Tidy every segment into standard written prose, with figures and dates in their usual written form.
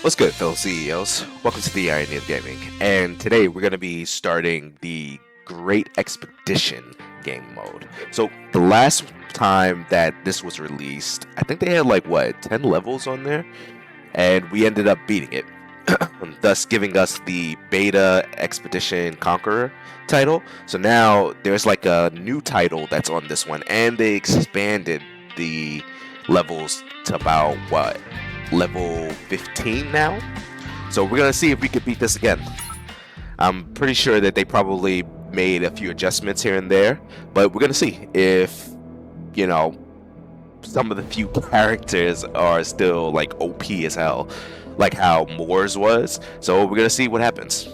What's good, fellow CEOs? Welcome to the Irony of Gaming, and today we're going to be starting the Great Expedition game mode. So the last time that this was released, I think they had like, what, 10 levels on there? And we ended up beating it, thus giving us the Beta Expedition Conqueror title. So now there's like a new title that's on this one, and they expanded the levels to about, what, level 15 now. So we're gonna see if we could beat this again. I'm pretty sure that they probably made a few adjustments here and there, but we're gonna see if, you know, some of the few characters are still like OP as hell, like how Moore's was. So we're gonna see what happens.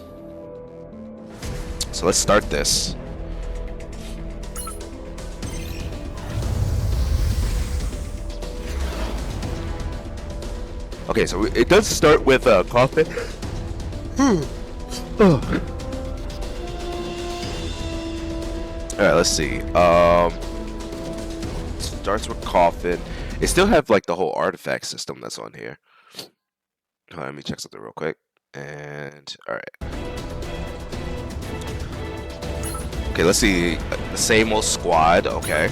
So let's start this. Okay, so it does start with a coffin. Alright, let's see. Starts with coffin. They still have like the whole artifact system that's on here. Hold on, let me check something real quick. And alright. Okay, let's see. The same old squad. Okay.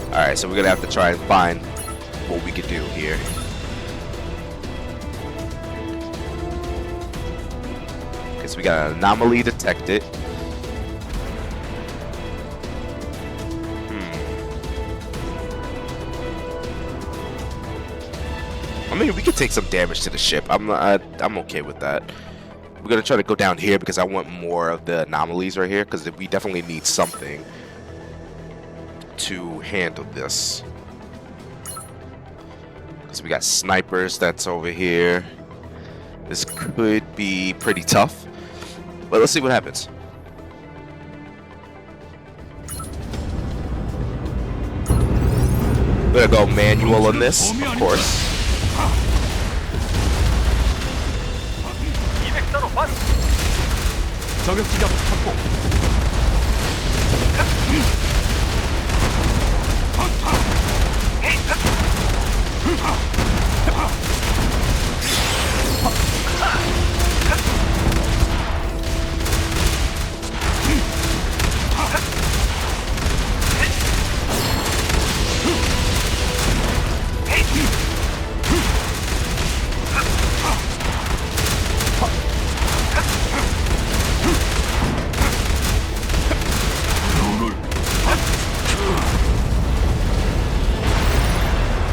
Alright, so we're gonna have to try and find what we could do here. Okay, so we got an anomaly detected. I mean, we could take some damage to the ship. I'm okay with that. We're gonna try to go down here because I want more of the anomalies right here, because we definitely need something to handle this. So we got snipers that's over here. This could be pretty tough, but let's see what happens. We're gonna go manual on this, of course.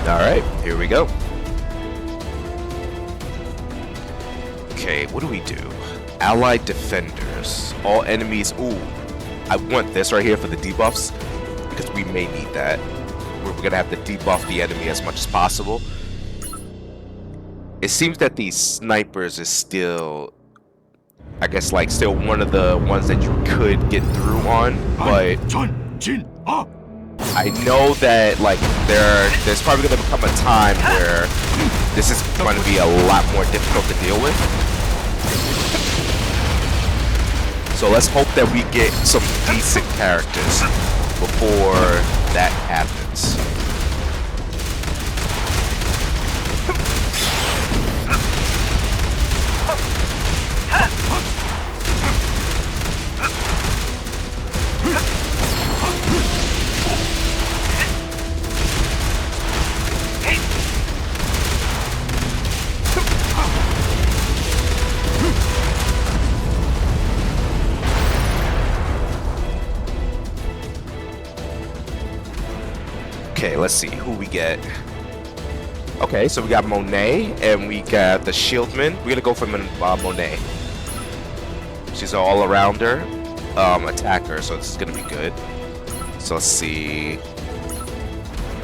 Alright, here we go. Okay, what do we do? Allied defenders. All enemies. Ooh, I want this right here for the debuffs, because we may need that. We're gonna have to debuff the enemy as much as possible. It seems that these snipers is still, I guess, like still one of the ones that you could get through on, but I know that like there's probably going to become a time where this is going to be a lot more difficult to deal with. So let's hope that we get some decent characters before that happens. Okay, let's see who we get. Okay, so we got Monet and we got the Shieldman. We're gonna go for Monet. She's an all-arounder attacker, so this is gonna be good. So let's see.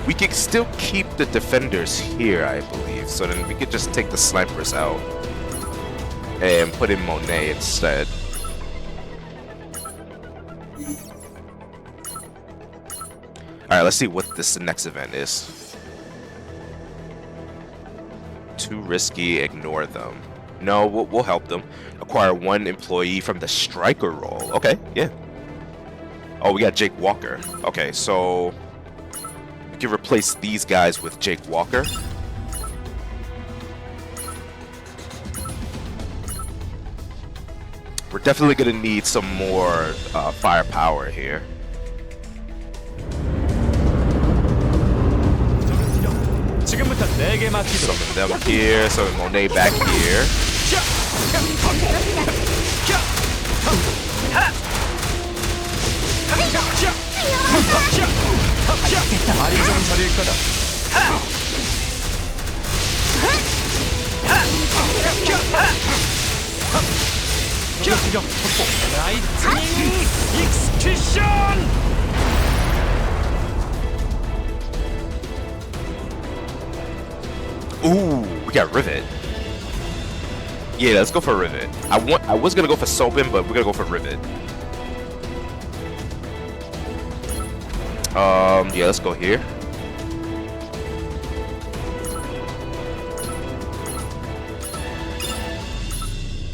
We can still keep the defenders here, I believe. So then we could just take the snipers out and put in Monet instead. Alright, let's see what this next event is. Too risky, ignore them. No, we'll help them. Acquire one employee from the striker role. Okay, yeah. Oh, we got Jake Walker. Okay, so we can replace these guys with Jake Walker. We're definitely gonna need some more firepower here. Summon them here, summon Monet back here. Ooh, we got Rivet. Yeah, let's go for Rivet. I was gonna go for Sobin, but we're gonna go for Rivet. Yeah, let's go here.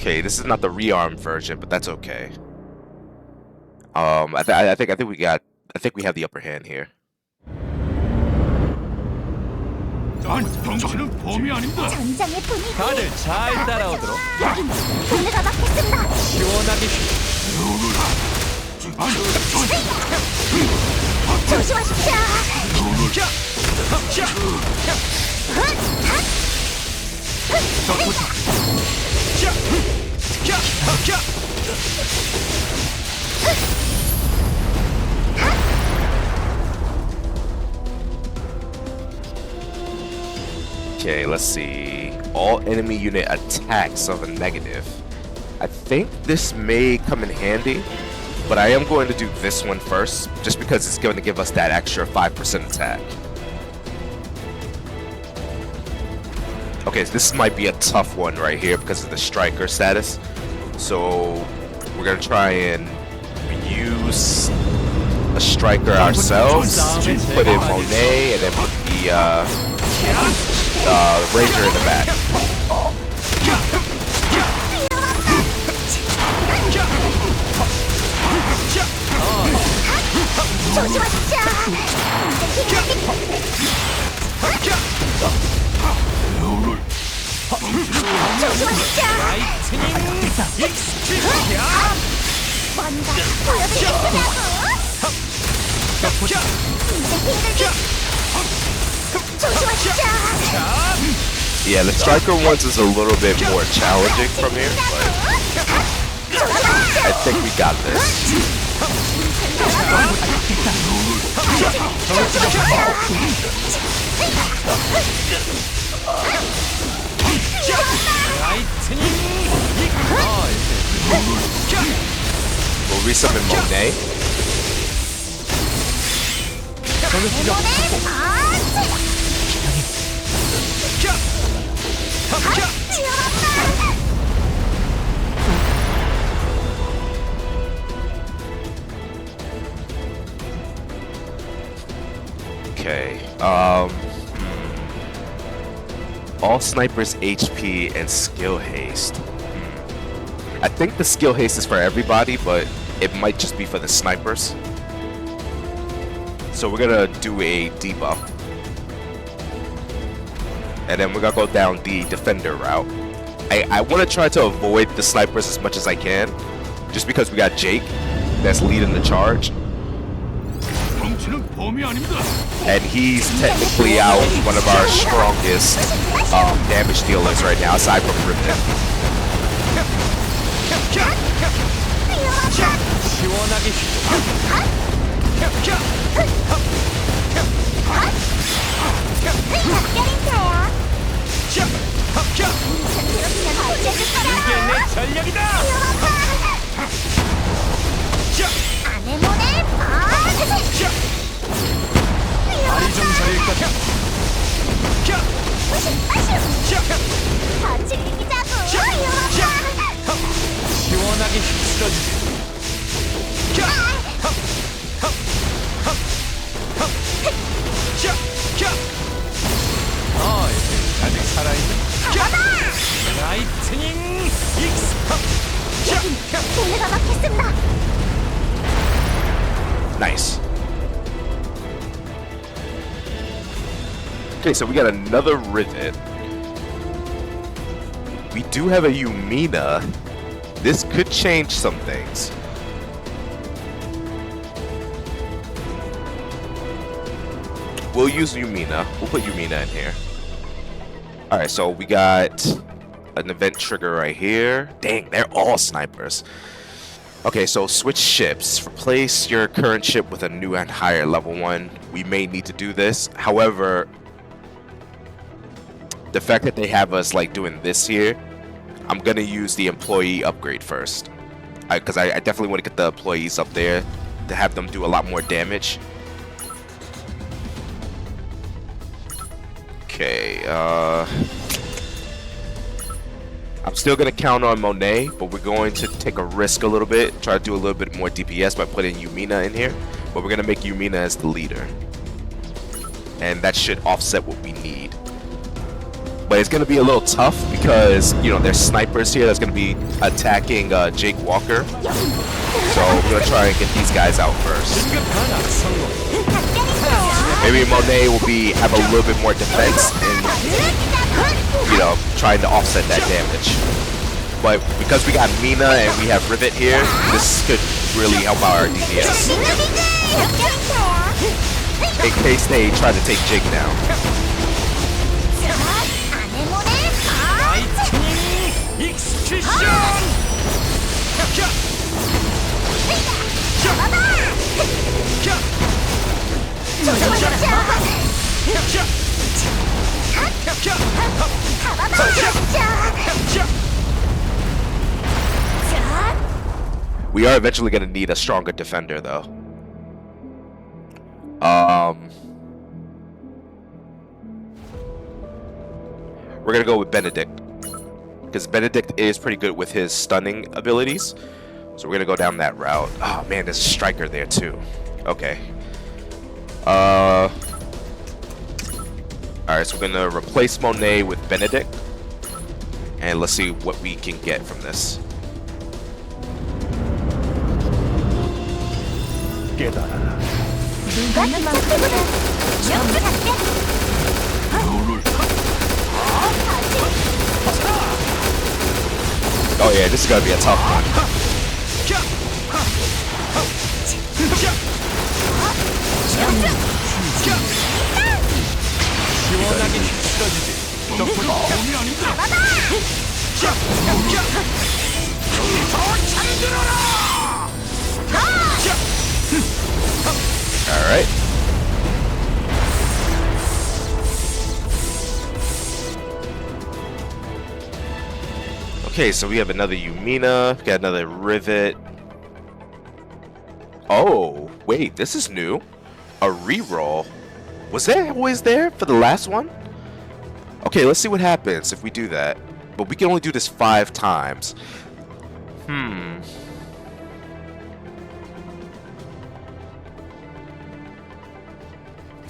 Okay, this is not the rearmed version, but that's okay. I think we have the upper hand here. 전장의 분위기 다들 잘 따라오도록 여긴 분해가 막혔습니다. 시원하게 조심하십시오. Okay, let's see. All enemy unit attacks of a negative. I think this may come in handy, but I am going to do this one first, just because it's going to give us that extra 5% attack. Okay, so this might be a tough one right here because of the striker status. So we're going to try and use a striker ourselves, put in Monet, and then put the Ranger in the back. Yeah, the striker ones is a little bit more challenging from here, but I think we got this. We'll resummon Monet. Okay. All snipers HP and skill haste. I think the skill haste is for everybody, but it might just be for the snipers. So we're gonna do a debuff. And then we're gonna go down the defender route. I want to try to avoid the snipers as much as I can, just because we got Jake that's leading the charge. And he's technically out one of our strongest damage dealers right now, aside from Rivet. Nice. Okay, so we got another Rivet. We do have a Yumina, This could change some things. We'll use Yumina. We'll put Yumina in here. Alright, so we got an event trigger right here. Dang, they're all snipers. Okay, so switch ships. Replace your current ship with a new and higher level one. We may need to do this. However, the fact that they have us like doing this here, I'm gonna use the employee upgrade first. Because I definitely want to get the employees up there to have them do a lot more damage. Okay, I'm still going to count on Monet, but we're going to take a risk a little bit, try to do a little bit more DPS by putting Yumina in here, but we're going to make Yumina as the leader. And that should offset what we need. But it's going to be a little tough because, you know, there's snipers here that's going to be attacking Jake Walker. So we're going to try and get these guys out first. Maybe Monet will have a little bit more defense and, you know, trying to offset that damage. But because we got Mina and we have Rivet here, this could really help out our DPS. In case they try to take Jake down. We are eventually going to need a stronger defender, though. We're going to go with Benedict, because Benedict is pretty good with his stunning abilities. So we're going to go down that route. Oh, man, there's a striker there, too. Okay. Alright, so we're going to replace Monet with Benedict. And let's see what we can get from this. Oh yeah, this is going to be a tough one. All right. Okay, so we have another Yumina, we got another Rivet. Oh, wait, this is new. A reroll. Was that always there for the last one? Okay, let's see what happens if we do that. But we can only do this 5 times.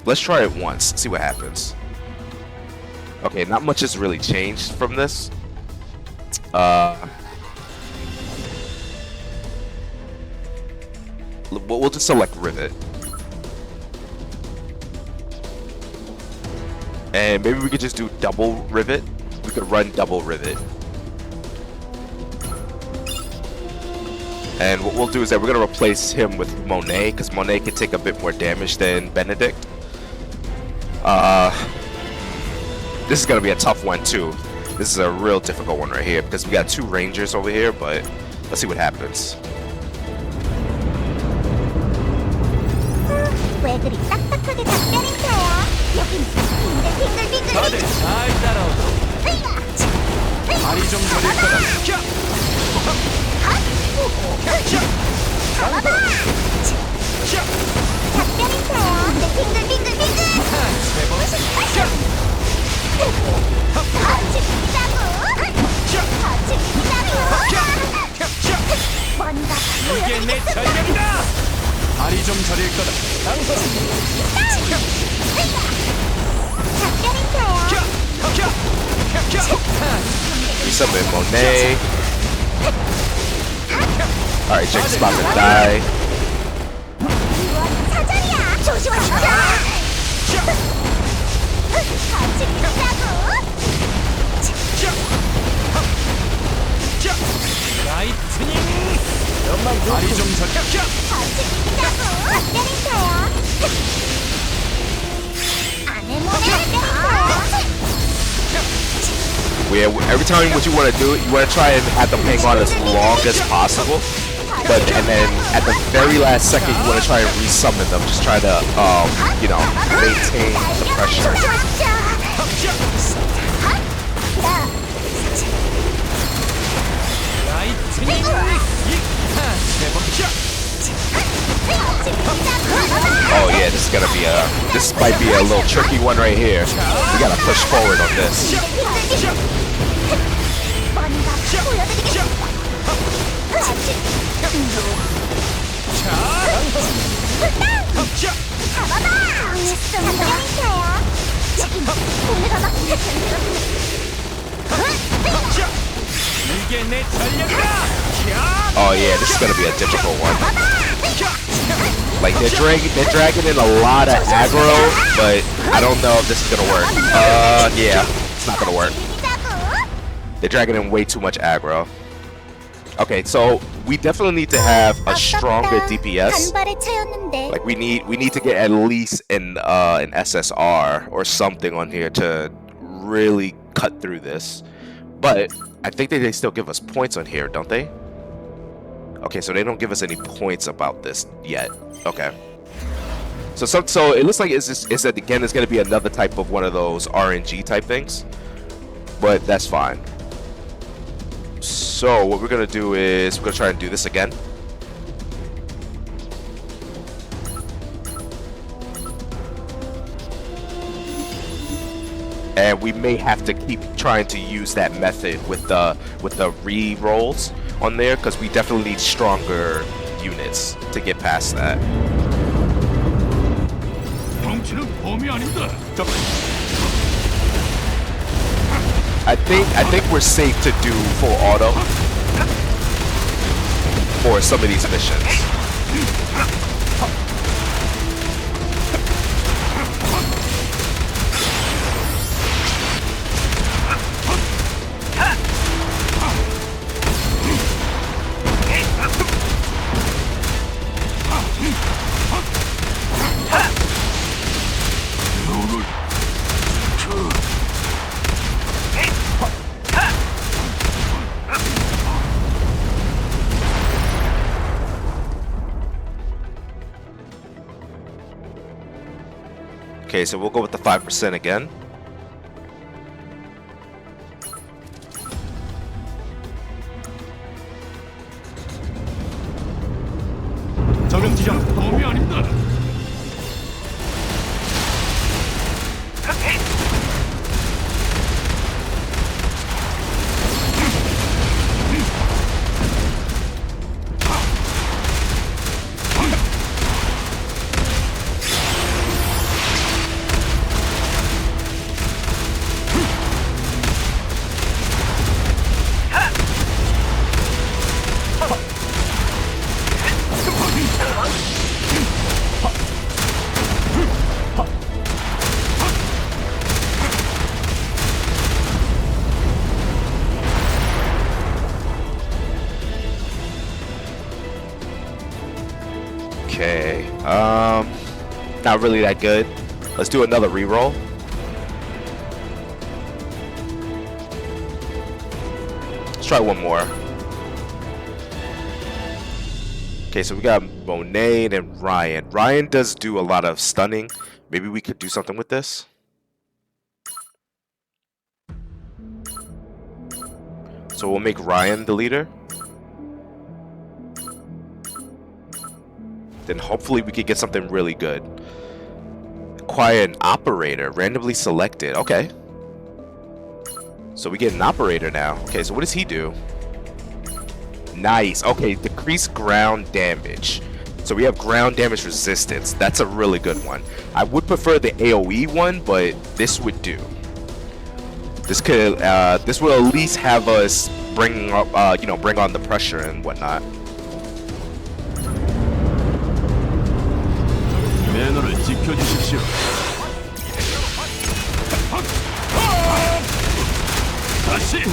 Let's try it once, see what happens. Okay, not much has really changed from this. We'll just select Rivet. And maybe we could just do double Rivet. We could run double Rivet. And what we'll do is that we're going to replace him with Monet, because Monet can take a bit more damage than Benedict. This is going to be a tough one too. This is a real difficult one right here, because we got 2 Rangers over here, but let's see what happens. 다들 잘 따라오도록. 다리 좀 저릴 거다. 이게 내 전략이다. 다리 좀 저릴 거다. We summon Monet. Alright, Jake's about to die. 라이트 다리 좀 저리. 같이 이기자고. 안 때린다야. 아내모네 때린다야. Where every time what you want to do, you want to try and have them hang on as long as possible. But and then at the very last second, you want to try and resummon them. Just try to you know, maintain the pressure. Oh yeah, this might be a little tricky one right here. We gotta push forward on this. Oh yeah, this is gonna be a difficult one. Like they're dragging in a lot of aggro, but I don't know if this is gonna work. Yeah, it's not gonna work. They're dragging in way too much aggro. Okay, so we definitely need to have a stronger DPS. Like we need to get at least an SSR or something on here to really cut through this. But I think they still give us points on here, don't they? Okay, so they don't give us any points about this yet. Okay. So it looks like it's again it's gonna be another type of one of those RNG type things, but that's fine. So what we're gonna do is we're gonna try and do this again. And we may have to keep trying to use that method with the re-rolls on there because we definitely need stronger units to get past that. I think we're safe to do full auto for some of these missions. Okay, so we'll go with the 5% again. 적응 지점 도움이 아닙니다. Okay, not really that good. Let's do another reroll. Let's try one more. Okay, so we got Monet and Ryan. Ryan does do a lot of stunning. Maybe we could do something with this. So we'll make Ryan the leader. Then hopefully we could get something really good. Acquire an operator, randomly selected. Okay. So we get an operator now. Okay, so what does he do? Nice. Okay, decrease ground damage. So we have ground damage resistance. That's a really good one. I would prefer the AoE one, but this would do. This could, this will at least have us bring up, you know, bring on the pressure and whatnot. 매너를 지켜주십시오. 다시.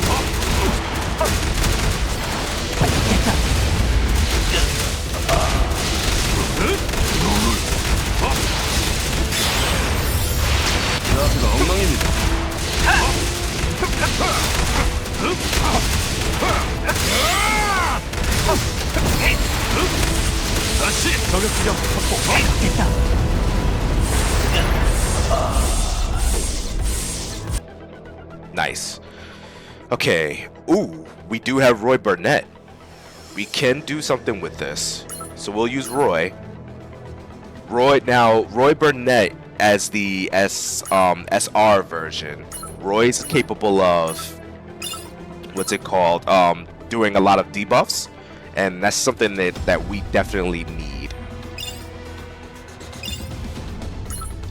중입니다. 다시 저격 지점 확보. Nice. Okay. Ooh, we do have Roy Burnett. We can do something with this. So we'll use Roy. Roy Burnett as the SR version. Roy's capable of what's it called? Doing a lot of debuffs, and that's something that we definitely need.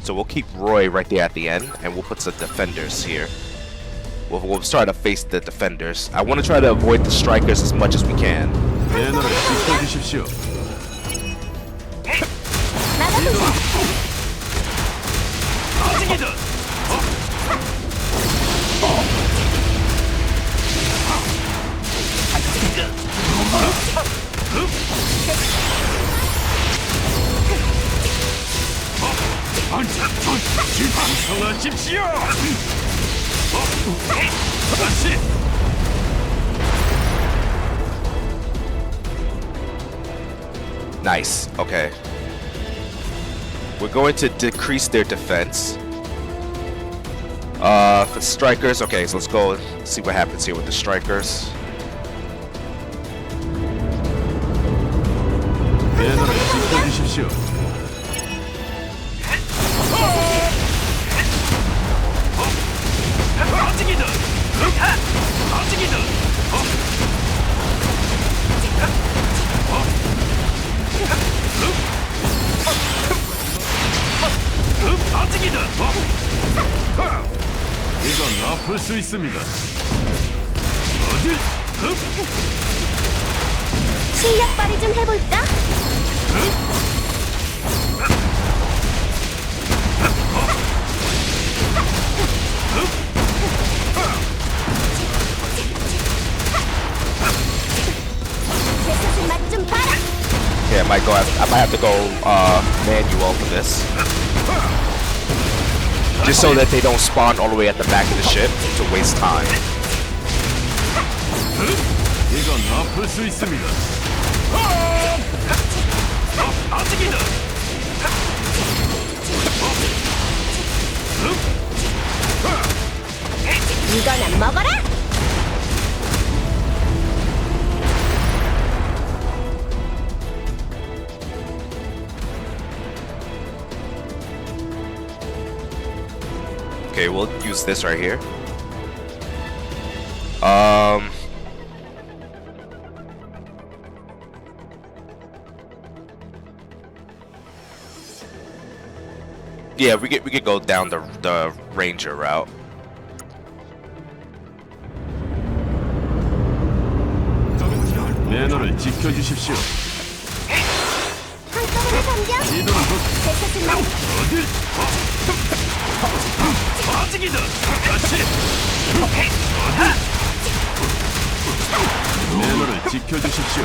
So we'll keep Roy right there at the end, and we'll put some defenders here. We'll try to face the defenders. I want to try to avoid the strikers as much as we can. 매너를 지켜주십시오. 아직이다. 방송하십시오. 다시. Nice. Okay. We're going to decrease their defense. For strikers, okay, so let's go see what happens here with the strikers. 매너를 지켜주십시오. 아직이다. 아직이다. 아직이다. 이건 아플 수 있습니다. 어딜? 실력 발휘 좀 해볼까? 제사슬 맛좀 봐라. Okay, I might have to go manual for this. Just so that they don't spawn all the way at the back of the ship to waste time. 이건 아플 수 있습니다. 아직이다. 이거나 먹어라. Okay, we'll use this right here. Yeah, we could go down the ranger route. 매너를 지켜주십시오. 한꺼번에 덤벼. 이도는 제사슬 맛. 어딜? 아직이다. 다시. 매너를 지켜주십시오.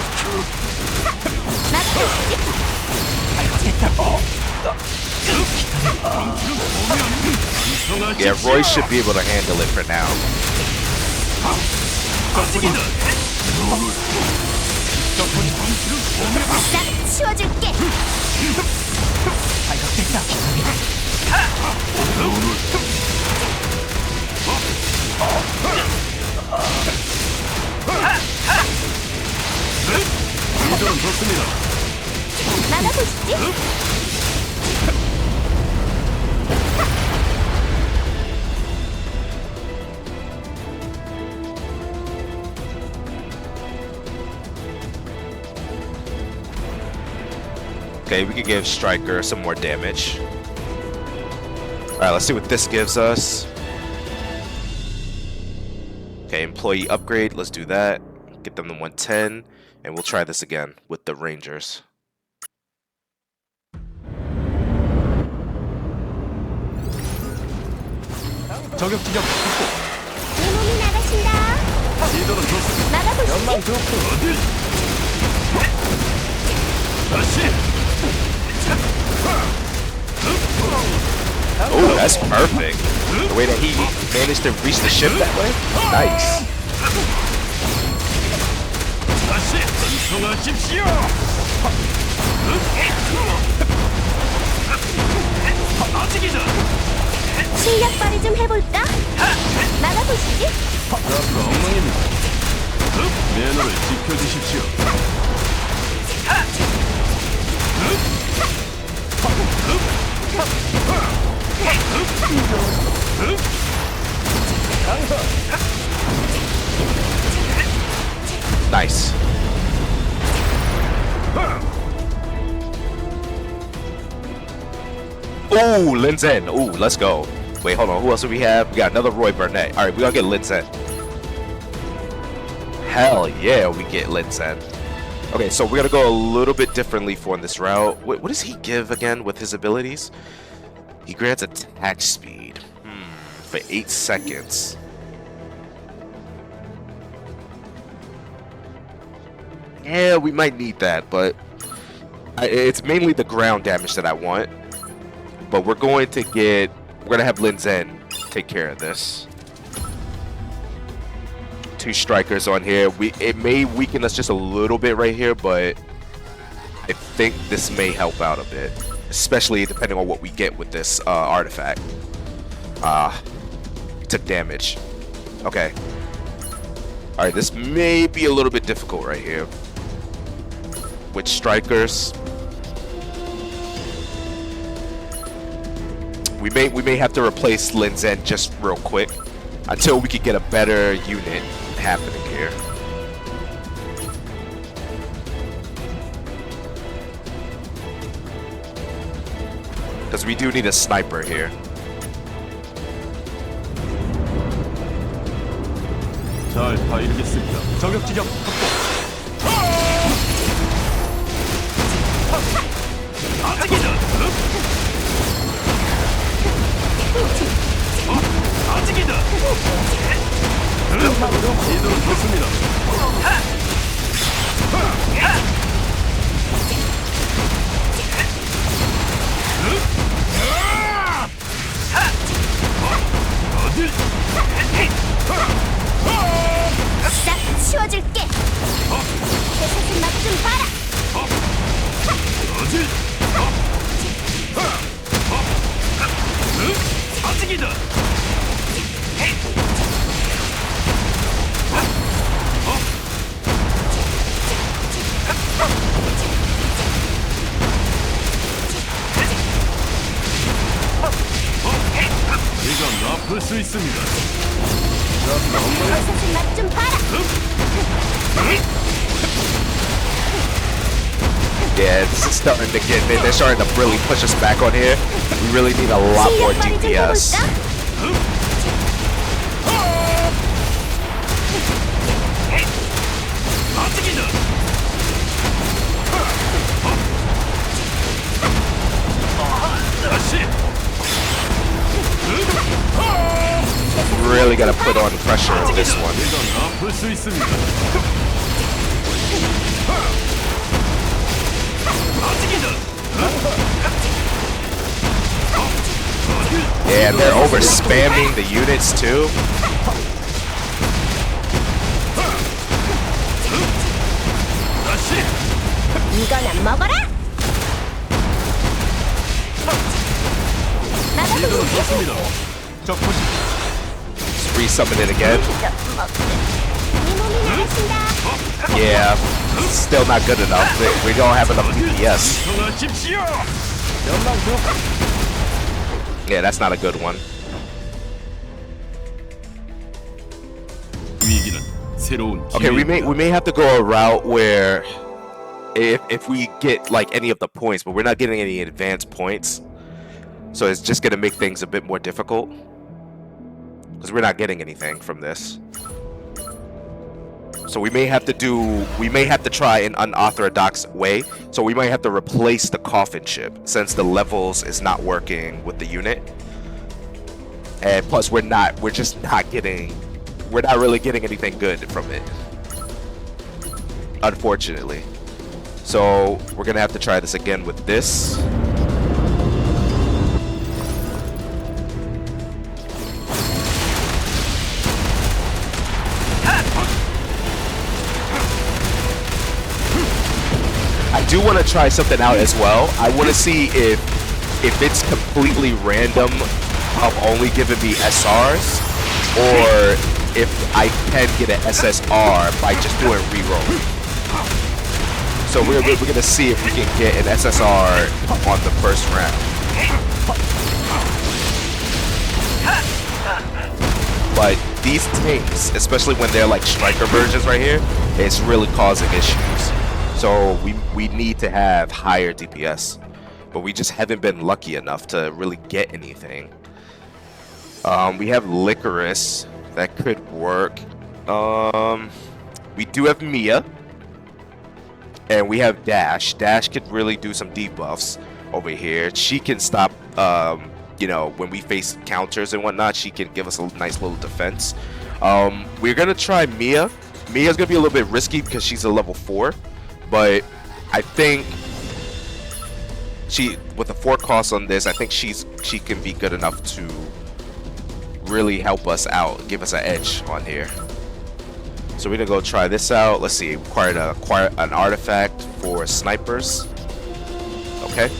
Yeah, Roy should be able to handle it for now. 아직이다. 싹 치워줄게. 이도는 좋습니다. 나가보시지. Okay, we could give Striker some more damage. Alright, let's see what this gives us. Okay, employee upgrade, let's do that. Get them to 110, and we'll try this again with the Rangers. 저격 지점 확보. 내 몸이 나가신다. 이도는 좋습니다. 나가보시지. 어딜? 다시. Oh, that's perfect. The way that he managed to reach the ship that way. Nice. 다시 전송하십시오. 아직이다. 실력 발휘 좀 해볼까? 막아보시지. 앞으로 엉망입니다. 매너를 지켜주십시오. Nice. Ooh, Lin Zen. Ooh, let's go. Wait, hold on. Who else do we have? We got another Roy Burnett. All right, we gotta get Lin Zen. Hell yeah, we get Lin Zen. Okay, so we're gonna go a little bit differently for this route. What does he give again with his abilities? He grants attack speed for 8 seconds. Yeah, we might need that, but it's mainly the ground damage that I want. But we're gonna have Lin Zen take care of this. 2 strikers on here. It may weaken us just a little bit right here, but I think this may help out a bit, especially depending on what we get with this artifact. Took damage. Okay. All right, this may be a little bit difficult right here with strikers. We may have to replace Lin Zen just real quick until we can get a better unit happening here. Because we do need a sniper here. 잘 봐야겠습니다. 저격 지점 아직이다. 아직이다. 이도는 좋습니다. 어딜? 싹 치워줄게. 대사진 맛좀 봐라. 어딜? 아직이다. 이건 아플 수 있습니다. 대사진 맛좀 봐라. Yeah, this is starting to get. They're starting to really push us back on here. We really need a lot more 실력 발휘 좀 DPS. 해볼까? 아직이다. 다시. Really gotta put on pressure on this one. 이건 아플 수 있습니다. 아직이다. Yeah, they're over spamming the units too. 다시. 이거나 먹어라. 이도는 막아보시지. 좋습니다. 적 포시. Resummon it again. 이 몸이 나가신다. Yeah, still not good enough. We don't have enough DPS. 전송하십시오. Yeah, that's not a good one. 위기는 새로운 Okay, we may have to go a route where if we get like any of the points, but we're not getting any advanced points, so it's just gonna make things a bit more difficult because we're not getting anything from this. So we may have to try an unorthodox way. So we might have to replace the coffin ship since the levels is not working with the unit. And plus we're not really getting anything good from it, unfortunately. So we're gonna have to try this again with this. do want to try something out as well. I want to see if it's completely random of only giving me SRs, or if I can get an SSR by just doing reroll. So we're gonna see if we can get an SSR on the first round. But these tanks, especially when they're like striker versions right here, it's really causing issues. So we need to have higher DPS, but we just haven't been lucky enough to really get anything. We have Licorice, that could work. We do have Mia, and we have Dash. Dash could really do some debuffs over here. She can stop, you know, when we face counters and whatnot, she can give us a nice little defense. We're gonna try Mia. Mia's gonna be a little bit risky because she's a level 4, but I think with the 4 costs on this, I think she can be good enough to really help us out, give us an edge on here. So we're gonna go try this out. Let's see, acquire an artifact for snipers. Okay.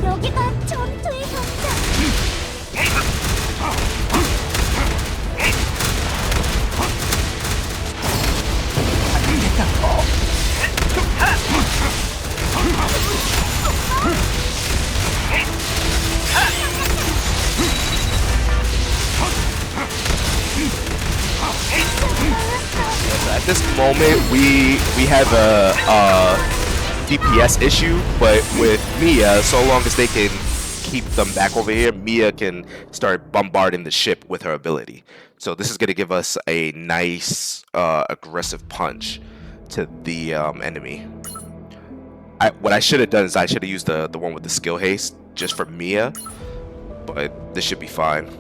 여기가 전투의 현장. At this moment, we have a DPS issue, but with Mia, so long as they can keep them back over here, Mia can start bombarding the ship with her ability. So this is going to give us a nice aggressive punch to the enemy. What I should have done is I should have used the one with the skill haste just for Mia, but this should be fine.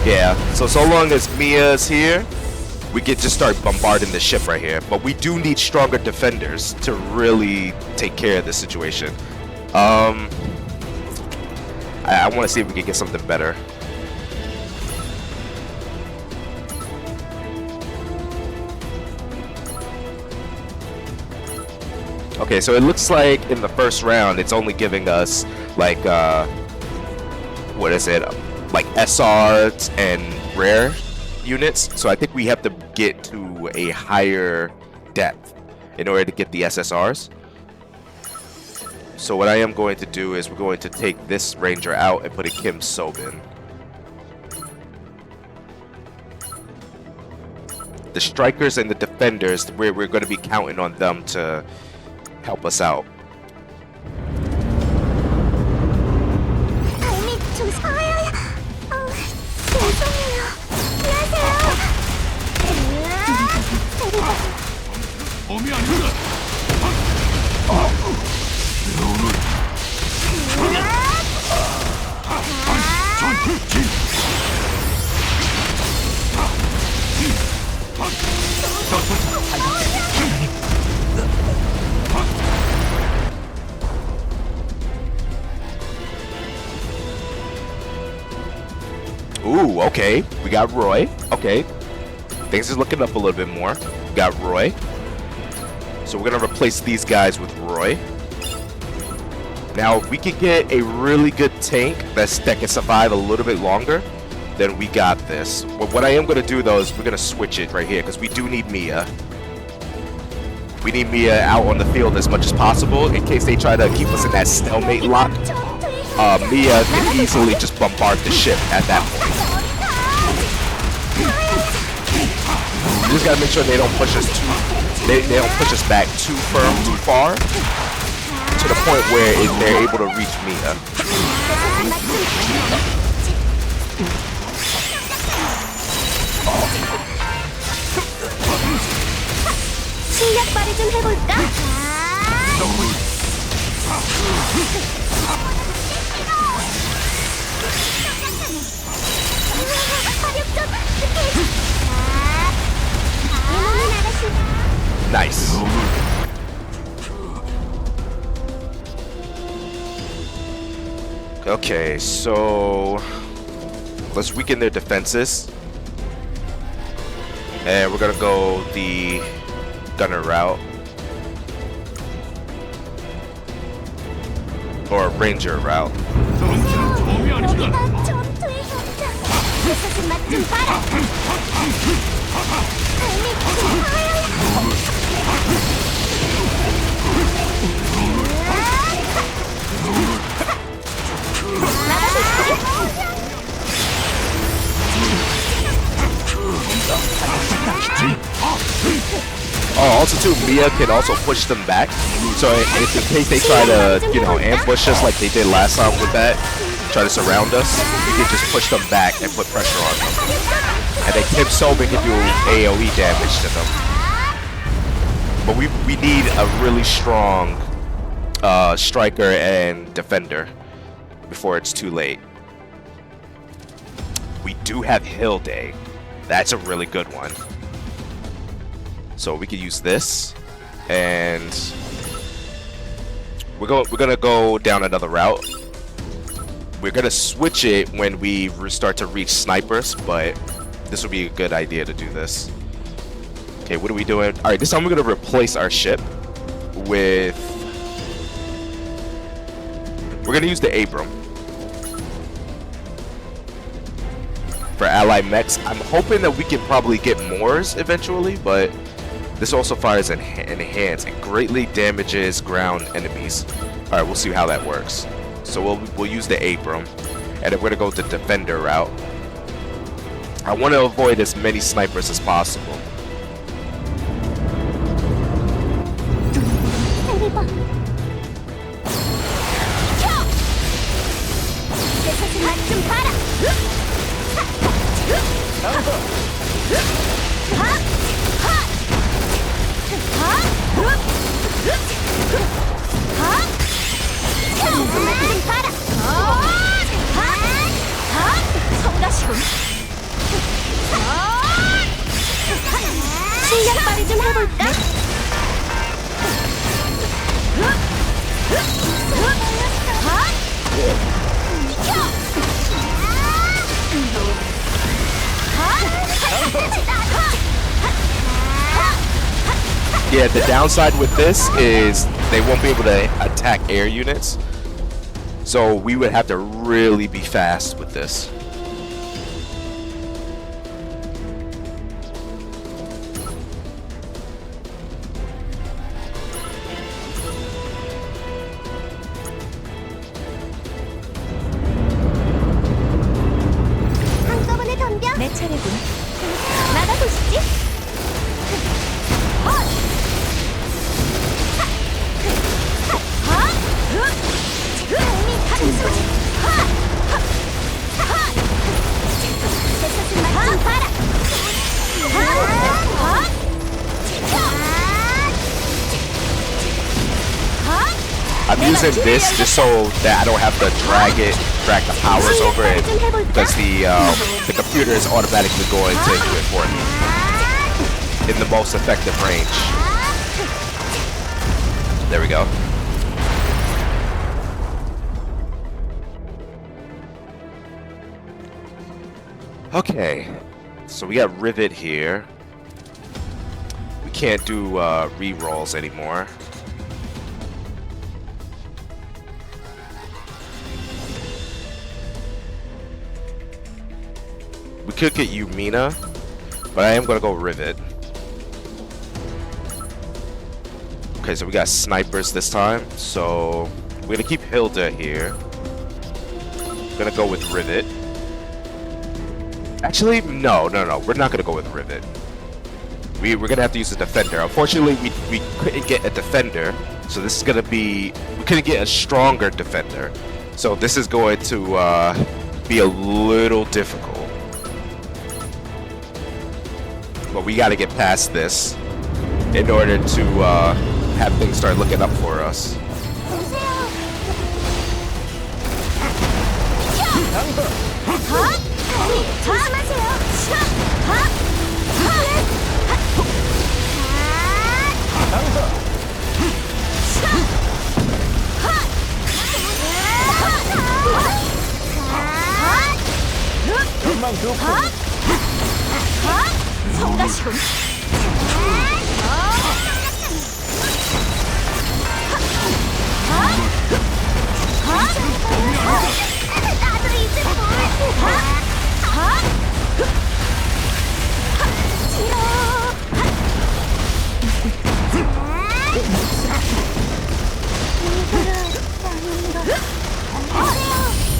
Yeah, so long as Mia's here, we can just start bombarding the ship right here. But we do need stronger defenders to really take care of this situation. I want to see if we can get something better. Okay, so it looks like in the first round, it's only giving us like, what is it? Like SRs and rare units. So I think we have to get to a higher depth in order to get the SSRs. So what I am going to do is we're going to take this ranger out and put a Kim Sobin. The strikers and the defenders, we're going to be counting on them to help us out. Ooh, okay. We got Roy. Okay. Things is looking up a little bit more. We got Roy. So we're going to replace these guys with Roy. Now, if we can get a really good tank that can survive a little bit longer, then we got this. But what I am going to do, though, is we're going to switch it right here, because we do need Mia. We need Mia out on the field as much as possible in case they try to keep us in that stalemate lock. Mia can easily just bombard the ship at that point. We just gotta make sure they don't push us they don't push us back too far to the point where they're able to reach Mia. 실력 발휘 좀 해볼까? 화력 좀 Nice. Okay, so let's weaken their defenses. And we're gonna go the gunner route. Or ranger route. 여기가 전투의 현장. 부서진 맛좀 봐라. Oh, also too, Mia can also push them back. So if in case they try to, you know, ambush us like they did last time with that, try to surround us, we can just push them back and put pressure on them. And then Kim Sobin can do AoE damage to them. But we need a really strong striker and defender before it's too late. We do have Hill Day. That's a really good one. So we could use this, and we're gonna go down another route. We're gonna switch it when we start to reach snipers, but this would be a good idea to do this. Okay, what are we doing? All right, this time we're gonna replace our ship with. We're gonna use the Abram for ally mechs. I'm hoping that we can probably get Moors eventually, but this also fires enhance and greatly damages ground enemies. All right, we'll see how that works. So we'll use the Abram, and then we're gonna go the defender route. I want to avoid as many snipers as possible. 실력 발휘 좀 해볼까? Yeah, the downside with this is they won't be able to attack air units. So we would have to really be fast with this. 한꺼번에 덤벼. 내 차례군. 나가보시지. I'm using this just so that I don't have to drag the powers over it, because the computer is automatically going to do it for me in the most effective range. There we go. Okay, so we got Rivet here. We can't do re-rolls anymore. We could get Yumina, but I am gonna go Rivet. Okay, so we got snipers this time, so we're gonna keep Hilda here. Gonna go with Rivet. Actually, no, we're not gonna go with Rivet. We're gonna have to use a defender. Unfortunately, we couldn't get a defender, so this is gonna be, we couldn't get a stronger defender. So this is going to be a little difficult. But we got to get past this in order to have things start looking up for us.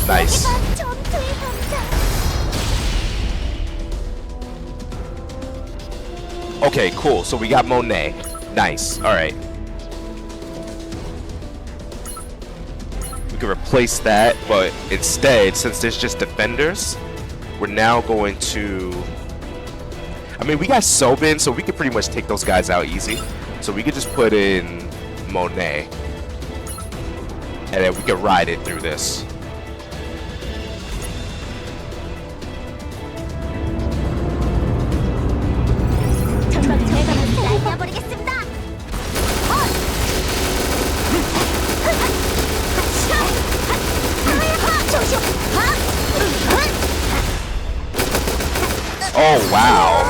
Nice. Okay, cool. So we got Monet. Nice. All right. We can replace that, but instead, since there's just defenders, we're now going to... I mean, we got Sobin, so we could pretty much take those guys out easy. So we could just put in Monet, and then we can ride it through this. Oh, wow.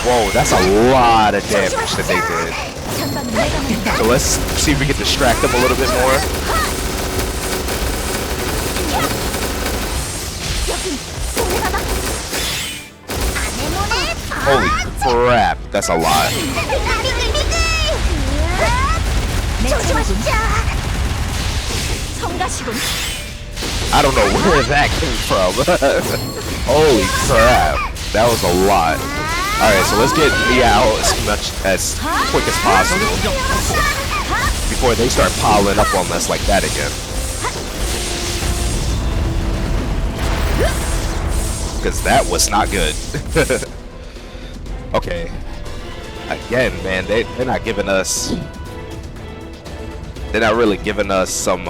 Whoa, that's a lot of damage that they did. So let's see if we can distract them a little bit more. Holy crap, that's a lot. I don't know where that came from. Holy crap, that was a lot. Alright, so let's get me out as quick as possible before they start piling up on us like that again. Because that was not good. Okay. Again, man, they're not giving us... They're not really giving us some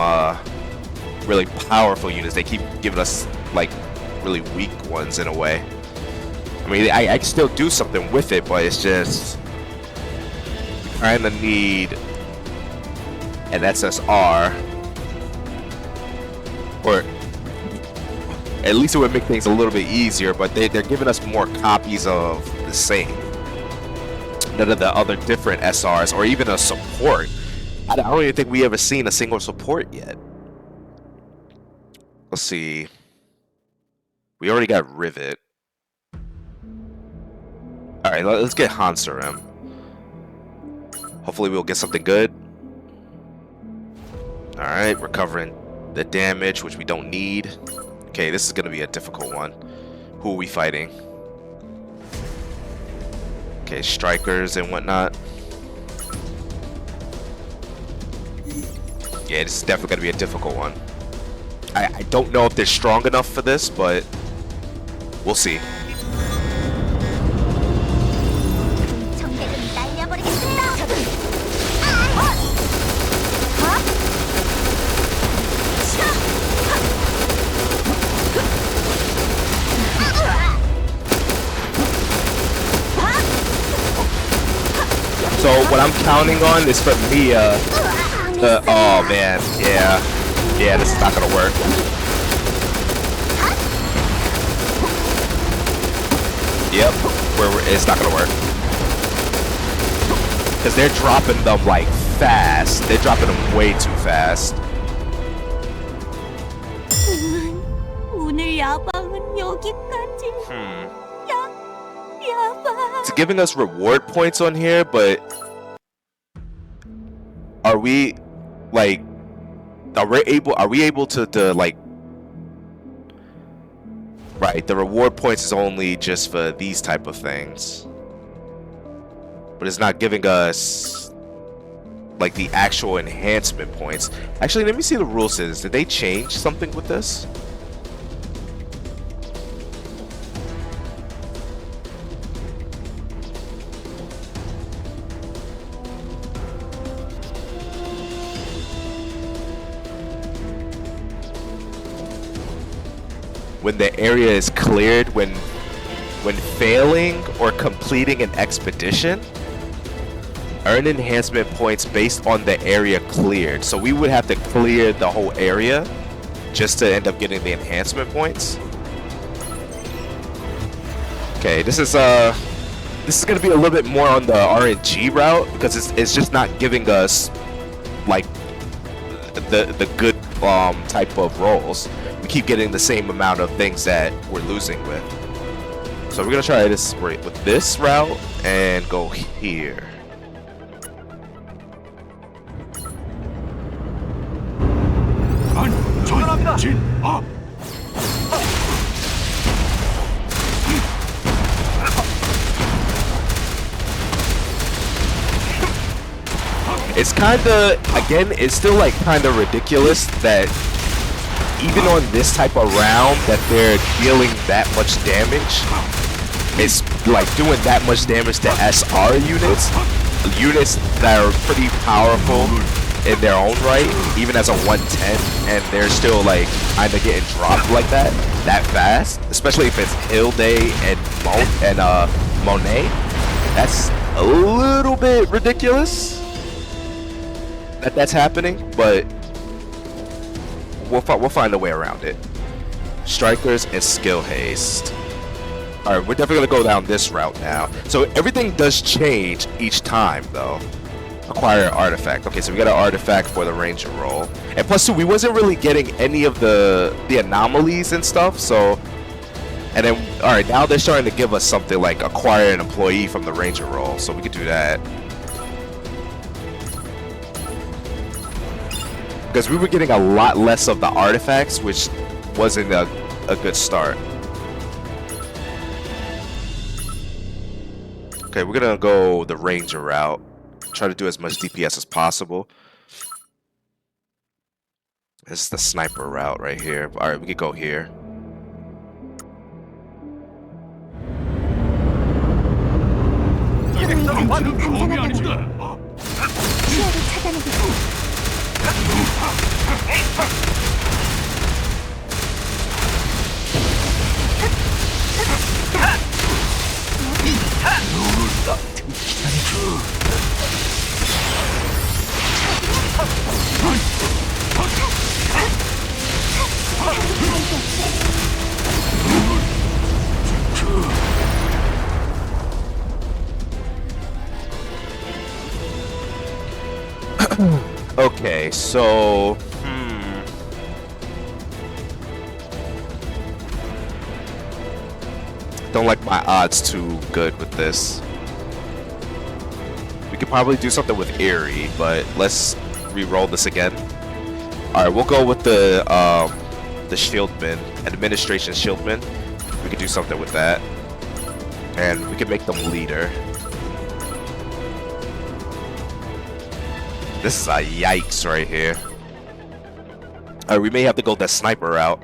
really powerful units. They keep giving us like really weak ones in a way. I mean, I can still do something with it, but it's just kind of need an SSR, or at least it would make things a little bit easier. But they're giving us more copies of the same. None of the other different SRs, or even a support. I don't even think we ever seen a single support yet. Let's see. We already got Rivet. Alright, let's get Hansarim. Hopefully we'll get something good. Alright, recovering the damage, which we don't need. Okay, this is going to be a difficult one. Who are we fighting? Okay, strikers and whatnot. Yeah, this is definitely going to be a difficult one. I don't know if they're strong enough for this, but we'll see. So what I'm counting on is for Mia. Oh man, yeah, this is not gonna work. Yep, it's not gonna work because they're dropping them like fast. They're dropping them way too fast. It's giving us reward points on here, but are we like, are we able to like, right, the reward points is only just for these type of things, but it's not giving us like the actual enhancement points. Actually, let me see the rule says. Did they change something with this? When the area is cleared, when failing or completing an expedition, earn enhancement points based on the area cleared. So we would have to clear the whole area just to end up getting the enhancement points. Okay, this is gonna be a little bit more on the RNG route because it's just not giving us like the good type of rolls. We keep getting the same amount of things that we're losing with. So we're gonna try this with this route and go here. It's kinda, again, it's still like kinda ridiculous that even on this type of round that they're dealing that much damage. It's like doing that much damage to SR units that are pretty powerful in their own right, even as a 110, and they're still like kinda getting dropped like that fast, especially if it's Hilde and Monet. That's a little bit ridiculous that that's happening, but we'll find a way around it. Strikers and skill haste. Alright, we're definitely gonna go down this route now. So everything does change each time though. Acquire an artifact. Okay, so we got an artifact for the ranger roll. And plus two, we wasn't really getting any of the anomalies and stuff, so and then alright, now they're starting to give us something like acquire an employee from the ranger roll, so we could do that. Because we were getting a lot less of the artifacts, which wasn't a good start. Okay, we're gonna go the ranger route. Try to do as much DPS as possible. This is the sniper route right here. Alright, we could go here. Okay, so don't like my odds too good with this. We could probably do something with Eerie, but let's re-roll this again. Alright, we'll go with the shieldman, administration shieldman. We could do something with that. And we could make them leader. This is a yikes right here. Alright, we may have to go the sniper route.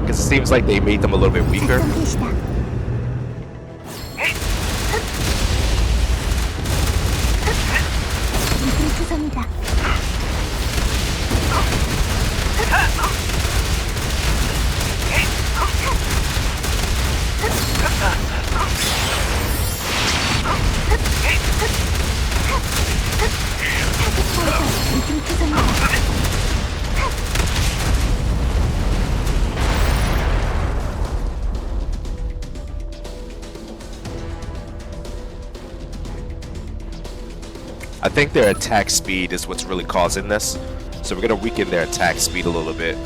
Because it seems like they made them a little bit weaker. I think their attack speed is what's really causing this. So we're going to weaken their attack speed a little bit.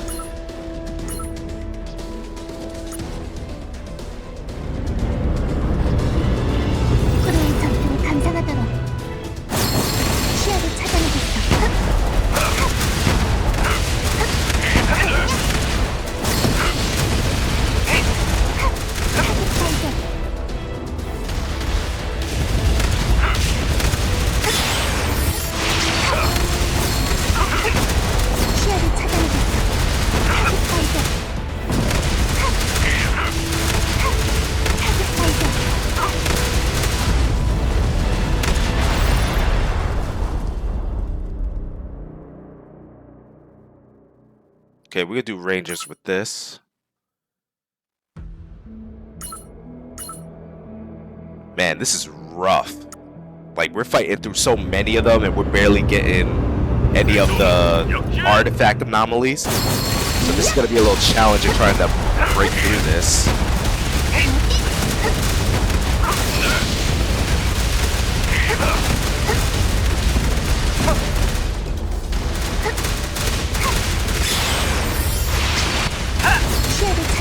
Okay, we could do Rangers with this. Man, this is rough. Like, we're fighting through so many of them and we're barely getting any of the artifact anomalies. So this is going to be a little challenging trying to break through this. 시야를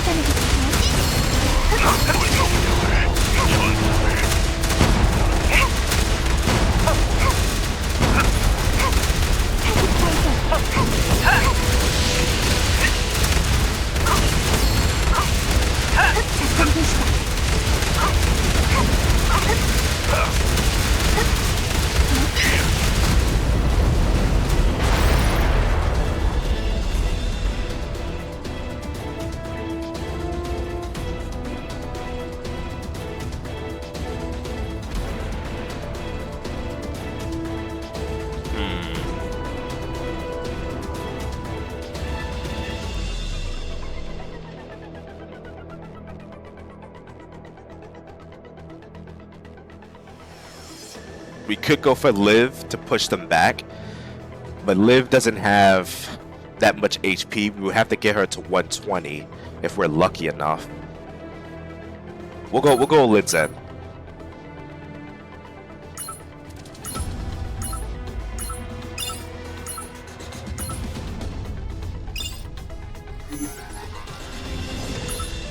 We could go for Liv to push them back, but Liv doesn't have that much HP. We would have to get her to 120 if we're lucky enough. We'll go Liv Zen.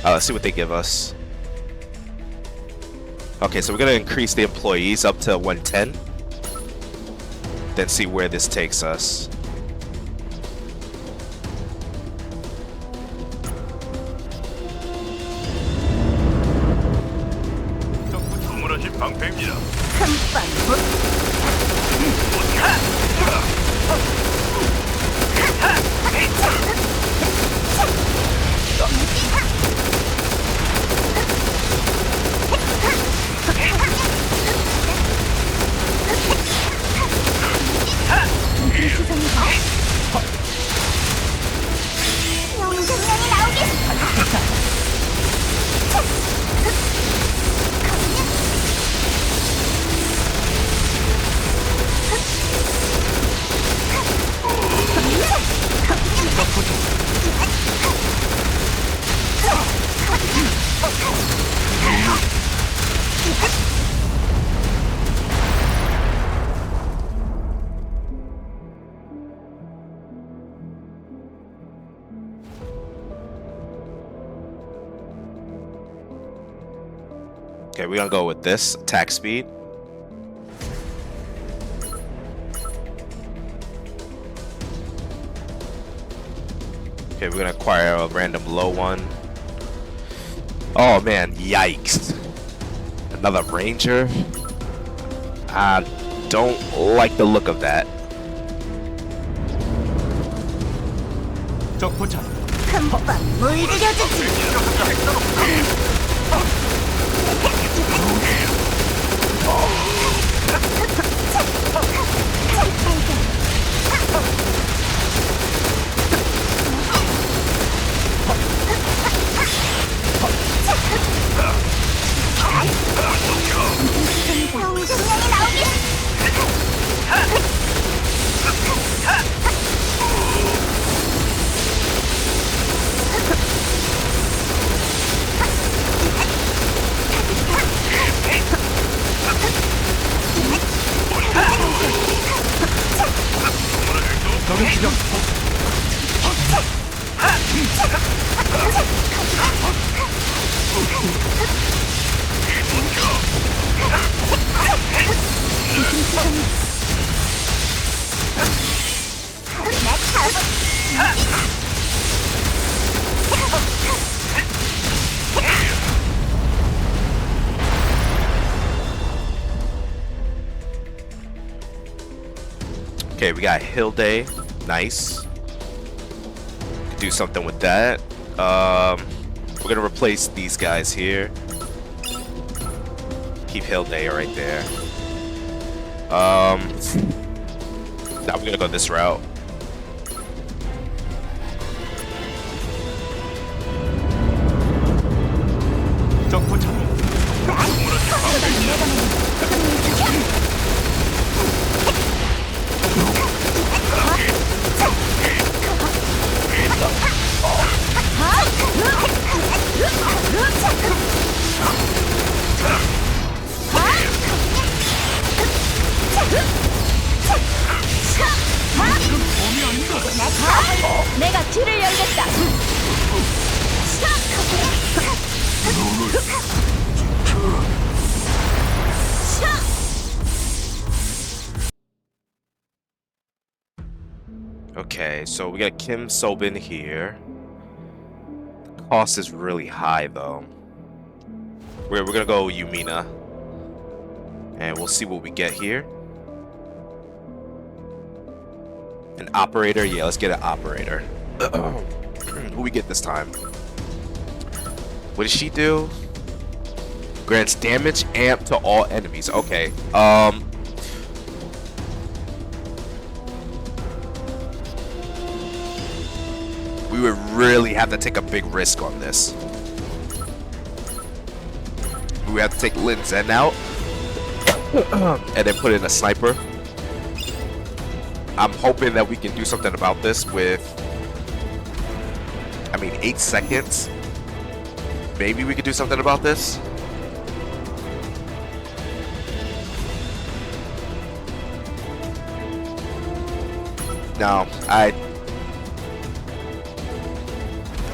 Let's see what they give us. Okay, so we're gonna increase the employees up to 110. Then see where this takes us. Okay, we're gonna go with this attack speed. Okay, we're gonna acquire a random low one. Oh man, yikes. Another ranger? I don't like the look of that. Okay, we got Hill Day. Nice. Could do something with that. We're gonna replace these guys here. Keep Hill Day right there. Now we're gonna go this route. 내가 길을 열겠다. Okay, so we got Kim Sobin here. The cost is really high though. We're gonna go Yumina. And we'll see what we get here. An operator? Yeah, let's get an operator. Who we get this time? What does she do? Grants damage amp to all enemies. Okay. We would really have to take a big risk on this. We would have to take Lin Zen out and then put in a sniper. I'm hoping that we can do something about this with, 8 seconds. Maybe we could do something about this. No,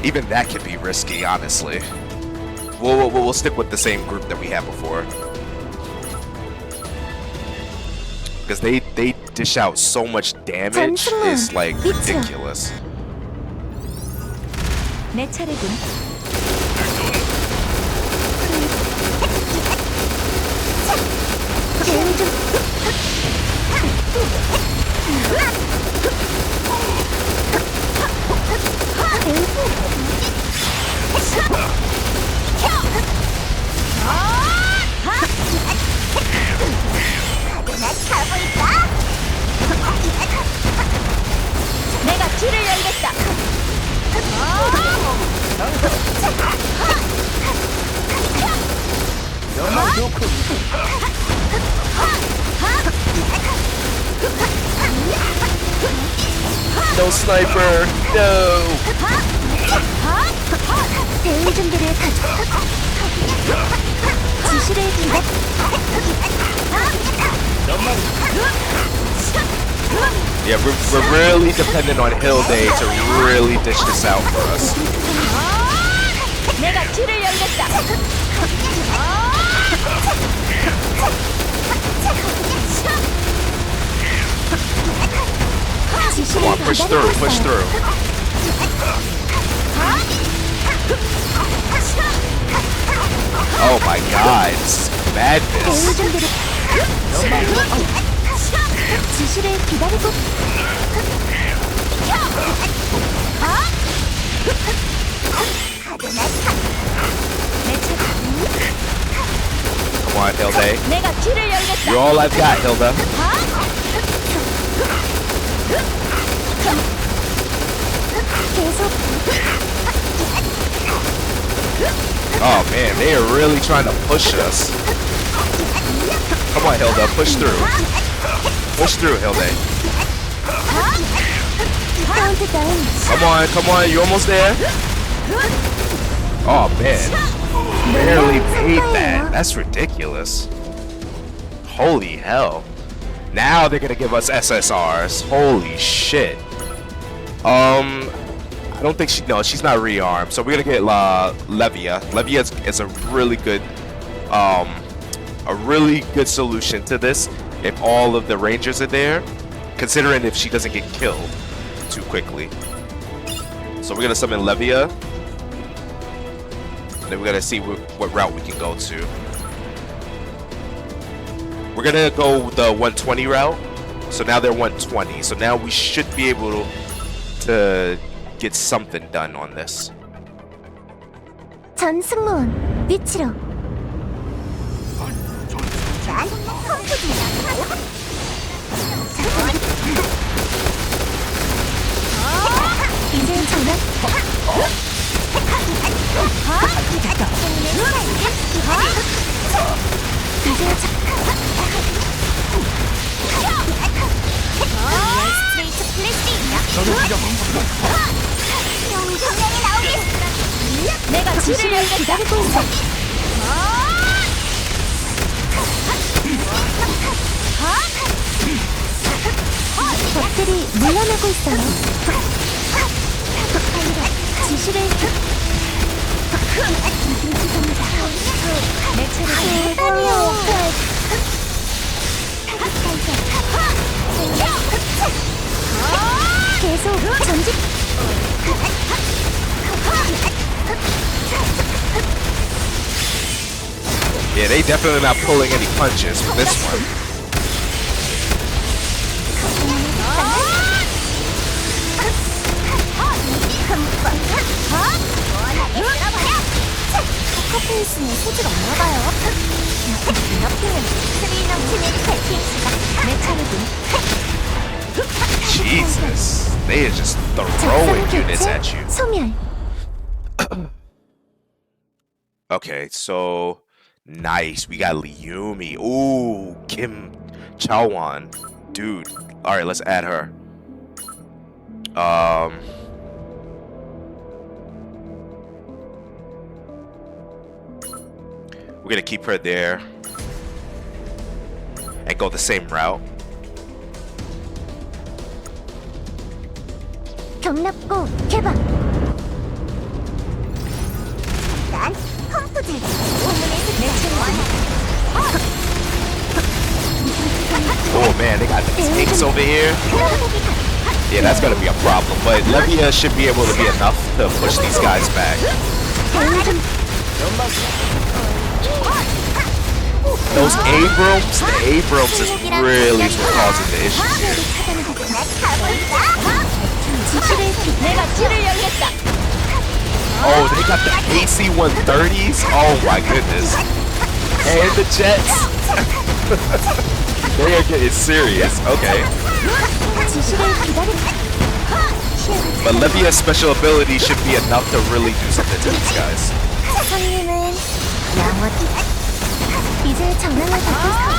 even that could be risky, honestly. We'll stick with the same group that we had before. Because they dish out so much damage, it's like ridiculous. 내 차례군. 내가 길을 열겠다. No sniper, no. 대응 준비를 가져. 지시를 기다. Yeah, we're really dependent on Hill Day to really dish this out for us. 내가 길을 열겠다. Come on, push through, push through. Oh my god, it's madness. 지시를 기다리고. Come on, Hilda. 내가 길을 열겠다. You're all I've got, Hilda. Oh man, they are really trying to push us. Come on, Hilda, push through. Push through, Hilda. Come on, you almost there? Oh man, barely made that. That's ridiculous. Holy hell. Now they're gonna give us SSRs. Holy shit. I don't think she's not rearmed, so we're gonna get Levia. Levia is a really good solution to this if all of the rangers are there, considering if she doesn't get killed too quickly. So we're gonna summon Levia, and then we're gonna see what route we can go to. We're gonna go the 120 route. So now they're 120. So now we should be able to get something done on this. 전 승무원 위치로. 이제 정말 내가 지시를 기다리고 있어. 적들이 물러나고 있어요. 지시를 내 차례. 계속 전직. Yeah, they definitely not pulling any punches with this one. 포커페이스는 소질 없나봐요. 옆에는 스릴 넘치는 패킹스가 내 차례군. Jesus, they are just throwing units at you. 소멸. Okay, so nice. We got Liumi. Ooh, Kim Chawan. Dude. Alright, let's add her. We're gonna keep her there and go the same route. 경납고 개방. 난 펌프질. 오문에서 내 차례군. Oh man, they got the tanks over here. Yeah, that's gonna be a problem. But Levia should be able to be enough to push these guys back. Those Abrams is really causing the issues here. Oh, they got the AC-130s? Oh my goodness. And the jets. They are getting serious. Okay. But Levia's special ability should be enough to really do something to these guys. 선생님은 양호하다. 이제 정랑을 받겠어.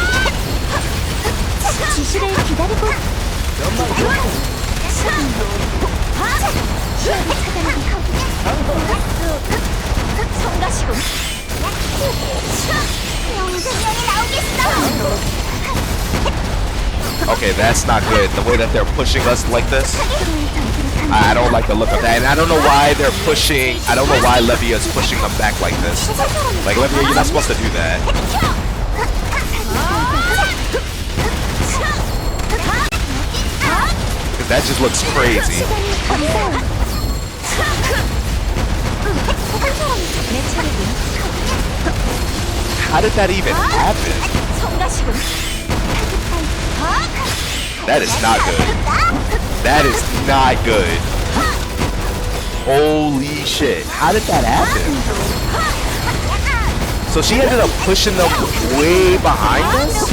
지시를 기다리고. 성가시고. 영생명이 나오겠어. Okay, that's not good. The way that they're pushing us like this, I don't like the look of that. And I don't know why they're pushing. I don't know why Levia is pushing them back like this. Like Levia, you're not supposed to do that. Because that just looks crazy. How did that even happen? That is not good. That is not good. Holy shit. How did that happen? So she ended up pushing them way behind us?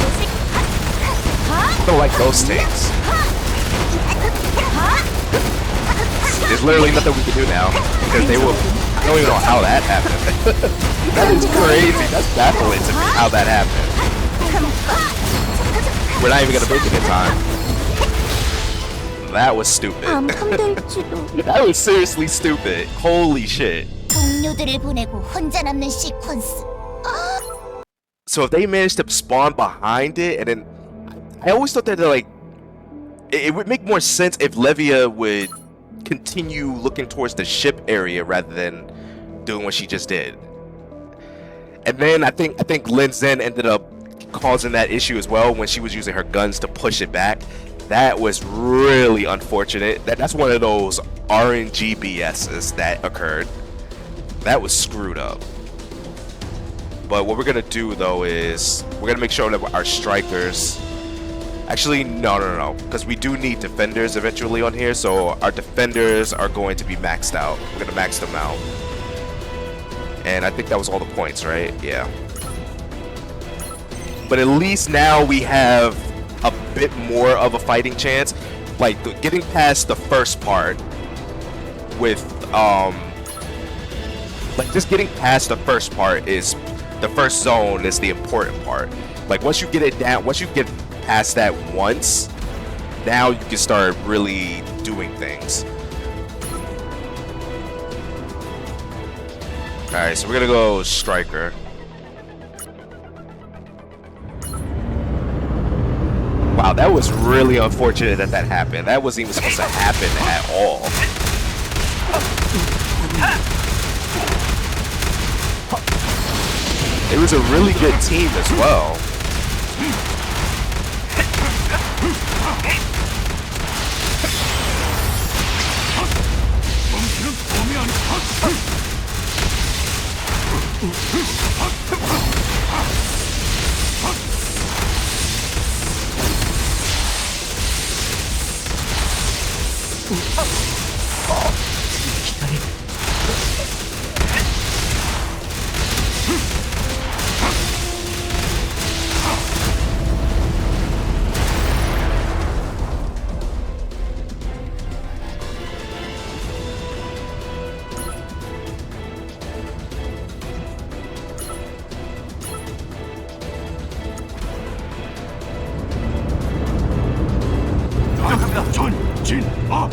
I don't like those tanks. There's literally nothing we can do now. Because they will... I don't even know how that happened. That is crazy. That's baffling to me how that happened. We're not even gonna make it in time. That was stupid. That was seriously stupid. Holy shit. 동료들을 보내고 혼자 남는 시퀀스. So if they managed to spawn behind it, and then I always thought that like it would make more sense if Levia would continue looking towards the ship area rather than doing what she just did. And then I think Lin Zen ended up causing that issue as well when she was using her guns to push it back. That was really unfortunate. That's one of those RNG BS's that occurred. That was screwed up. But what we're gonna do though is we're gonna make sure that our strikers. Actually, no, because we do need defenders eventually on here. So our defenders are going to be maxed out. We're gonna max them out. And I think that was all the points, right? Yeah. But at least now we have a bit more of a fighting chance. Like getting past the first part with like just getting past the first part is the first zone is the important part. Like once you get it down, once you get past that once, now you can start really doing things. Alright, so we're gonna go striker. Wow, that was really unfortunate that that happened. That wasn't even supposed to happen at all. It was a really good team as well. 전진아.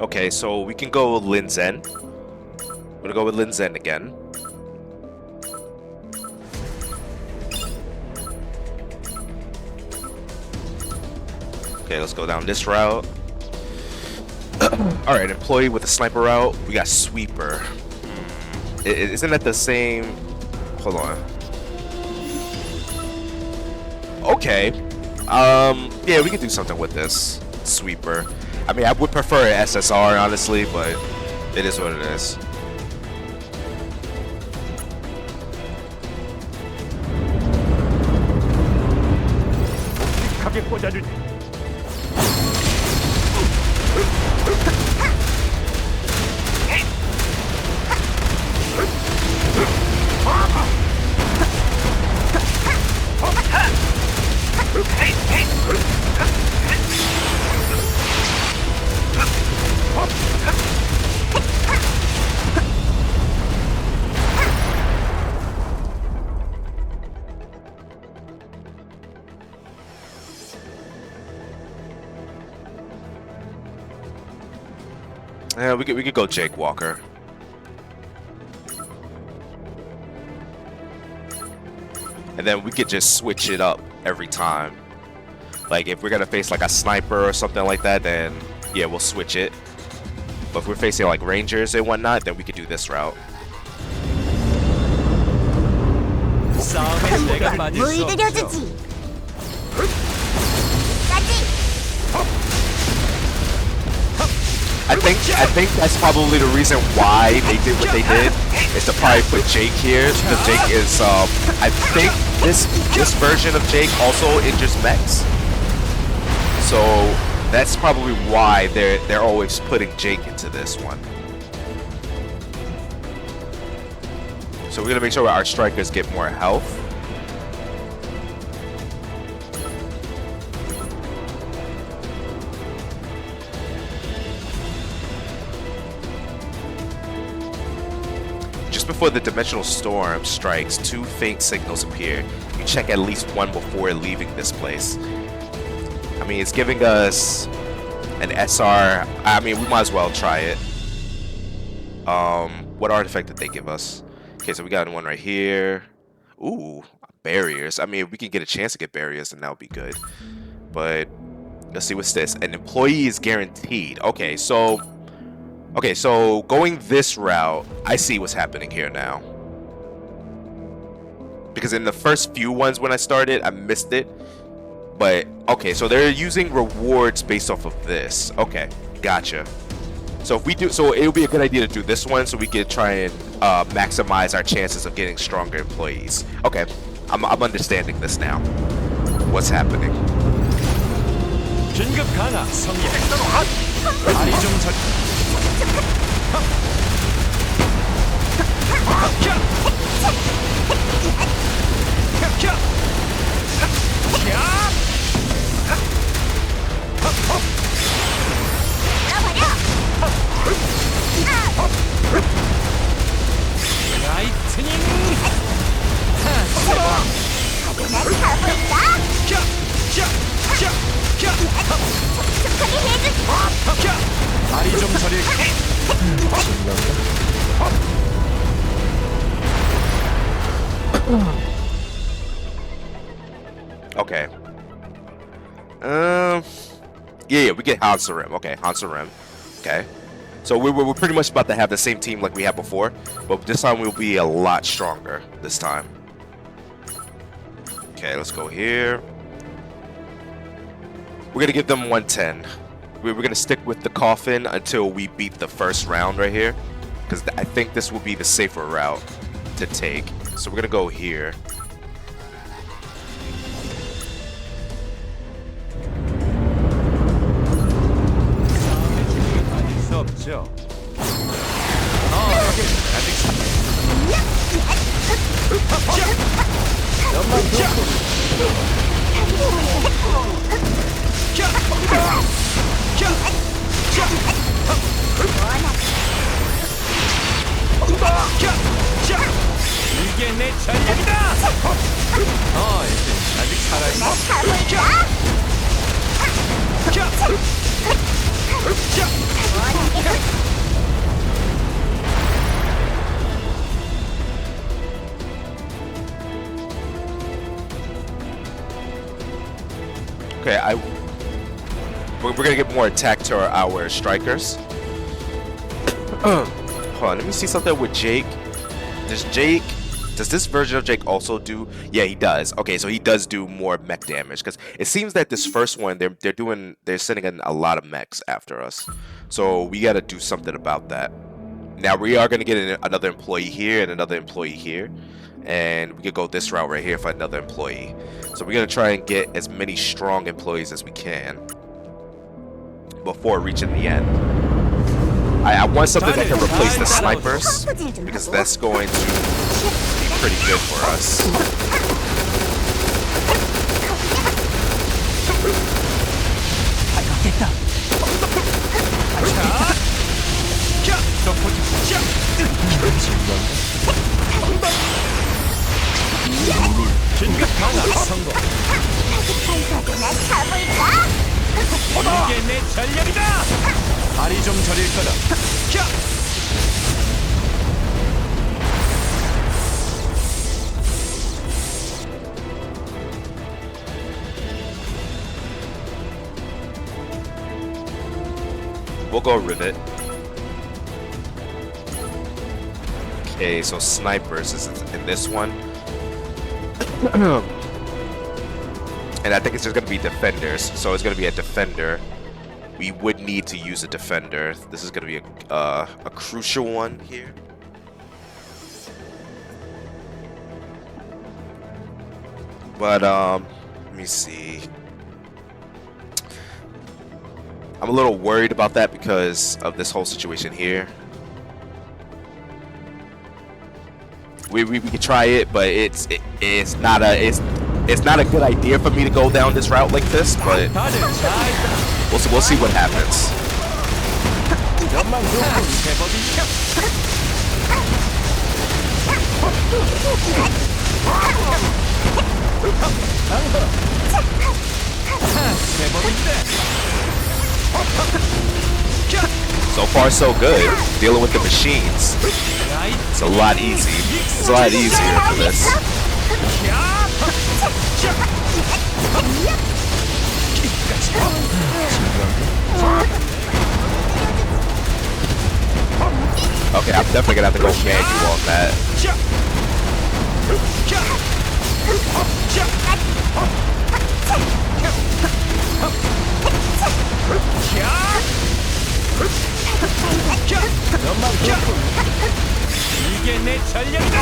Okay, so we can go Lin Zen. I'm gonna go with Lin Zen again. Okay, let's go down this route. Alright, employee with the sniper route. We got sweeper. Isn't that the same? Hold on. Okay. Yeah, we can do something with this. Sweeper. I mean, I would prefer an SSR, honestly, but it is what it is. Yeah, we could go Jake Walker. And then we could just switch it up every time. Like if we're gonna face like a sniper or something like that, then yeah, we'll switch it. But if we're facing like rangers and whatnot, then we could do this route. 물들여주지. I think that's probably the reason why they did what they did, is to probably put Jake here, because Jake is I think this version of Jake also injures mechs. So that's probably why they're always putting Jake into this one. So we're gonna make sure our strikers get more health. Just before the dimensional storm strikes, 2 faint signals appear. You check at least one before leaving this place. I mean, it's giving us an SR. I mean, we might as well try it. What artifact did they give us? Okay, so we got one right here. Ooh, barriers. I mean, if we can get a chance to get barriers, then that would be good. But let's see, what's this? An employee is guaranteed. Okay, so going this route, I see what's happening here now. Because in the first few ones when I started, I missed it. But okay, so they're using rewards based off of this. Okay, gotcha. So if we do, so it would be a good idea to do this one so we can try and maximize our chances of getting stronger employees. Okay, I'm understanding this now. What's happening? 긴급 강화 성립. 다리 좀 절. 라이트닝. 다리 좀 저리. Okay. Yeah, we get Hansarim. Okay, Hansarim. Okay. So we're pretty much about to have the same team like we had before, but this time we'll be a lot stronger this time. Okay, let's go here. We're gonna give them 110. We're gonna stick with the coffin until we beat the first round right here, because I think this will be the safer route to take. So we're gonna go here. 없죠. 여기 이게 내 전략이다. 이제 아직 살아있어. Okay, we're gonna get more attack to our strikers. Hold on, let me see something with Jake. Does this version of Jake also do? Yeah, he does. Okay, so he does do more mech damage because it seems that this first one they're sending in a lot of mechs after us. So we got to do something about that. Now we are gonna get another employee here and another employee here, and we could go this route right here for another employee. So we're gonna try and get as many strong employees as we can before reaching the end. I want something that can replace the snipers because that's going to be pretty good for us. 긴급 강화 성공. 이게 내 전략이다. 다리 좀 저릴 거다. We'll go rivet. Okay, so snipers is in this one. And I think it's just going to be defenders. So it's going to be a defender. We would need to use a defender. This is going to be a crucial one here. But let me see. I'm a little worried about that because of this whole situation here. We could try it, but it's not a good idea for me to go down this route like this. But we'll see what happens. So far, so good. Dealing with the machines. It's a lot easy. It's a lot easier for this. Okay, I'm definitely gonna have to go manual on that. 이게 내 전략이다.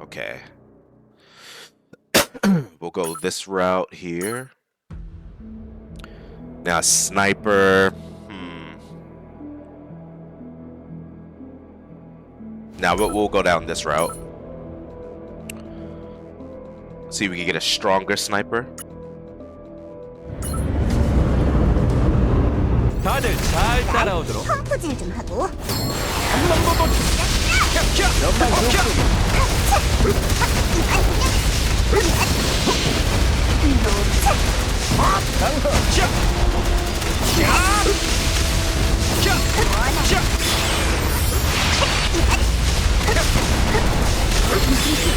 Okay. We'll go this route here. Now sniper. Now we'll go down this route. See if we can get a stronger sniper. 다들 잘 따라오도록. 펌프질 좀 하고.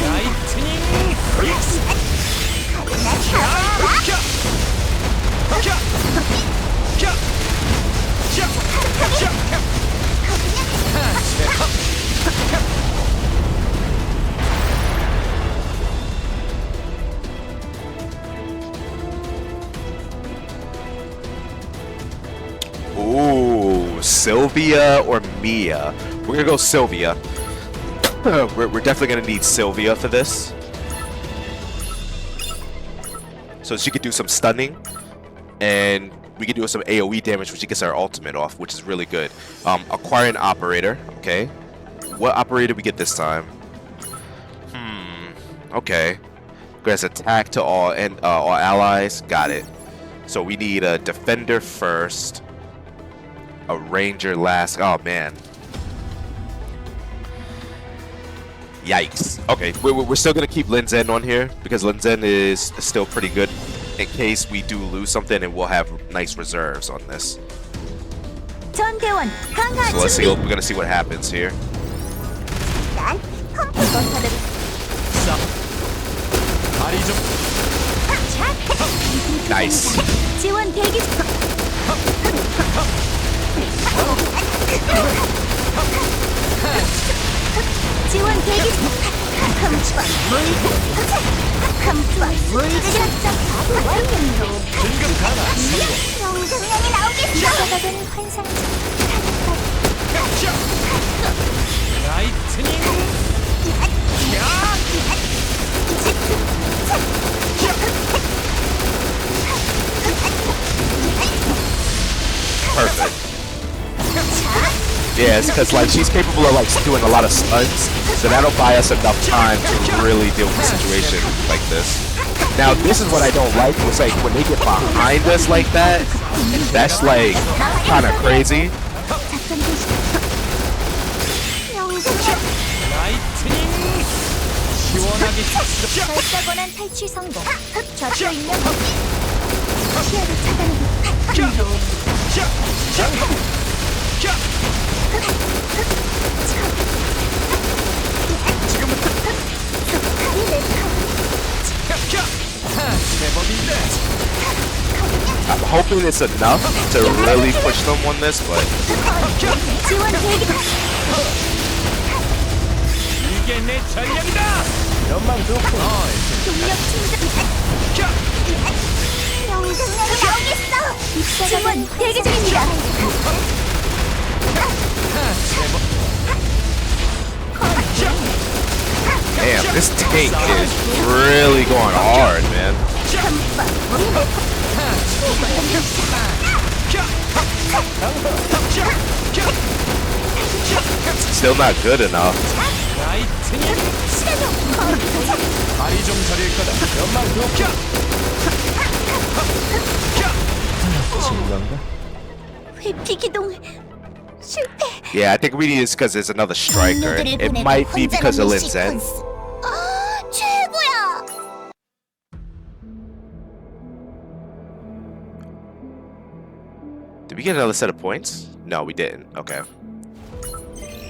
라이트닝 믹스. Ooh, Sylvia or Mia? We're gonna go Sylvia. We're definitely gonna need Sylvia for this. So she could do some stunning, and we could do some AoE damage when she gets our ultimate off, which is really good. Acquire an operator, okay. What operator we get this time? Okay. Grants attack to all allies. Got it. So we need a defender first, a ranger last. Oh man. Yikes. Okay, we're still gonna keep Lin Zen on here because Lin Zen is still pretty good in case we do lose something, and we'll have nice reserves on this. 전대원 강화 So let's see. 준비. We're gonna see what happens here. 난 펌프 버터를 다리 좀. Nice. 지원 대기 중. 지원 대기 중. 컴투한 물들여 완료. 긴급 강화. 명장면이 나오겠어. 유가가 되는 환상적 라이트닝. Perfect. Yeah, it's because like she's capable of like doing a lot of stuns, so that'll buy us enough time to really deal with a situation like this. Now this is what I don't like. It's like when they get behind us like that, that's like kind of crazy. 라이트닝. 시원하게 쳤어. 결사권한 탈출 성공. 좌표 입력. 시야를 차단하고. 제법인데. I'm hoping it's enough to really push them on this, but 지원 대기. 이게 내 전략이다. 연막 놓고. 동력 충전. 명장면이 나오겠어. 지원 대기 중입니다. damn, this tank is really going hard, man. Still not good enough. 라이트닝. 다리 좀 저릴 거다. 연막 놓고. 회피 기동 실패. Yeah, I think we need this because it's another striker. It might be because of Lin Zen. 아, 최고야. Did we get another set of points? No, we didn't. Okay.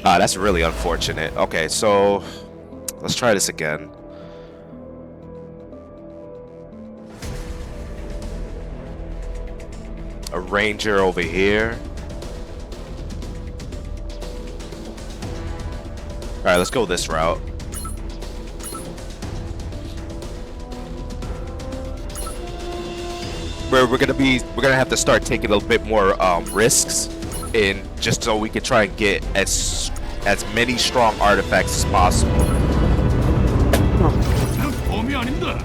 That's really unfortunate. Okay, so let's try this again. A ranger over here. right, let's go this route. We're gonna have to start taking a little bit more risks, in just so we can try and get as many strong artifacts as possible. 범이 아닙니다.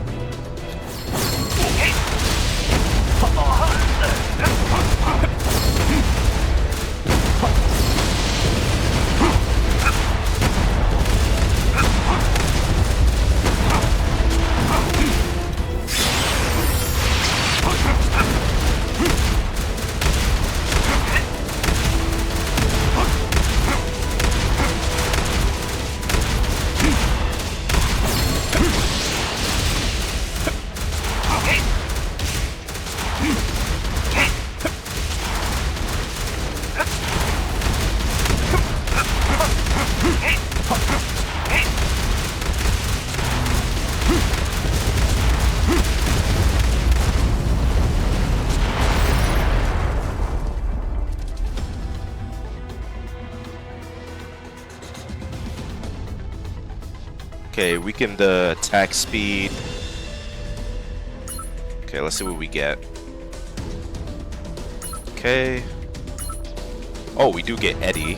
Okay, weaken the attack speed. Okay, let's see what we get. Okay. Oh, we do get Eddie.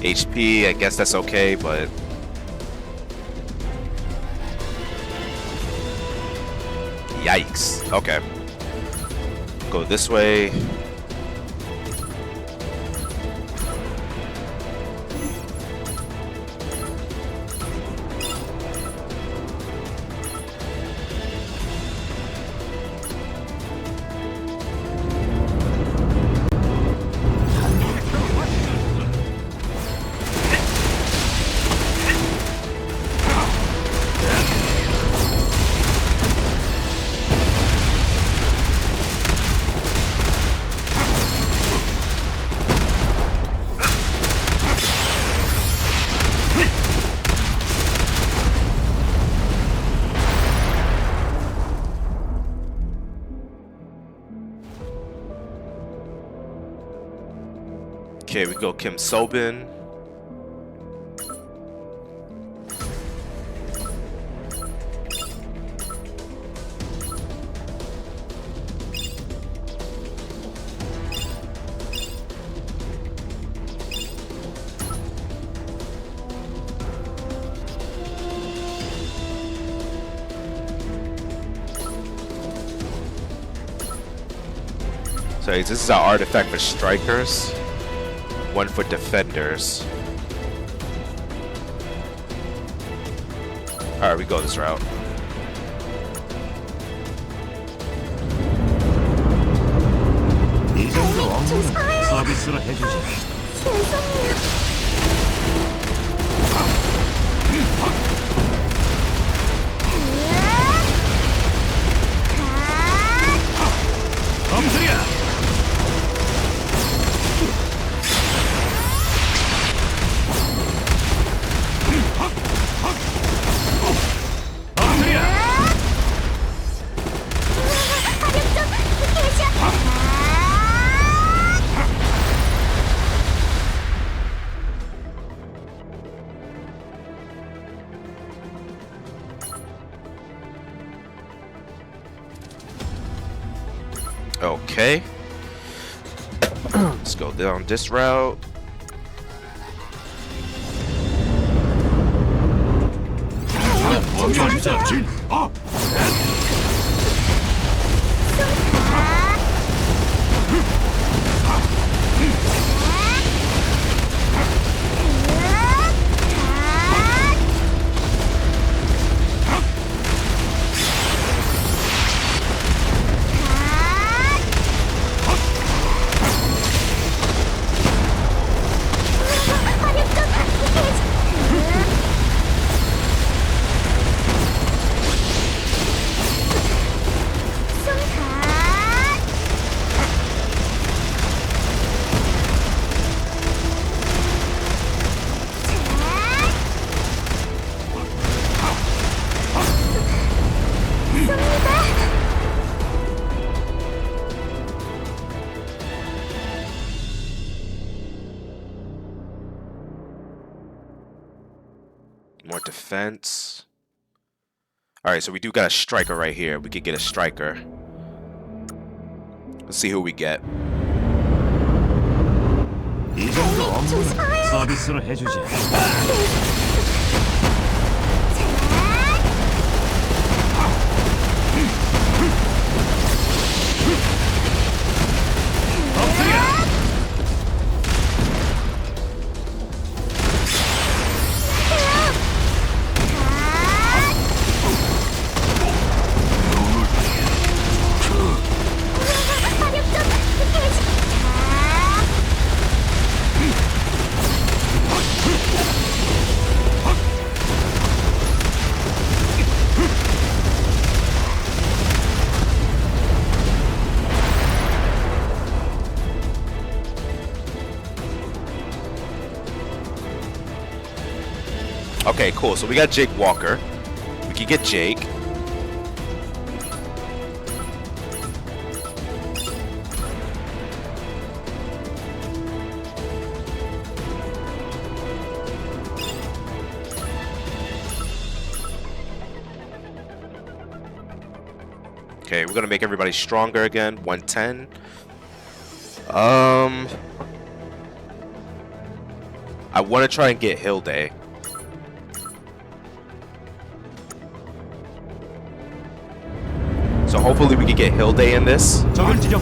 HP, I guess that's okay, but yikes. Okay. Go this way. Okay, we go Kim Sobin. So this is our artifact for strikers. One for defenders. Alright, we go this route. 이 정도 업무는 서비스로 해주지. 죄송해요. 검술이야. Okay. Let's go down this route. More defense. Alright, so we do got a striker right here. We could get a striker. Let's see who we get. 이 정도 업무는 서비스로 해주지. Okay, cool. So we got Jake Walker. We can get Jake. Okay, we're gonna make everybody stronger again. 110. I want to try and get Hilde. So hopefully we can get Hilde in this. 적을 지정.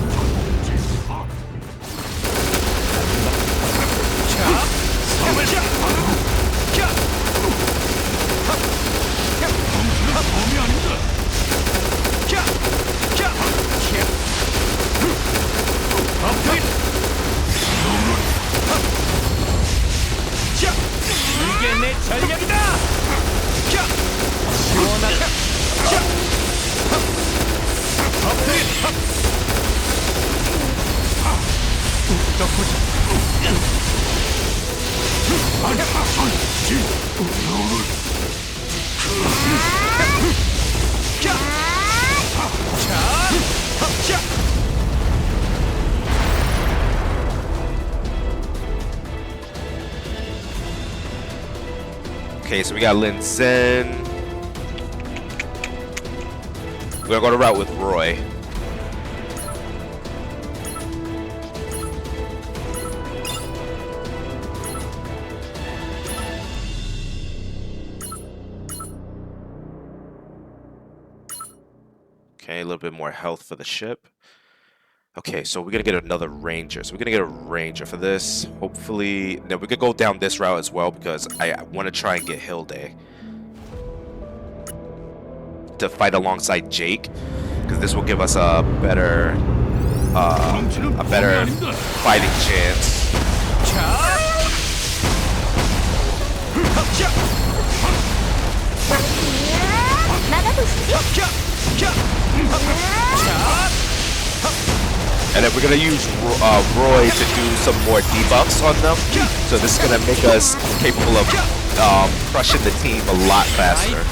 이게 내 전략이다. 시원하다. Okay, so we got Lin Zen. We're gonna go the route with Roy. Okay, a little bit more health for the ship. Okay, so we're gonna get another ranger. So we're gonna get a ranger for this. Hopefully, no, we could go down this route as well because I want to try and get Hilde to fight alongside Jake, because this will give us a better fighting chance. And then we're gonna use Roy to do some more debuffs on them. So this is gonna make us capable of crushing the team a lot faster.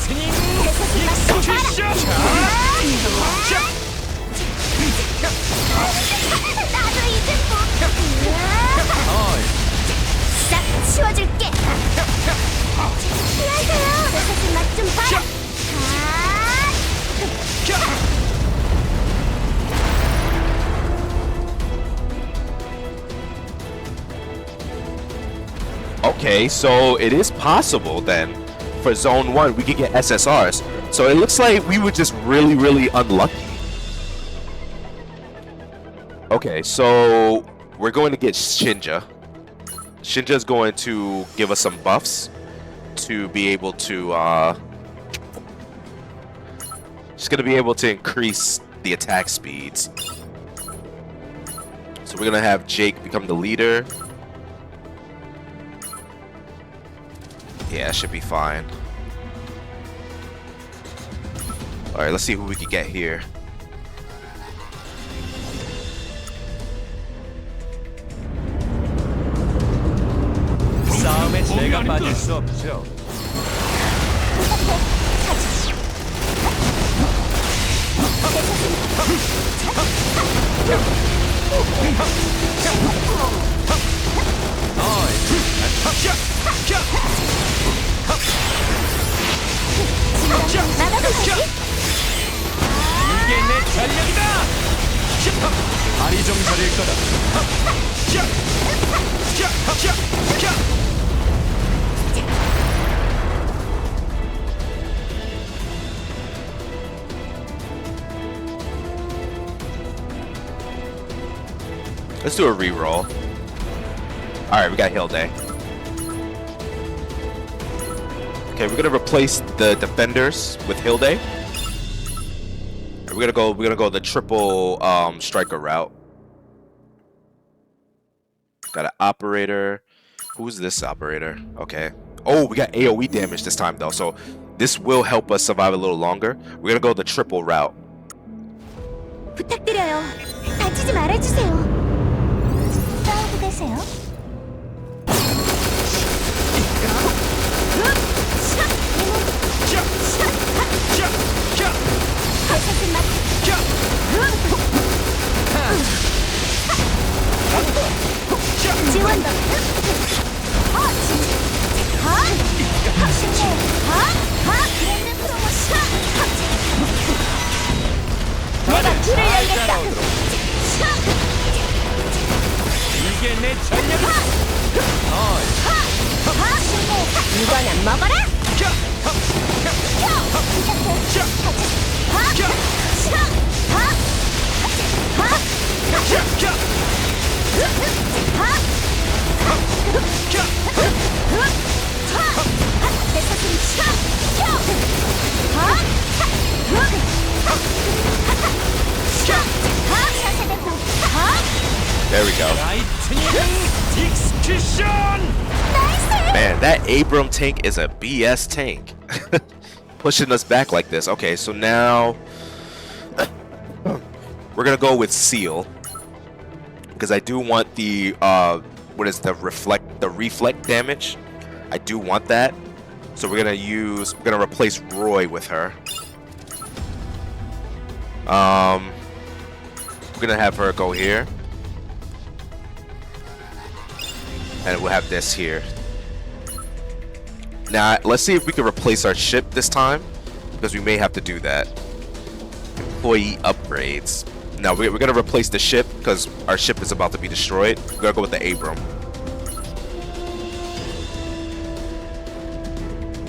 Okay, so it is possible then for Zone 1 we could get SSRs. So it looks like we were just really unlucky. Okay, so we're going to get Shinja. Shinja is going to give us some buffs to be able to she's going to be able to increase the attack speeds. So we're going to have Jake become the leader. Yeah, it should be fine. Alright, let's see who we can get here. 싸움에 제가 빠질 수 없죠. Let's do a reroll. Alright, we got Hilde. Okay, we're gonna replace the defenders with Hilde. And we're gonna go the triple striker route. Got an operator. Who's this operator? Okay. Oh, we got AoE damage this time though, so this will help us survive a little longer. We're gonna go the triple route. 부탁드려요. 다치지 말아주세요. 싸우고 계세요? 지원. 내가 길을 열겠다. 이게 내 전략이다. 이거는 먹어라. There we go. Man, that Abram tank is a BS tank. Pushing us back like this. Okay, so now we're gonna go with Seal because I do want the what is the reflect damage. I do want that, so we're gonna replace Roy with her. We're gonna have her go here, and we'll have this here. Now, let's see if we can replace our ship this time, because we may have to do that. Employee upgrades. Now, we're going to replace the ship, because our ship is about to be destroyed. We're going to go with the Abram.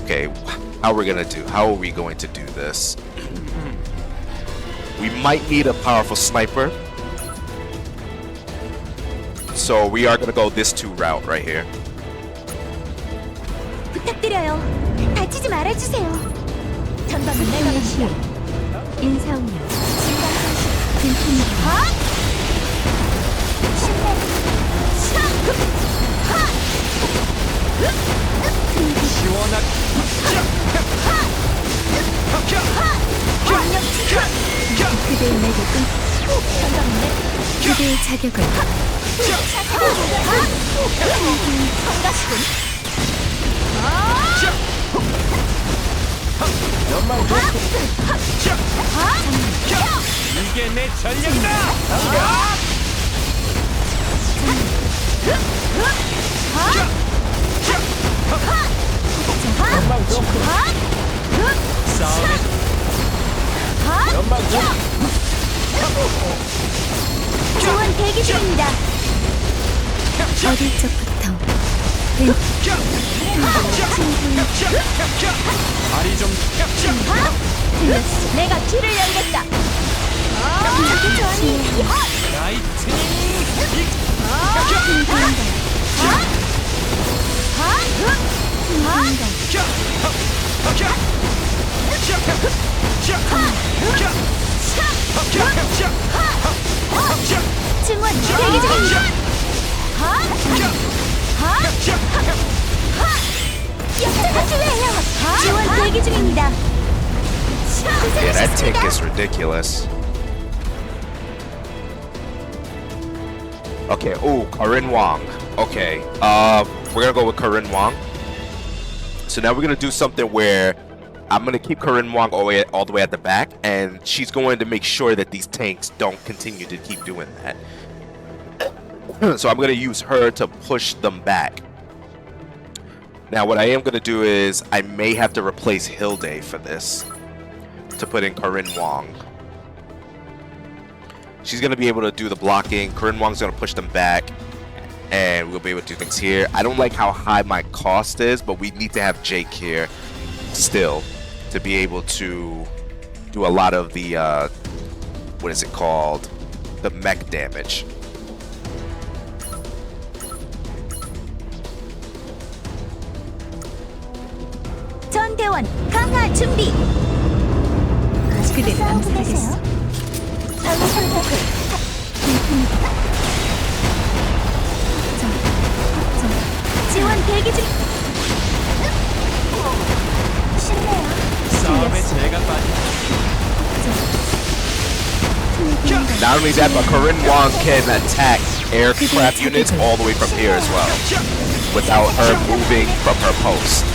Okay, how are we going to do this? We might need a powerful sniper. So, we are going to go this 2 route right here. 부탁드려요. 다치지 말아주세요. 전방은 내가 시야 인사운영 진품이 시원하게. 그대의 매력은 그대의 자격을 이게 내 전략이다. 싸움에 지원 대기 중입니다. 어릴 적부터 다리 좀. 내가 길을 열겠다. 라이트닝. 증원 대기 중입니다. 역사가 필요해요. 지원 대기 중입니다. Yeah, that tank is ridiculous. Okay, ooh, Corinne Wong. Okay, we're gonna go with Corinne Wong. So now we're gonna do something where I'm gonna keep Corinne Wong all the way at the back, and she's going to make sure that these tanks don't continue to keep doing that. So I'm gonna use her to push them back. Now what I am gonna do is I may have to replace Hilde for this to put in Corinne Wong. She's gonna be able to do the blocking. Corinne Wong's gonna push them back, and we'll be able to do things here. I don't like how high my cost is, but we need to have Jake here still to be able to do a lot of the what is it called, the mech damage. 전대원 강화 준비. 그대를 싸움을 암살하겠어. 하세요. 방어 선택을. 지원 대기 중. 쉽네요. 싸움에 제가 빠진 Not only that, but Corinne Wong can attack aircraft units all the way from here as well, without her moving from her post.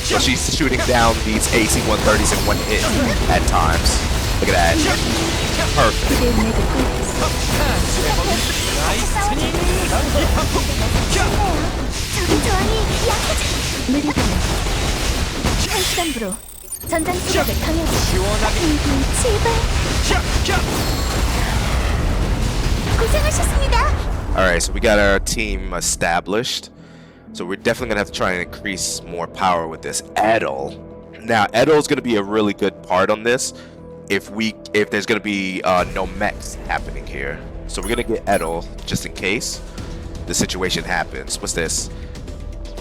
So she's shooting down these AC-130s in one hit at times. Look at that. Perfect. 그대의 맥을 끊겠어. 저기 저항이 약해져. 느리게 한시간부로 전장 수력을 강하게. 시원하게 제발. 고생하셨습니다. Alright, so we got our team established. So we're definitely gonna have to try and increase more power with this Edel. Now Edel's gonna be a really good part on this if there's gonna be no mechs happening here. So we're gonna get Edel just in case the situation happens. What's this?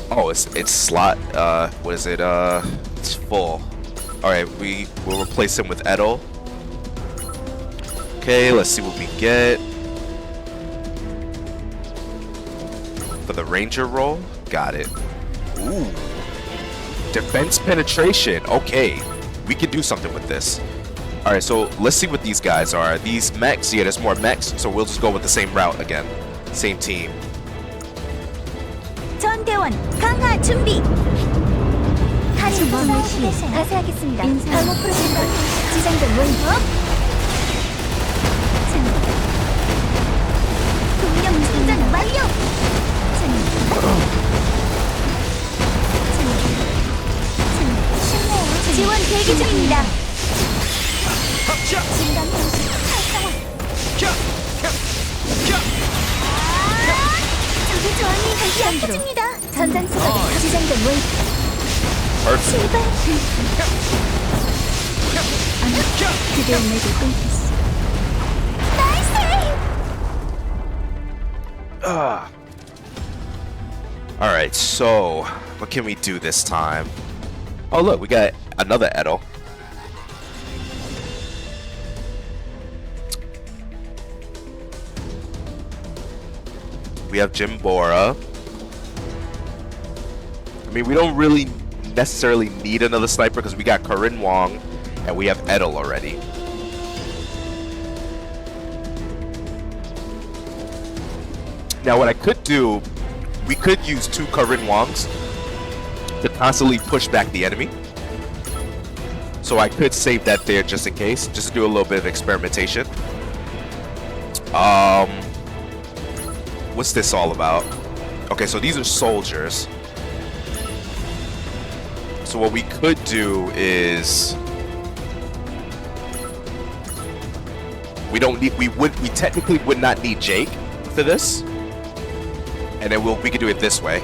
Oh, it's slot. What is it? It's full. All right, we will replace him with Edel. Okay, let's see what we get for the Ranger role. Got it. Ooh, defense penetration. Okay, we can do something with this. All right, so let's see what these guys are. These mechs. Yeah, there's more mechs. So we'll just go with the same route again. Same team. 전대원 강화 준비. 가진 마음의 싸움을 힘. 하세요. 다시 하겠습니다. 인사. 방어 프로젝트 지정된 원법. 동력 충전 완료. 쉽네요. 지원 대기 중입니다. 진단 방식 활성화. 적의 저항이 약해집니다. 전장 수가 지정된 원법. Perfect. 그대의 맥을 끊겠어. Alright, so what can we do this time? Oh look, we got another Edel. We have Jim Bora. I mean, we don't really necessarily need another sniper because we got Corinne Wong and we have Edel already. Now what I could do, we could use 2 Corinne Wongs to constantly push back the enemy. So I could save that there just in case, just to do a little bit of experimentation. What's this all about? Okay, so these are soldiers. So what we could do is we technically would not need Jake for this. And then we could do it this way.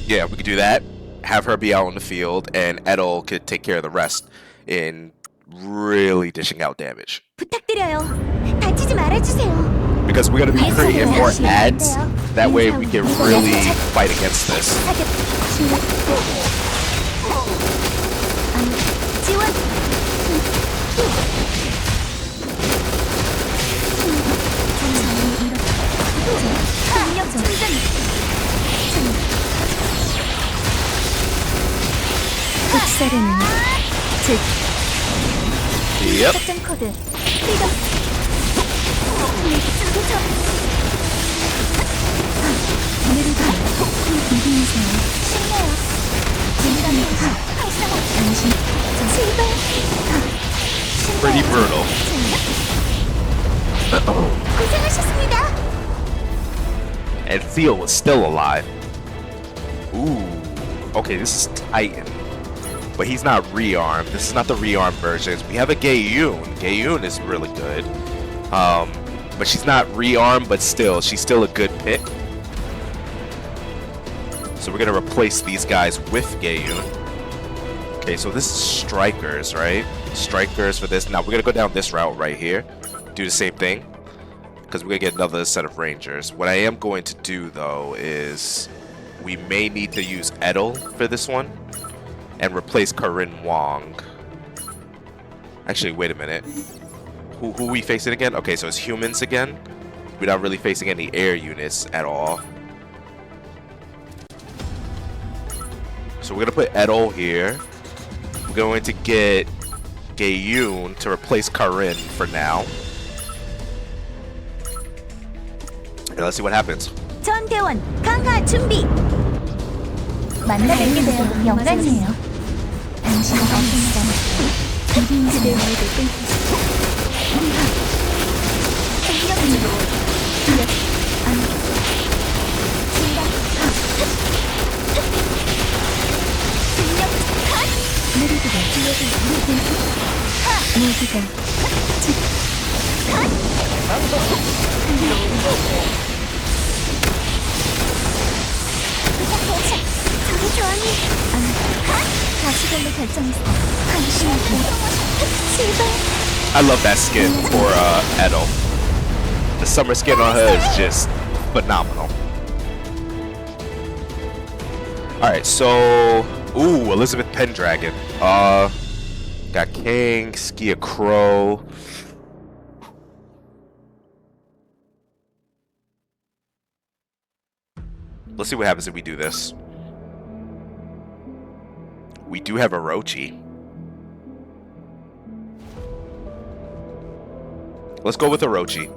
Yeah, we could do that. Have her be out on the field, and Edel could take care of the rest in really dishing out damage. 부탁드려요. 다치지 말아주세요. Because we're gonna be creating more ads. That way we can really fight against this. 지원. 동력 충전. 흑살에는 즉 Yep. 작전 코드. 리더. 느리게 이기세요. 쉽네요. 진단이 활성화. 당신 제발. Pretty brutal. 고생하셨습니다. And Theo was still alive. Ooh. Okay, this is Titan. But he's not rearmed. This is not the rearmed version. We have a Gayun. Gayun is really good. But she's not rearmed, but still, she's still a good pick. So we're gonna replace these guys with Gaeyun. Okay, so this is strikers, right? Strikers for this. Now we're gonna go down this route right here. Do the same thing. Because we're gonna get another set of rangers. What I am going to do though is we may need to use Edel for this one and replace Corinne Wong. Actually, wait a minute. Who are we facing again? Okay, so it's humans again. We're not really facing any air units at all. So we're gonna put Edel here. We're going to get Gaeyun to replace Corinne for now. And let's see what happens. 전대원 강화 준비. 만나뵙게 되어 영광이에요. 당신의 방송이란 그대의 말도 끊겠어. 생명으로 기억 안 생명 느리게 기억을 모두가 저기 좋아하니 다시걸로 결정했어. 당신한테 제발. I love that skin for Edel. The summer skin on her is just phenomenal. Alright, so ooh, Elizabeth Pendragon. Got King, Skia Crow. Let's see what happens if we do this. We do have Orochi. Let's go with Orochi.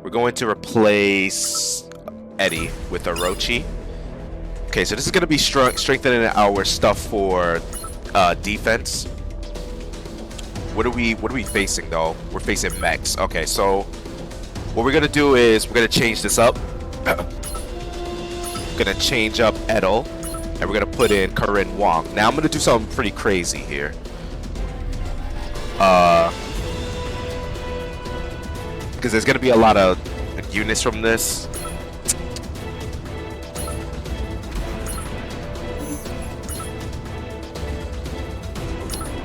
We're going to replace Eddie with Orochi. Okay, so this is going to be strengthening our stuff for defense. What are we facing though? We're facing mechs. Okay, so what we're gonna do is we're gonna change this up. Gonna change up Edel, and we're gonna put in Corinne Wong. Now I'm gonna do something pretty crazy here. Because there's gonna be a lot of units from this.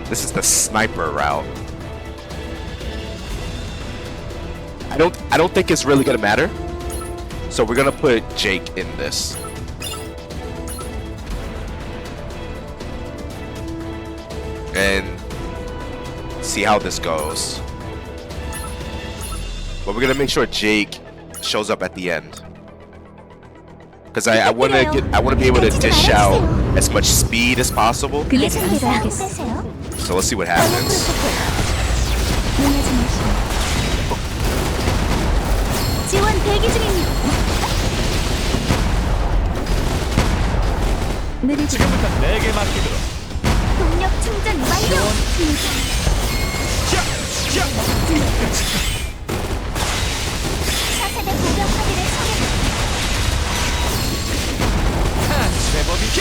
This is the sniper route. I don't think it's really gonna matter. So we're gonna put Jake in this. And see how this goes. But we're gonna make sure Jake shows up at the end. Because I wanna be able to dish out as much speed as possible. So let's see what happens. 지원 대기 중입니다. 지금부터 내게 맡기도록. 동력 충전 완료. 차세대 보병 화기를 소개. 제법이죠.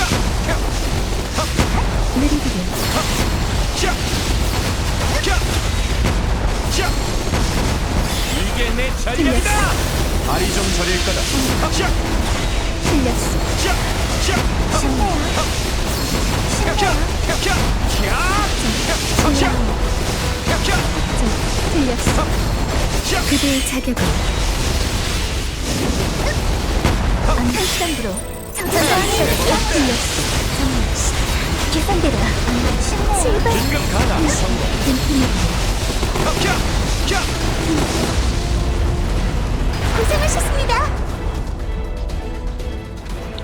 이게 내 전략이다. 다리 좀 저릴 거다. 틀렸어. 틀렸어. 그대의 자격은 안탈당부로 틀렸어. 계산대로 제발. 긴급 가다. 고생하셨습니다.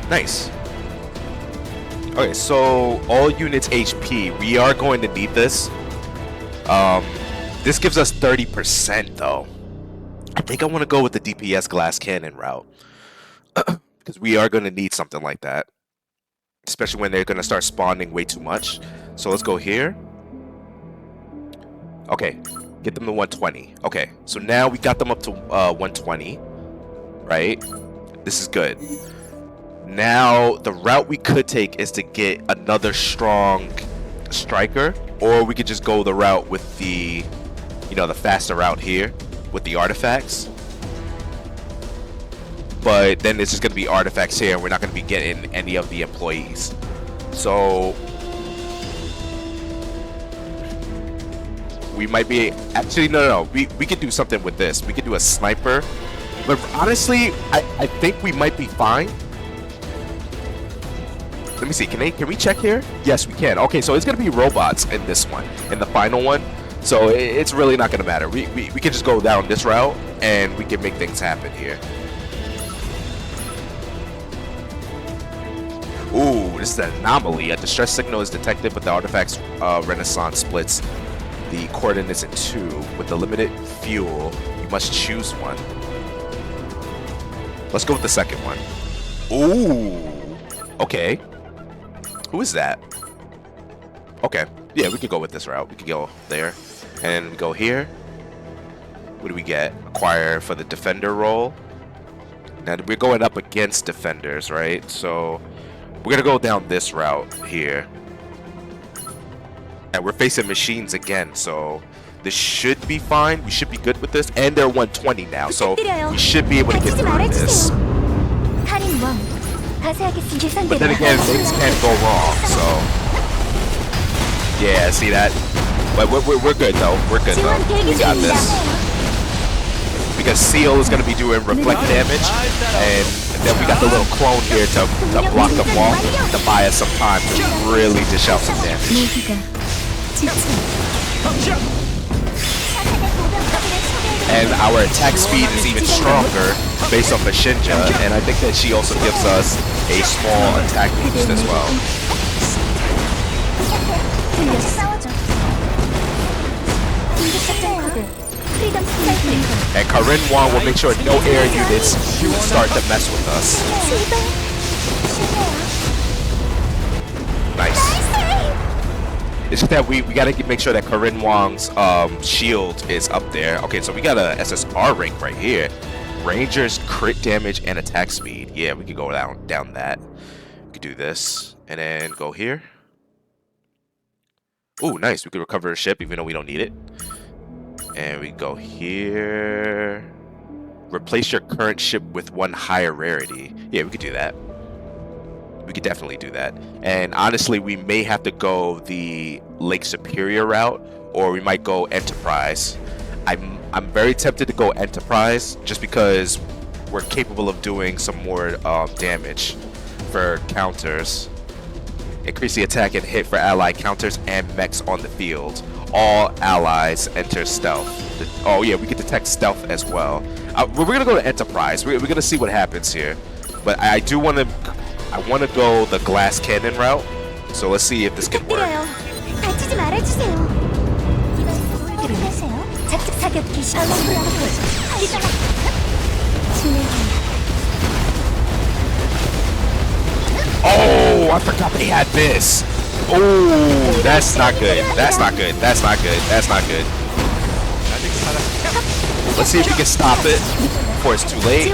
Nice. Okay, so all units HP. We are going to need this. This gives us 30% though. I think I want to go with the DPS glass cannon route. Because we are going to need something like that. Especially when they're going to start spawning way too much. So let's go here. Okay, get them to 120. Okay, so now we got them up to 120. Right? This is good. Now, the route we could take is to get another strong striker. Or we could just go the route with the you know, the faster route here with the artifacts. But then it's just going to be artifacts here, and we're not going to be getting any of the employees. So we might be actually no. We could do something with this. We could do a sniper, but honestly, I think we might be fine. Let me see. Can we check here? Yes, we can. Okay, so it's gonna be robots in this one, in the final one. So it's really not gonna matter. We can just go down this route, and we can make things happen here. Ooh, this is an anomaly. A distress signal is detected, but the artifact's renaissance splits the coordinates in two. With the limited fuel, you must choose one. Let's go with the second one. Ooh, okay. Who is that? Okay, yeah, we could go with this route. We could go there and go here. What do we get? Acquire for the defender role. Now we're going up against defenders, right? So we're gonna go down this route here. And we're facing machines again, so this should be fine. We should be good with this. And they're 120 now, so we should be able to get through this. But then again, things can go wrong, so yeah, see that? But we're good though. We're good though. We got this. Because Seal is going to be doing reflect damage, and then we got the little clone here to block the wall to buy us some time to really dish out some damage. And our attack speed is even stronger based on Bashinja, and I think that she also gives us a small attack boost as well. And Karin Wong will make sure no air units start to mess with us. Nice. It's just that we gotta make sure that Karin Wong's shield is up there. Okay, so we got a SSR rank right here. Rangers, crit damage, and attack speed. Yeah, we could go down that. We could do this, and then go here. Ooh, nice. We could recover a ship even though we don't need it. And we go here. Replace your current ship with one higher rarity. Yeah, we could do that. We could definitely do that. And honestly, we may have to go the Lake Superior route, or we might go Enterprise. I'm very tempted to go Enterprise just because we're capable of doing some more damage for counters. Increase the attack and hit for allied counters and mechs on the field. All allies enter stealth. Oh yeah, we can detect stealth as well. We're gonna go to Enterprise. We're gonna see what happens here. But I want to go the glass cannon route. So let's see if this can work. Oh, I forgot they had this. Oh, that's not good. That's not good. That's not good. That's not good. Let's see if we can stop it before it's too late.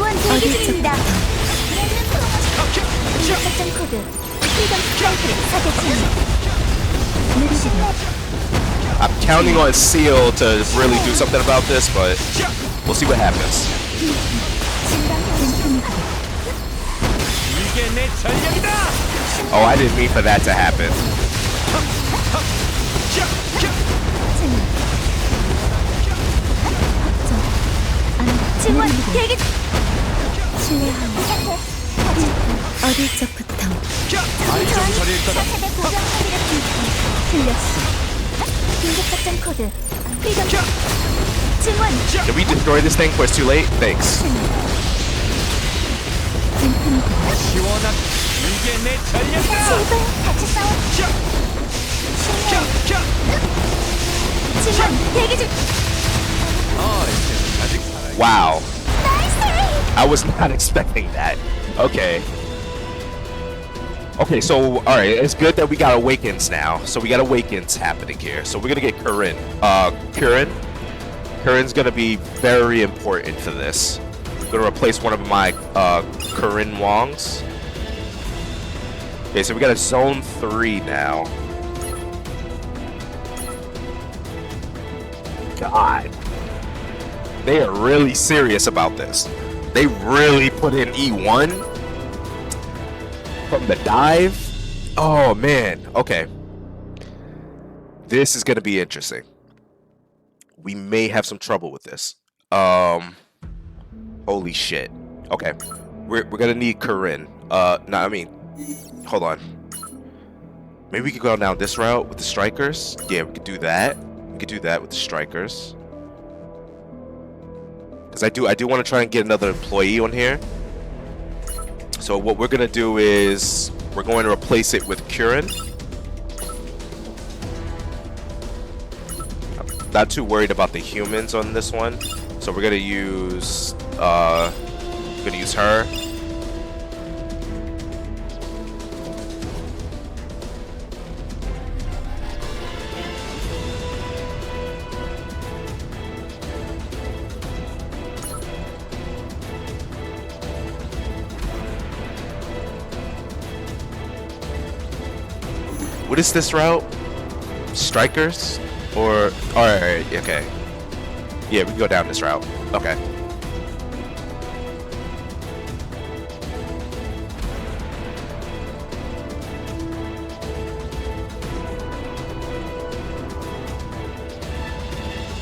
I'm counting on Seal to really do something about this, but we'll see what happens. Oh, I didn't mean for that to happen. Can we destroy this thing before it's too late? Thanks. Wow. I was not expecting that. Okay. Okay, so alright, it's good that we got Awakens now. So we got Awakens happening here. So we're gonna get Karin. Karin's gonna be very important for this. I'm gonna replace one of my Karin Wongs. Okay, so we got a Zone 3 now. god. They are really serious about this. They really put in E1 from the dive. Oh man, okay. This is gonna be interesting. We may have some trouble with this. Holy shit. Okay. We're gonna need Corinne. No, I mean, hold on. Maybe we could go down this route with the strikers. Yeah, we could do that. We could do that with the strikers. Because I do want to try and get another employee on here. So what we're gonna do is we're going to replace it with Curran. I'm not too worried about the humans on this one, so we're gonna use her. What is this route? Strikers? Or... Alright, okay. Yeah, we can go down this route. Okay.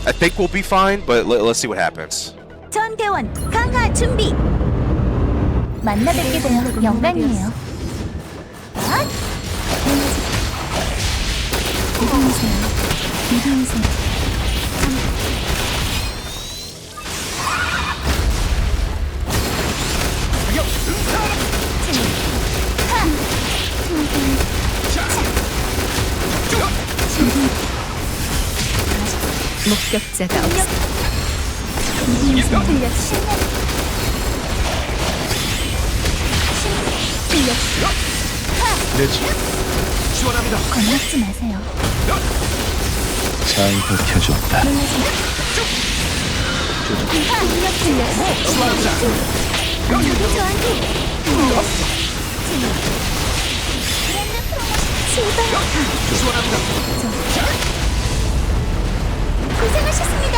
I think we'll be fine, but let's see what happens. 전대원 강화 준비. 만나 뵙게 되어 영광이에요. 믿으세요. 목격자가 없어. 겁먹지 마세요. 잘 버텨줬다. 고생하셨습니다.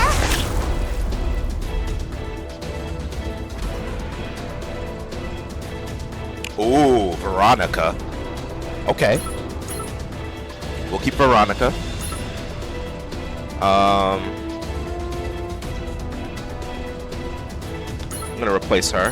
Ooh, Veronica. Okay. We'll keep Veronica. I'm gonna replace her.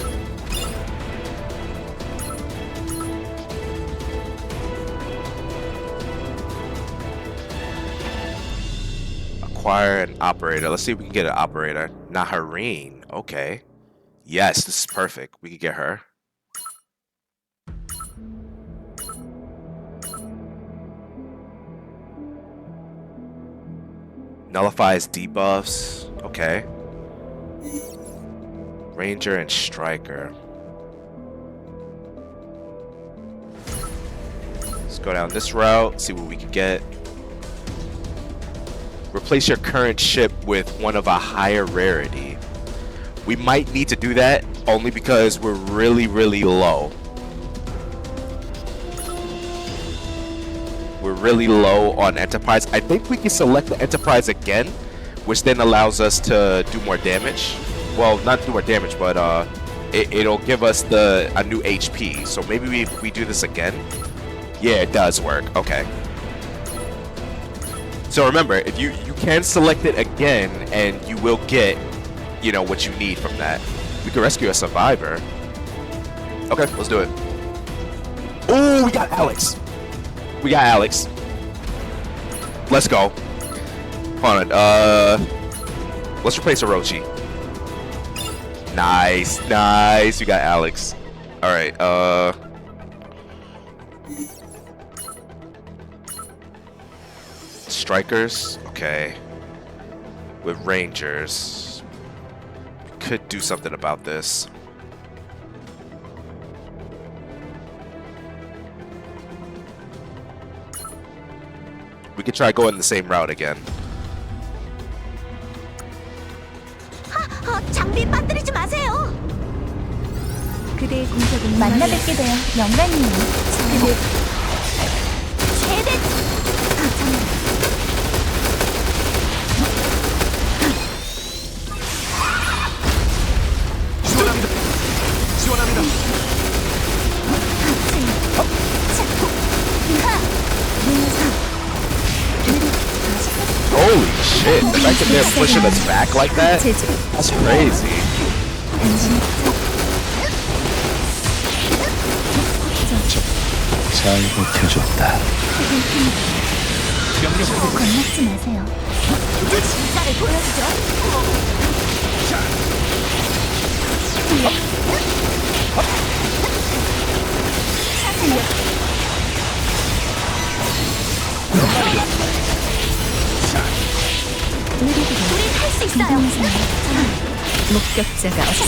Acquire an operator. Let's see if we can get an operator. Nahareen. Okay. Yes, this is perfect. We can get her. Nullifies debuffs. Okay. Ranger and Striker. Let's go down this route, see what we can get. Replace your current ship with one of a higher rarity. We might need to do that only because we're really, really low. We're really low on Enterprise. I think we can select the Enterprise again, which then allows us to do more damage. Well, not do more damage, but it'll give us a new HP. So maybe we do this again. Yeah, it does work. Okay. So remember, if you can select it again, and you will get, you know, what you need from that. We can rescue a survivor. Okay, let's do it. Oh, we got Alex. We got Alex. Let's go. Hold on. Let's replace Orochi. Nice, nice. We got Alex. All right. Strikers. Okay. With Rangers, we could do something about this. We could try going the same route again. 장비 빠뜨리지 마세요. 그대의 공격은 만나 뵙게 되어 영광이에요. 최대 shit. The fact that they're pushing us back like that, that's crazy. 잘 버텨줬다. 겁먹지 마세요. 진짜를 보여주죠. 우린 할 수 있어요. 목격자가 없어.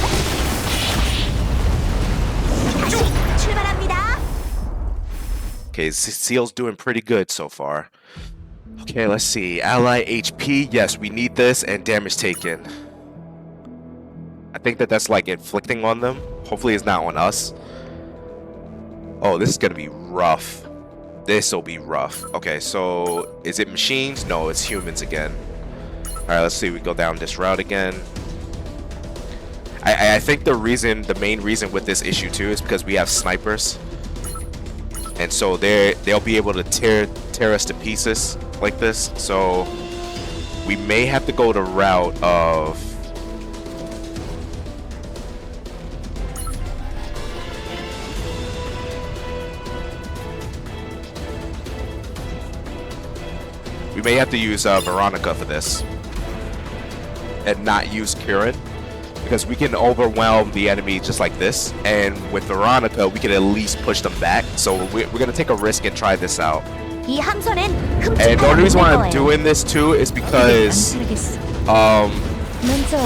다시 출발합니다. Okay, Seal's doing pretty good so far. Okay, let's see. Ally HP. Yes, we need this, and damage taken. I think that's like inflicting on them. Hopefully it's not on us. Oh, this is gonna be rough. This will be rough. Okay, so is it machines? No, it's humans again. Alright, let's see. We go down this route again. I think the main reason with this issue too is because we have snipers. And so they'll be able to tear us to pieces like this. So we may have to go the route of use Veronica for this and not use Kieran, because we can overwhelm the enemy just like this, and with Veronica we can at least push them back. So we're gonna take a risk and try this out. 이 함선엔 And the only reason why I'm doing this too is because 먼저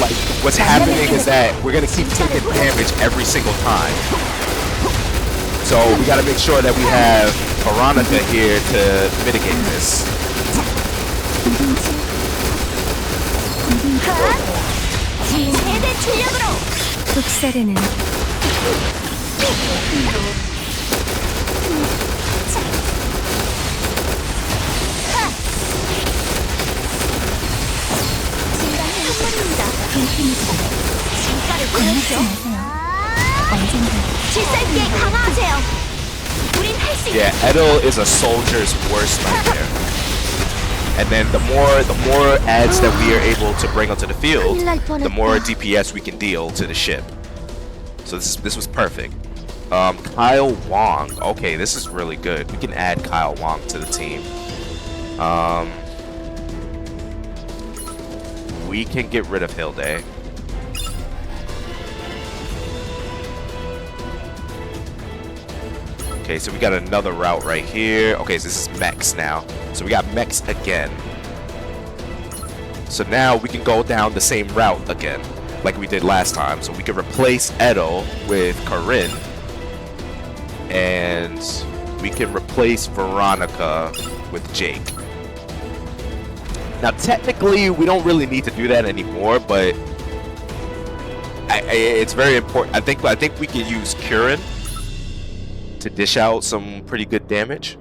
like what's happening is that we're gonna keep taking damage every single time. So we gotta make sure that we have Veronica here to mitigate this. 최대 출력으로 독살에는 진가를 보여주죠. 언젠가 질서있게 강화하세요. 우린 할 수 있어. Yeah, Edo is a soldier's worst nightmare. And then the more ads that we are able to bring onto the field, the more DPS we can deal to the ship. So this was perfect. Kyle Wong. Okay, this is really good. We can add Kyle Wong to the team. We can get rid of Hilde. Okay, so we got another route right here. Okay, so this is mechs now. So we got mechs again. So now we can go down the same route again, like we did last time. So we can replace Edo with Corinne, and we can replace Veronica with Jake. Now, technically, we don't really need to do that anymore, but it's very important. I think we can use Kieran to dish out some pretty good damage.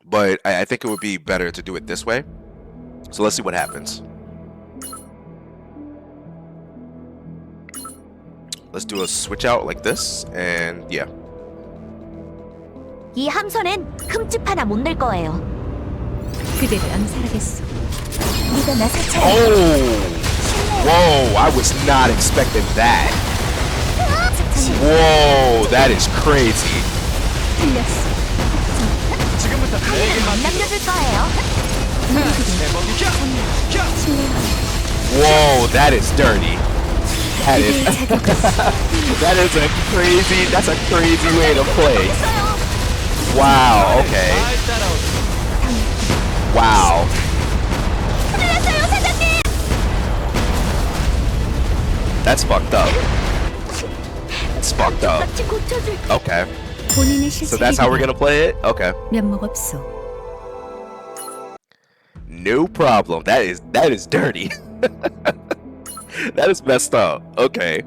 But I think it would be better to do it this way. So let's see what happens. Let's do a switch out like this, and yeah. 이 함선엔 흠집 하나 못 낼 거예요. 그대를 암살하겠어. 네가 나설 차례. Oh! Whoa, I was not expecting that. Whoa, that is crazy. 틀렸어. 지금부터 내게 안 남겨줄 거예요. 제법이야. Whoa, that is dirty. That is that's a crazy way to play. Wow, okay. Wow. That's fucked up. It's fucked up. Okay. 본인의 So that's how we're gonna play it? Okay. 면목 없소. No problem. That is dirty. That is messed up. Okay.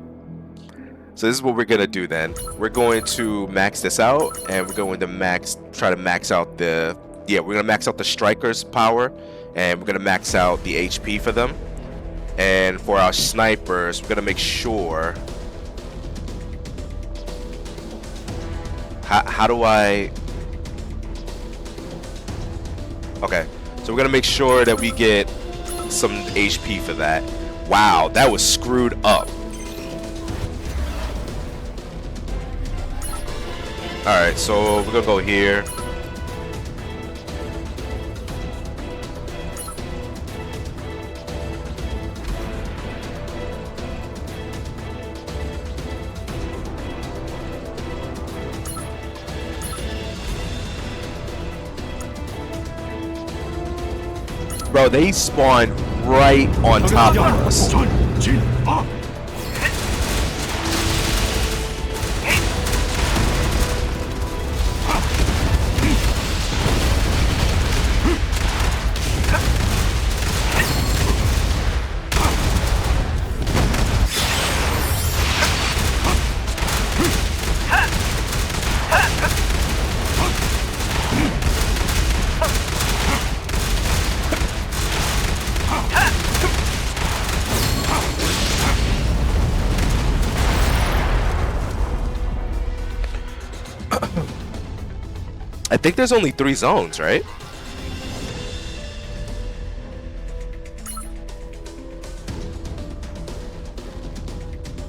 So this is what we're gonna do then. We're going to max this out, and we're going to try to max out we're gonna max out the strikers' power, and we're gonna max out the HP for them. And for our snipers, we're gonna make sure. How do I? Okay, so we're gonna make sure that we get some HP for that. Wow, that was screwed up. Alright, so we're gonna go here. Bro, they spawned right on top of us. I think there's only 3 zones, right?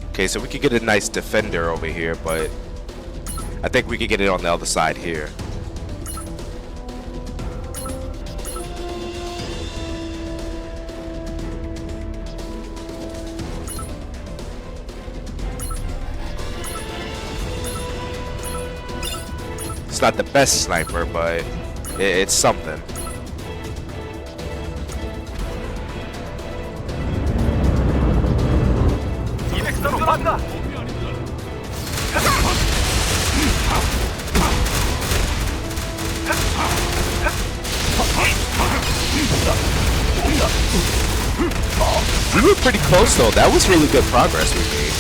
Okay, so we could get a nice defender over here, but I think we could get it on the other side here. It's not the best sniper, but it's something. We were pretty close though. That was really good progress we made.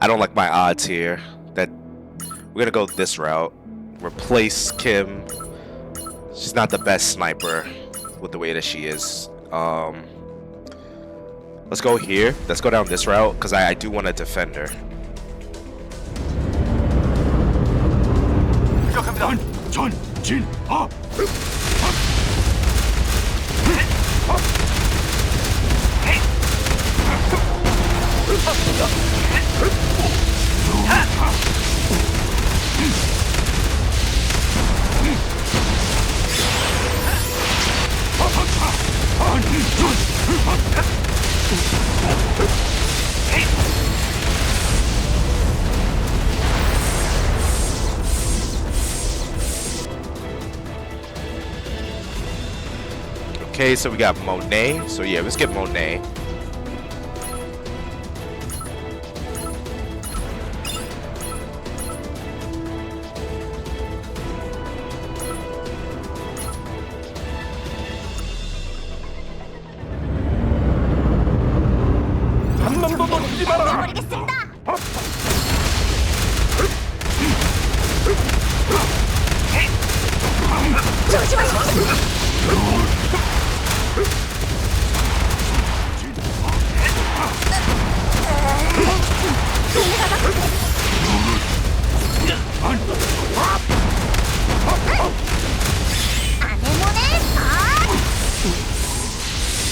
I don't like my odds here. That we're gonna go this route. Replace Kim. She's not the best sniper with the way that she is. Let's go here. Let's go down this route because I do want to defend her. Okay, so we got Monet. So yeah, let's get Monet.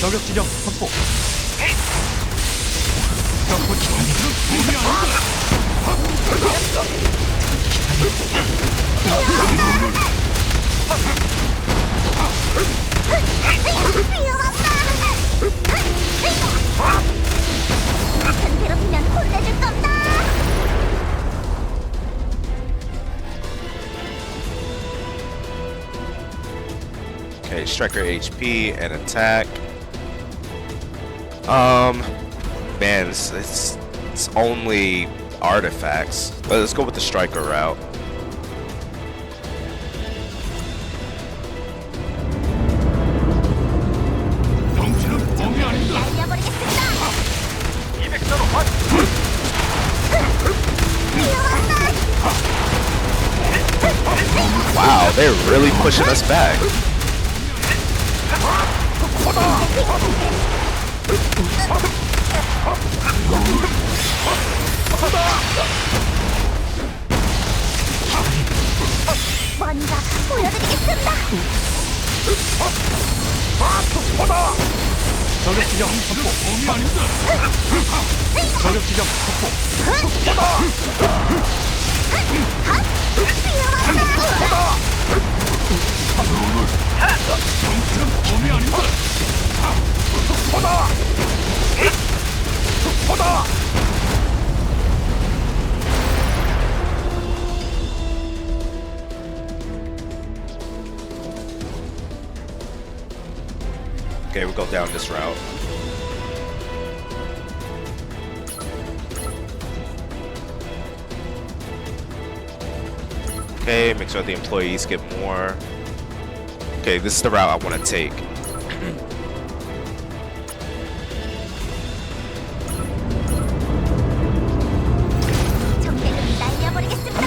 저격 지점 확보. 괴롭히면 혼내줄 겁니다. Okay, striker HP and attack. Man, it's only artifacts. Let's go with the striker route. Wow, They're really pushing us back. 뭔가 보여드리겠습니다. 저격 지점 확보. 범위 아닙니다. 저격 지점 확보. 범위 아닙니다. Okay, we'll go down this route. Okay, make sure the employees get more. Okay, this is the route I want to take. 정대금 날려버리겠습니다.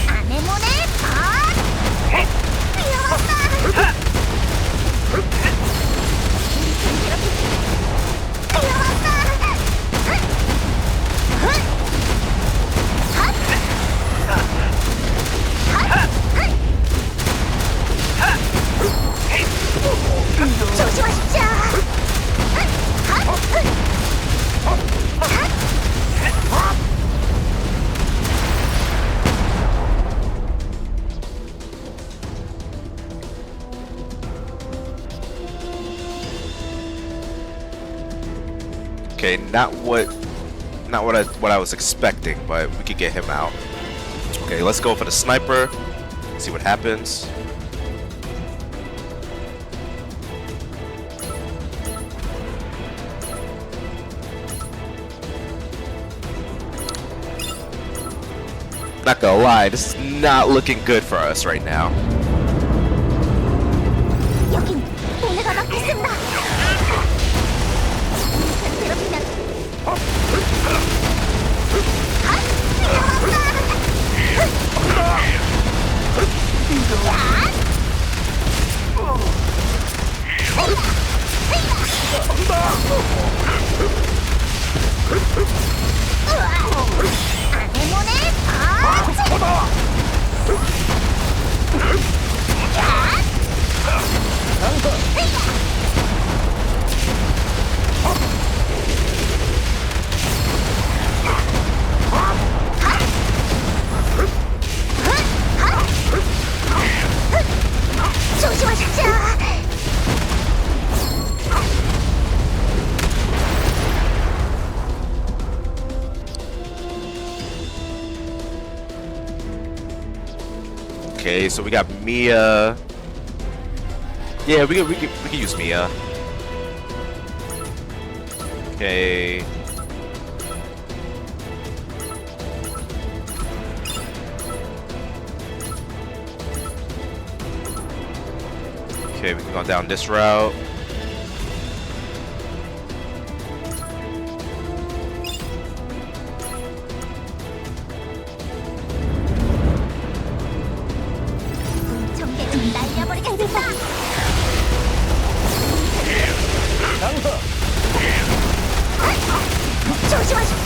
아네모네 반! 위험하다! 조심하십시오! Okay, not what I was expecting, but we could get him out. Okay, let's go for the sniper. See what happens. Not gonna lie, this is not looking good for us right now. 여긴 오네가 막겠습니다. 괴롭히면 아네모네 조심하십시오. Okay, so we got Mia. Yeah, we can use Mia. Okay. Okay, we can go down this route. 정대금 날려버리겠습니다. 조심하십시오.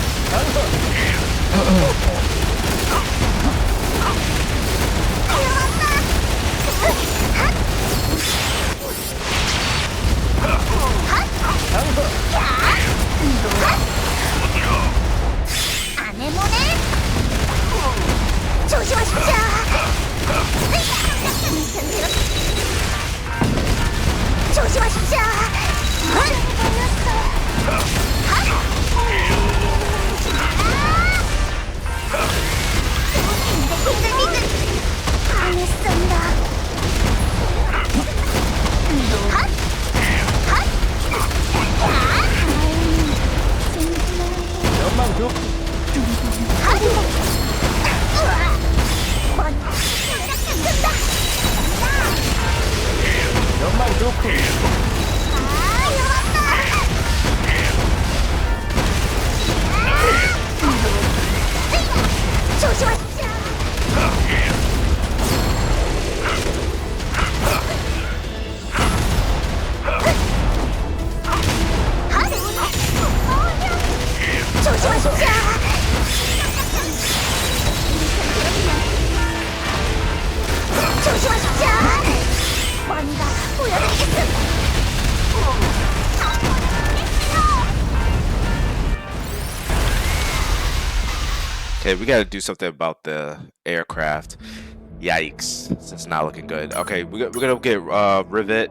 아네모네 조심하십시오. Okay, we gotta do something about the aircraft. Yikes, it's not looking good. Okay, we're gonna get Rivet.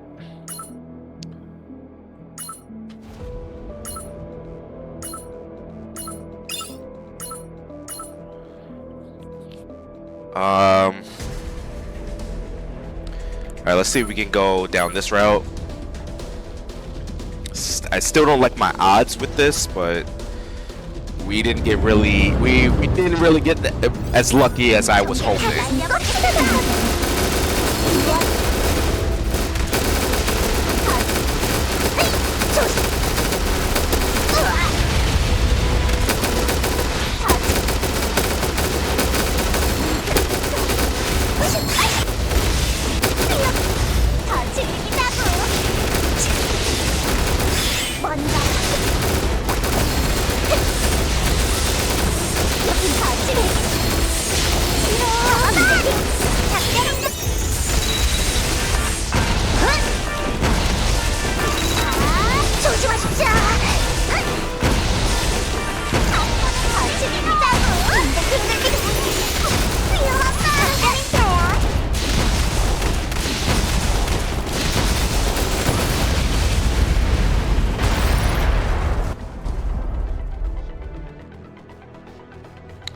Alright, let's see if we can go down this route. I still don't like my odds with this, but we didn't get really we didn't really get as lucky as I was hoping.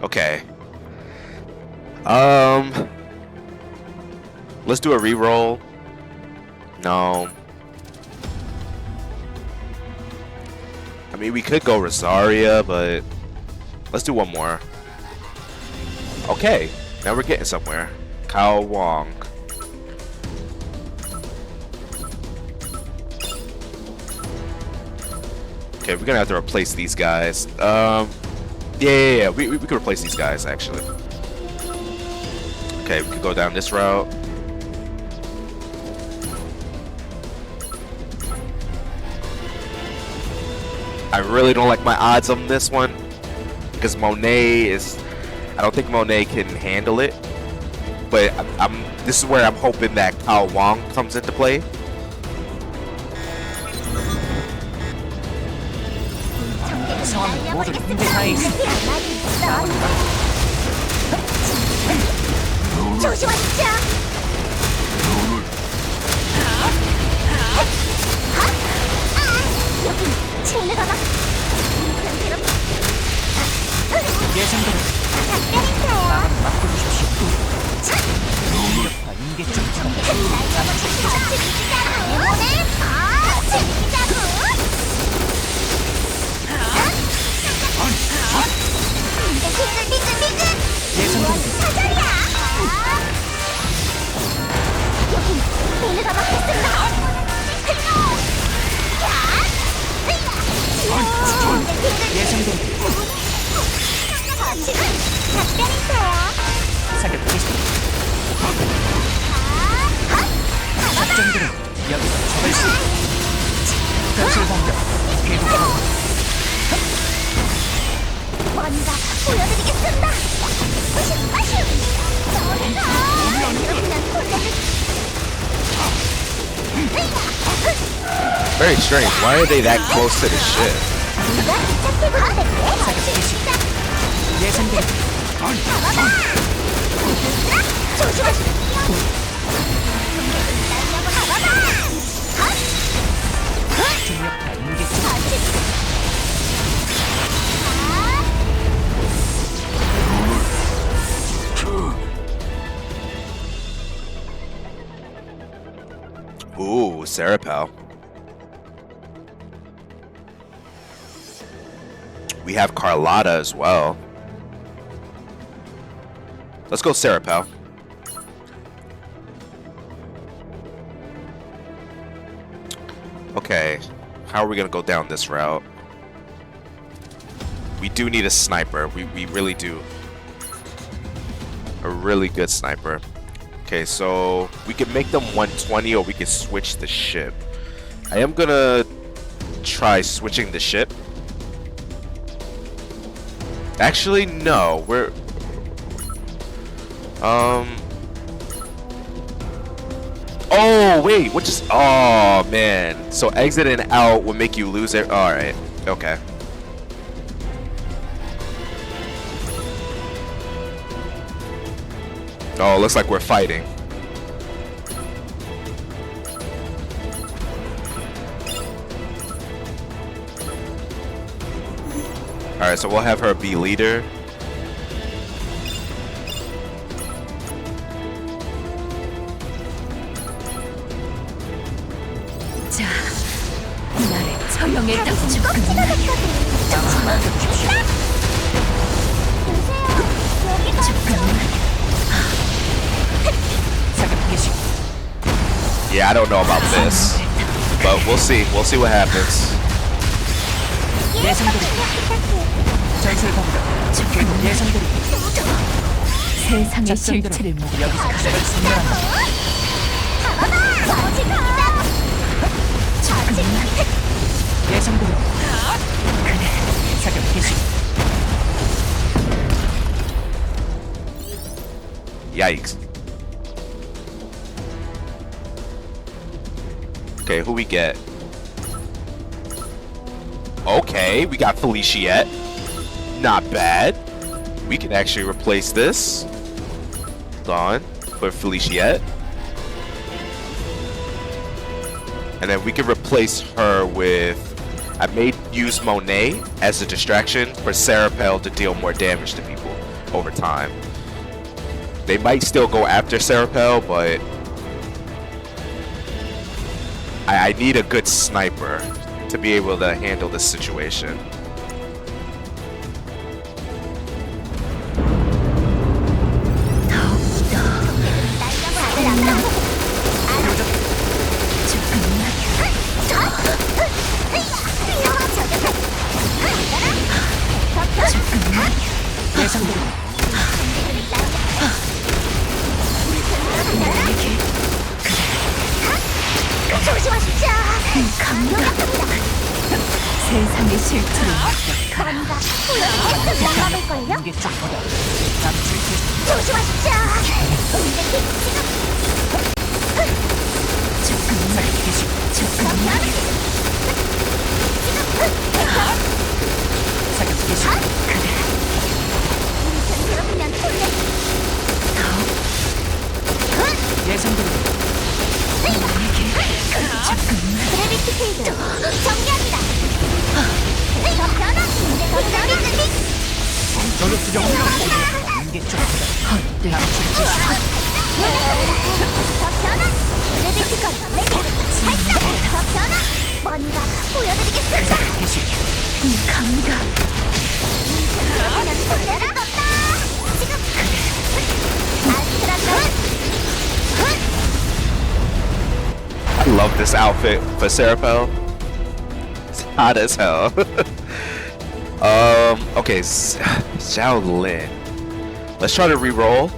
Okay. Let's do a reroll. No. I mean, we could go Rosaria, but let's do one more. Okay, now we're getting somewhere. Kao Wong. Okay, we're gonna have to replace these guys. Yeah. We could replace these guys, actually. Okay, we could go down this route. I really don't like my odds on this one because Monet is. I don't think Monet can handle it. But this is where I'm hoping that Kao Wong comes into play. Very strange. Why are they that close to the ship? Ooh, Serapel. We have Carlotta as well. Let's go Serapel. Okay, how are we gonna go down this route? We do need a sniper. We really do. A really good sniper. Okay, so we can make them 120 or we can switch the ship. I am gonna try switching the ship. Actually, no. We're... Oh, wait. What just... Oh, man. So exiting out will make you lose it. Alright. Okay. Oh, looks like we're fighting. Alright, so we'll have her be leader. 자, 나를 처형에 던져. Yeah, I don't know about this, but we'll see. We'll see what happens. 세상의 실체를 모두 여기서 예상대로 그래 사격 개시. Yikes. Okay, who we get? Okay, we got Feliciette. Not bad. We can actually replace this. Hold on. Put Feliciette. And then we can replace her with... I may use Monet as a distraction for Serapel to deal more damage to people over time. They might still go after Serapel, but... I need a good sniper to be able to handle this situation. 세상의 실체를 I love this outfit for Serapel. It's hot as hell. Okay, Xiao Lin. Let's try to re-roll.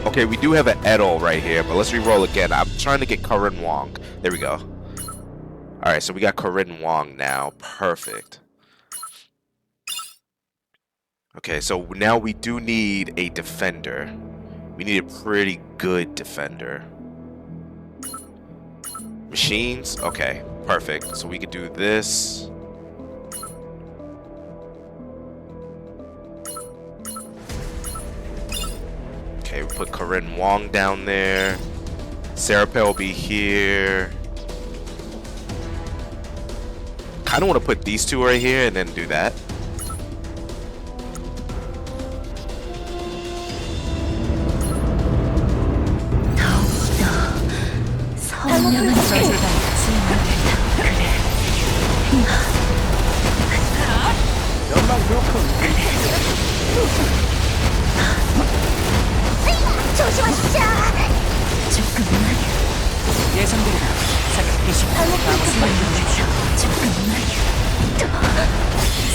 Okay, we do have an Edel right here, but let's re-roll again. I'm trying to get Corinne Wong. There we go. Alright, so we got Corinne Wong now. Perfect. Okay, so now we do need a defender. We need a pretty good defender. Machines? Okay, perfect. So we could do this. Okay, we put Corinne Wong down there. Serapel will be here. Kind of want to put these two right here and then do that.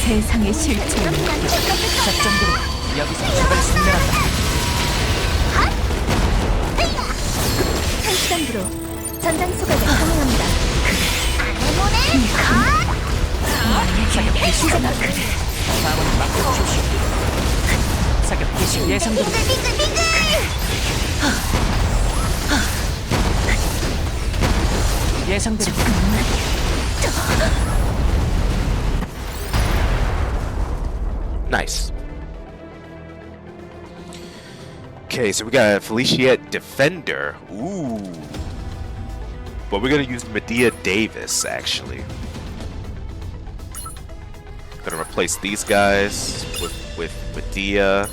세상의 실체를 작전대로 여기서 적을 승리한다. 전장 소각을 사용합니다. 사격 개시. 다음은 막격 조심. 사격 개시 예상대로. 예상대로. Nice. Okay, so we got Felicia Defender. Ooh. But we're gonna use Medea Davis actually. Gonna replace these guys with Medea.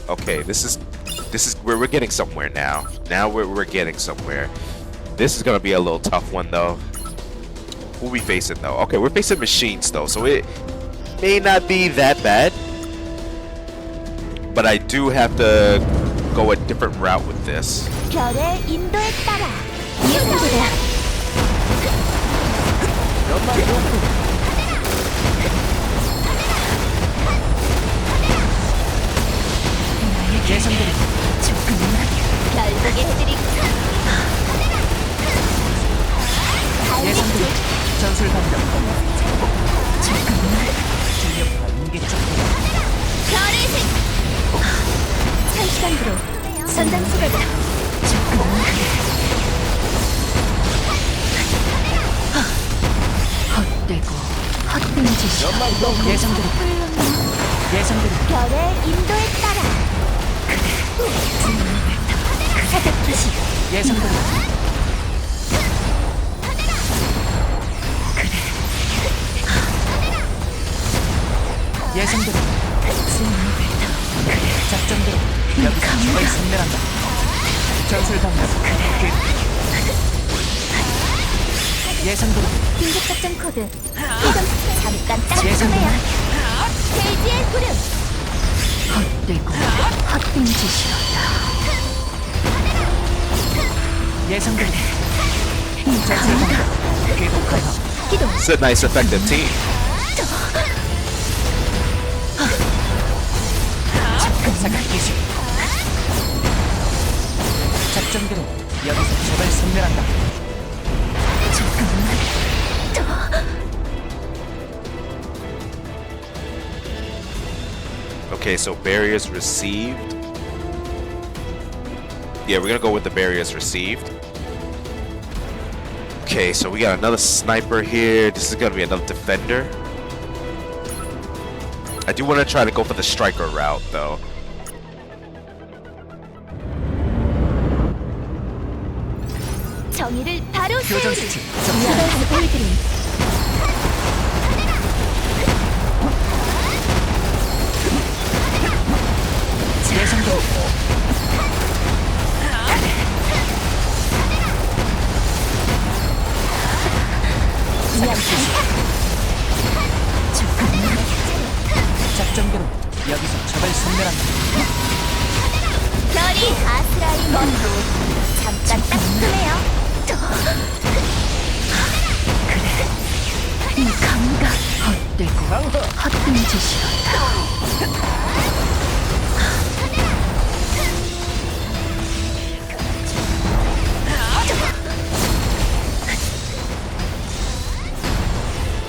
Okay, this is where we're getting somewhere now. Now we're getting somewhere. This is gonna be a little tough one though. Who we facing though? Okay, we're facing machines though, so it may not be that bad. But I do have to go a different route with this. 별의 인도에 따라 이어서보다 예상대로. 결국에 해드리고 예상대로. 전술 반격. 중력파 인계적. 별의 색 찬시간으로 전장 소각을 헛되고 헛된 짓이. 예상대로. 예상대로. 별의 인도에 따라 사격 개시 예상대로. 예상대로. 작전대로. 여기서 적을 섬멸한다. 전술 방법. 예상대로. 긴급작전 코드 이동 잠깐 딱 예상대로. 페이지의 구름 헛되고 헛된 짓이었다. 예상대로. 전술 방법. 계속하여. 기동 It's a nice effective team. 사격 개시. 작전대로 여기서 적을 섬멸한다. Okay, so barriers received. Yeah, we're gonna go with the barriers received. Okay, so we got another sniper here. This is gonna be another defender. I do want to try to go for the striker route though. 정의를 바로 교전 세우리 수치. 이어서 보여드림 예상대로. 그냥 작전대로 여기서 적을 섬멸한다. 별이 아스라이 먼로 잠깐 따끔해요 이 감각 헛되고 헛된 짓이었다.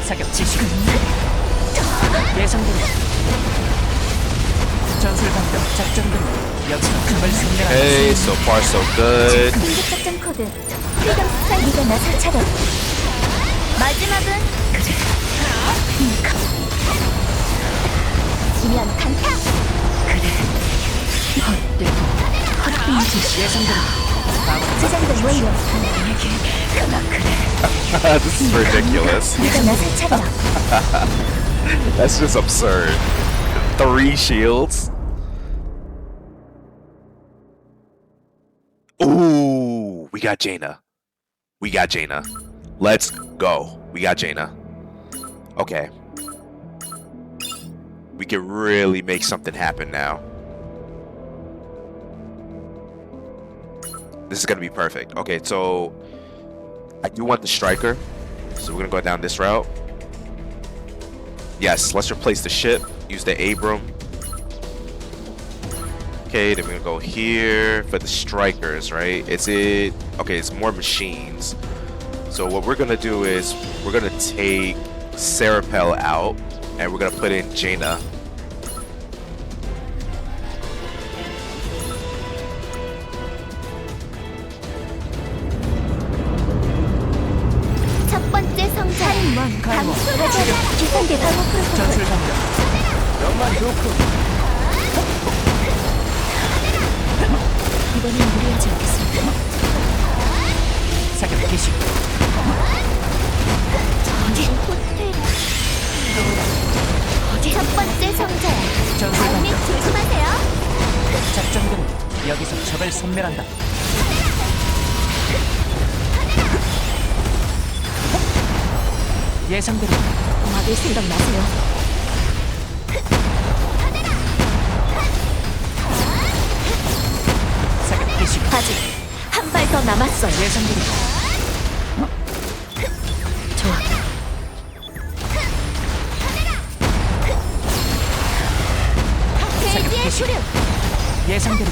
사격 지시. 예상대로. 전술 방법 작전대로 여기서 적을 섬멸한다. Hey, so far so good. 긴급작전 코드 프리덤 스타일리가 나설 차례 마지막은 지면 강타 헛되고 헛된 짓이. 예상대로. 재장전 완료 This is ridiculous. 우리가 나설 차례 That's just absurd. 3 shields. Ooh, we got Jaina. We got Jaina. Let's go. We got Jaina. Okay. We can really make something happen now. This is gonna be perfect. Okay, so I do want the striker, so we're gonna go down this route. Yes, let's replace the ship. Use the Abram. Okay, then we're gonna go here for the strikers, right? Okay, it's more machines. So what we're gonna do is we're gonna take Serapel out and we're gonna put in Jaina. 첫 번째 성장. 갈모. 감수 기상대 방어 프로토콜. 전술 방벽. 너만 좋고. 이번엔 무리하지 않겠습니다. 사격 개시. 첫 번째 성장. 전술 발밑 방벽. 조심하세요. 작전대로 여기서 적을 섬멸한다. 예상대로 막을 생각 마세요. 사격 개시. 아직 한 발 더 남았어요. 예상대로 좋아. 대지의 수륙. 예상대로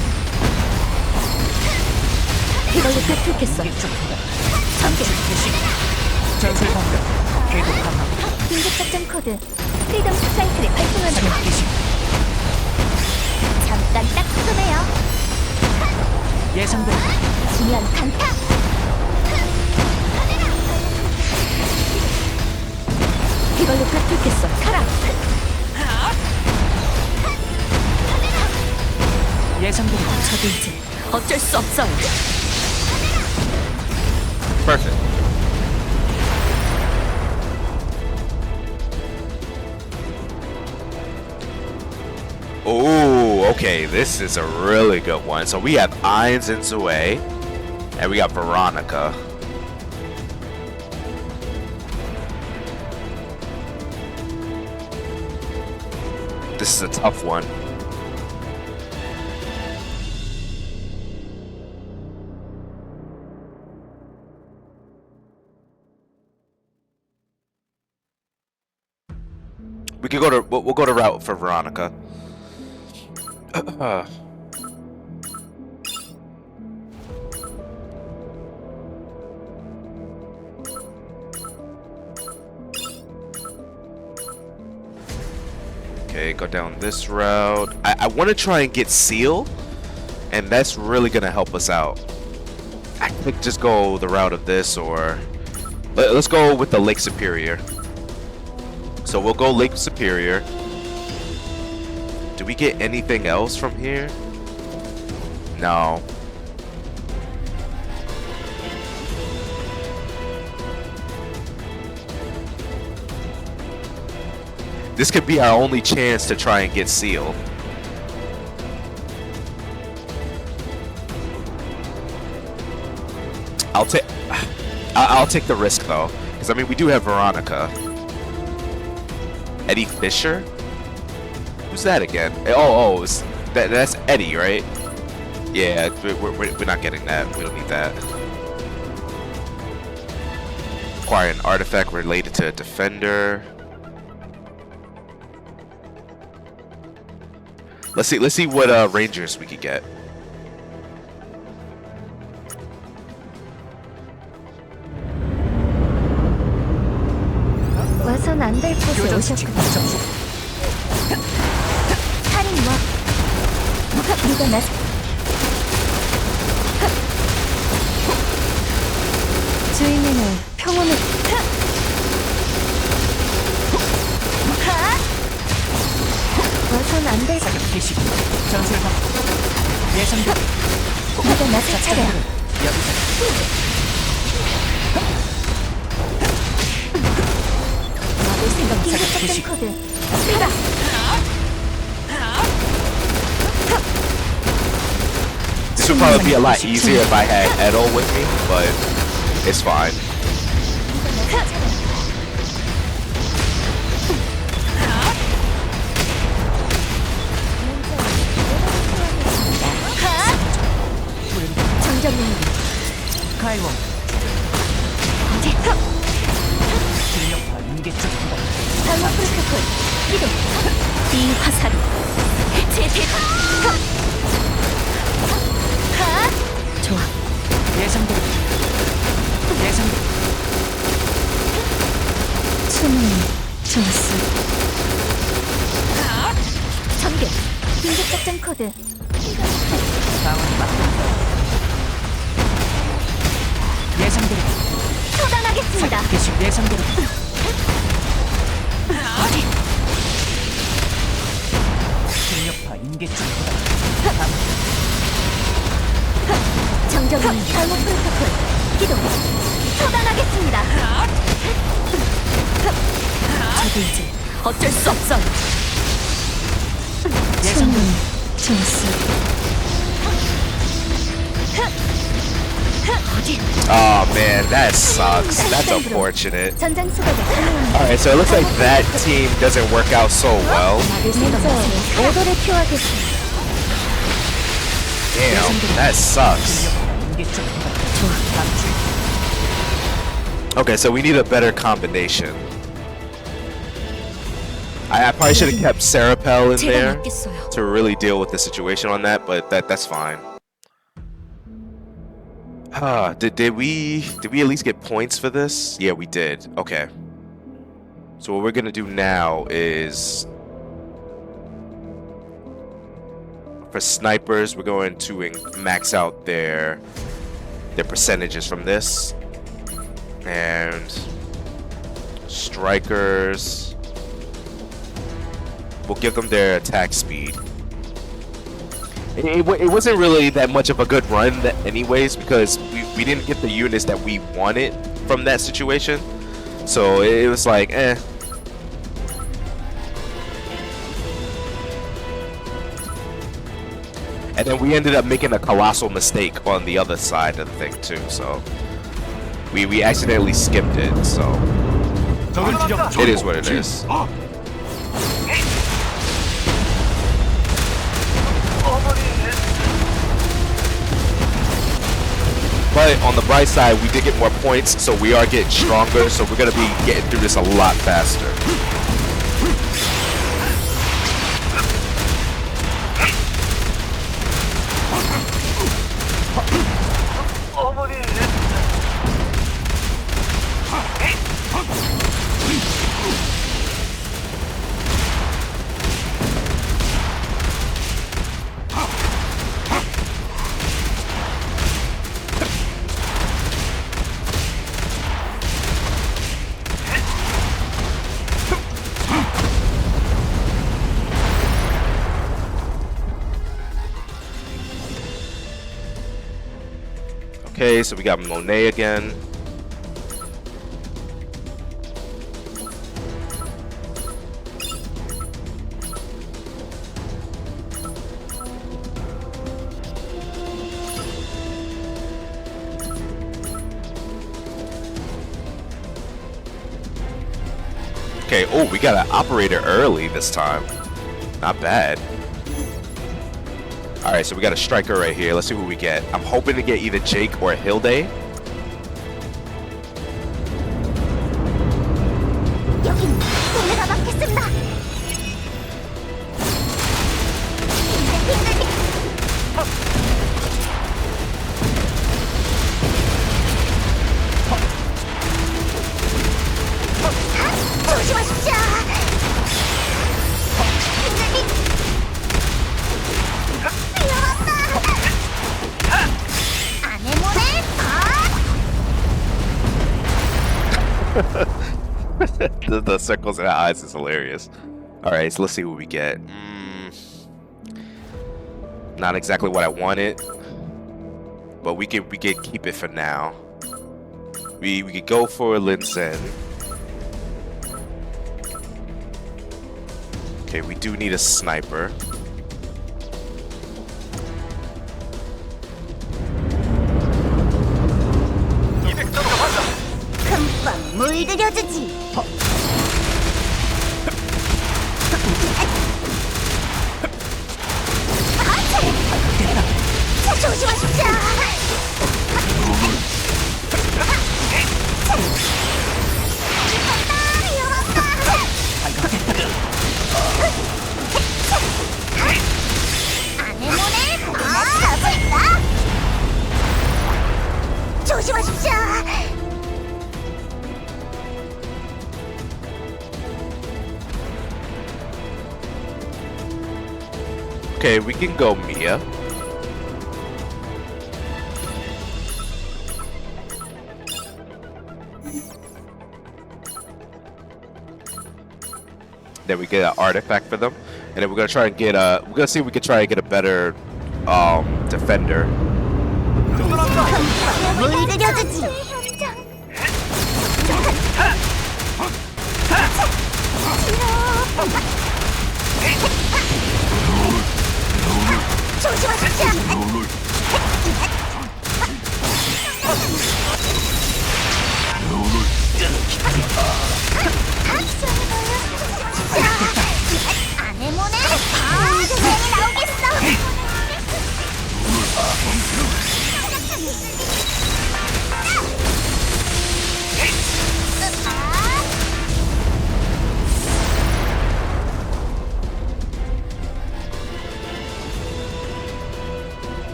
이걸로 꿰뚫겠어. 이게 좁다. 잠시 개시. 전술 방벽. 궤도 강화. 긴급 작전 코드. 프리덤 스트라이크를 발동합니다. 사격 개시. 잠깐 딱 서네요. 예상대로 지면 강타. 이걸로 꿰뚫겠어. 가라. 예상대로 저도 이제 어쩔 수 없어요. Perfect. Oh, okay, this is a really good one. So we have Ainz and Zoe, and we got Veronica. This is a tough one. We could go to we'll go to route for Veronica. Okay, go down this route. I want to try and get Seal, and that's really gonna help us out. I could just go the route of this, or let's go with the Lake Superior. So we'll go Lake Superior. Do we get anything else from here? No. This could be our only chance to try and get Seal. I'll take the risk though, because I mean we do have Veronica. Eddie Fisher? Who's that again? That's Eddie, right? Yeah, we're not getting that. We don't need that. Acquire an artifact related to a defender. Let's see what Rangers we could get. 와선 안 될 곳에 교전 오셨군요. 수칙 접수. 살인마. 누가 나 주인에는 평온을 와선 안 될 사격 개시. 전술 방벽. 예상대로 누가 나설 차례야. 여기서 막을 생각 긴급 개시. 작전 코드. 쓰라. This would probably be a lot easier if I had Edo with me, but it's fine. 정전님. 가이원 어디? 길력파 인계 쪽입니다. 방어 프로토콜. 이동. 이 화살이 제 대가. 긴급 작전 코드. 상황 맞다. 예상대로 처단하겠습니다. 개시 예상대로. 실력파 인계점보다 정정은 잘못 프로토콜. 기동. 처단하겠습니다. 저도 이제 어쩔 수 없어. 예상대로. Oh man, that sucks. That's unfortunate. 전장 수백에 가능합니다. Alright, so it looks like that team doesn't work out so well. 오더를 표하겠습니다. Damn, that sucks. 인계점보다 강추. Okay, so we need a better combination. I probably should have kept Serapel in 제가 there 맡겠어요. to really deal with the situation on that, but that's fine. Did we at least get points for this? Yeah, we did. Okay. So what we're gonna do now is for snipers, we're going to max out their percentages from this, and strikers, we'll give them their attack speed. It wasn't really that much of a good run anyways, because we didn't get the units that we wanted from that situation. So it was like, eh. And then we ended up making a colossal mistake on the other side of the thing too, so we accidentally skipped it, so it is what it is. But on the bright side, we did get more points, so we are getting stronger, so we're gonna be getting through this a lot faster. Okay, so we got Monet again. Okay, oh, we got an operator early this time. Not bad. Alright, so we got a striker right here. Let's see what we get. I'm hoping to get either Jake or Hilde. 여긴 내가 맡겠습니다. 조심하십시오. The circles in her eyes is hilarious. Alright, so let's see what we get. Not exactly what I wanted, but we could keep it for now. We could go for Lin Sen. Okay, we do need a sniper. 금방 물들여주지. 조심하십시오. 아내모네 잡을까? 조심하십시오. Okay, we can go Mia. Then we get an artifact for them, and then we're gonna try and get a. We're gonna see if we can try and get a better defender. 물들여주지. 아네모네 굉장히 나오겠어.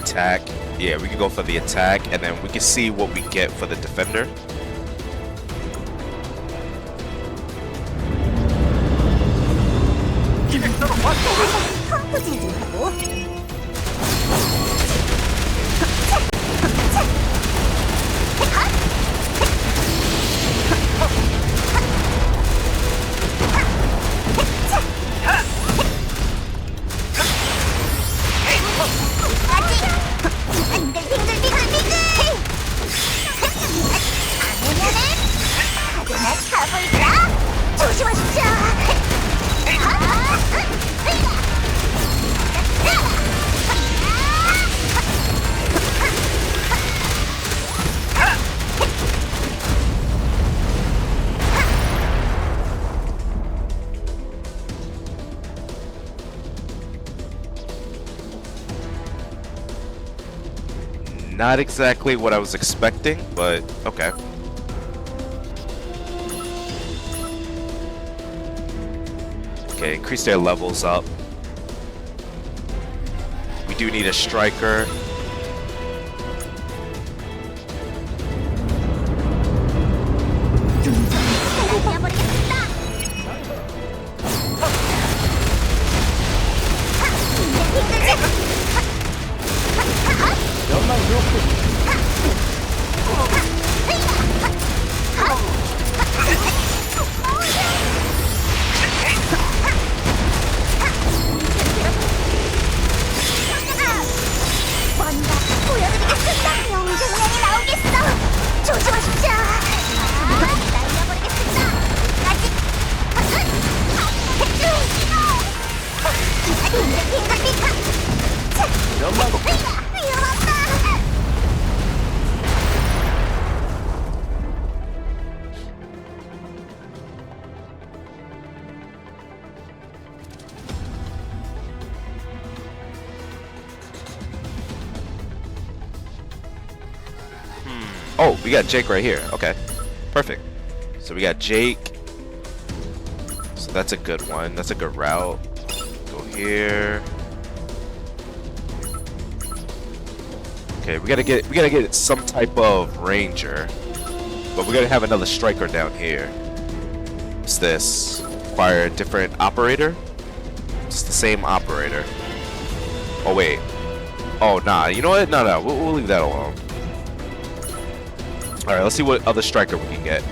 Attack. Yeah, we can go for the attack, and then we can see what we get for the defender. 펑크질도 하고. 빙글빙글빙글빙글. 아내면은 가게나 가볼까? 조심하십시오. Not exactly what I was expecting, but okay. Okay, increase their levels up. We do need a striker. 뭔가 보여드리겠습니다. 명중량이 나오겠어. 조심하십시오. 날려버리겠습니다. 아직 위험하다. Oh, we got Jake right here. Okay, perfect. So we got Jake. So that's a good one. That's a good route. Go here. Okay, we gotta get some type of ranger, but we gotta have another striker down here. What's this? Acquire a different operator. It's the same operator. Oh wait. Oh nah. You know what? No. We'll leave that alone. All right. Let's see what other striker we can get.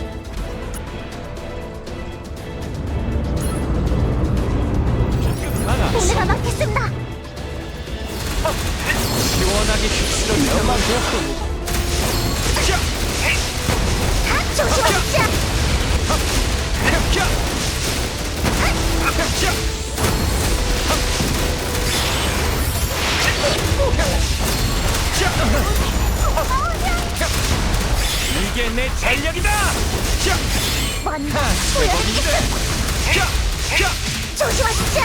오늘가 맞겠습니다. 시원하게 휩쓸어 너만 좋고. 조심하십시오. 이게 내 전력이다. 뭔가 보여드리겠습니다. 조심하십시오.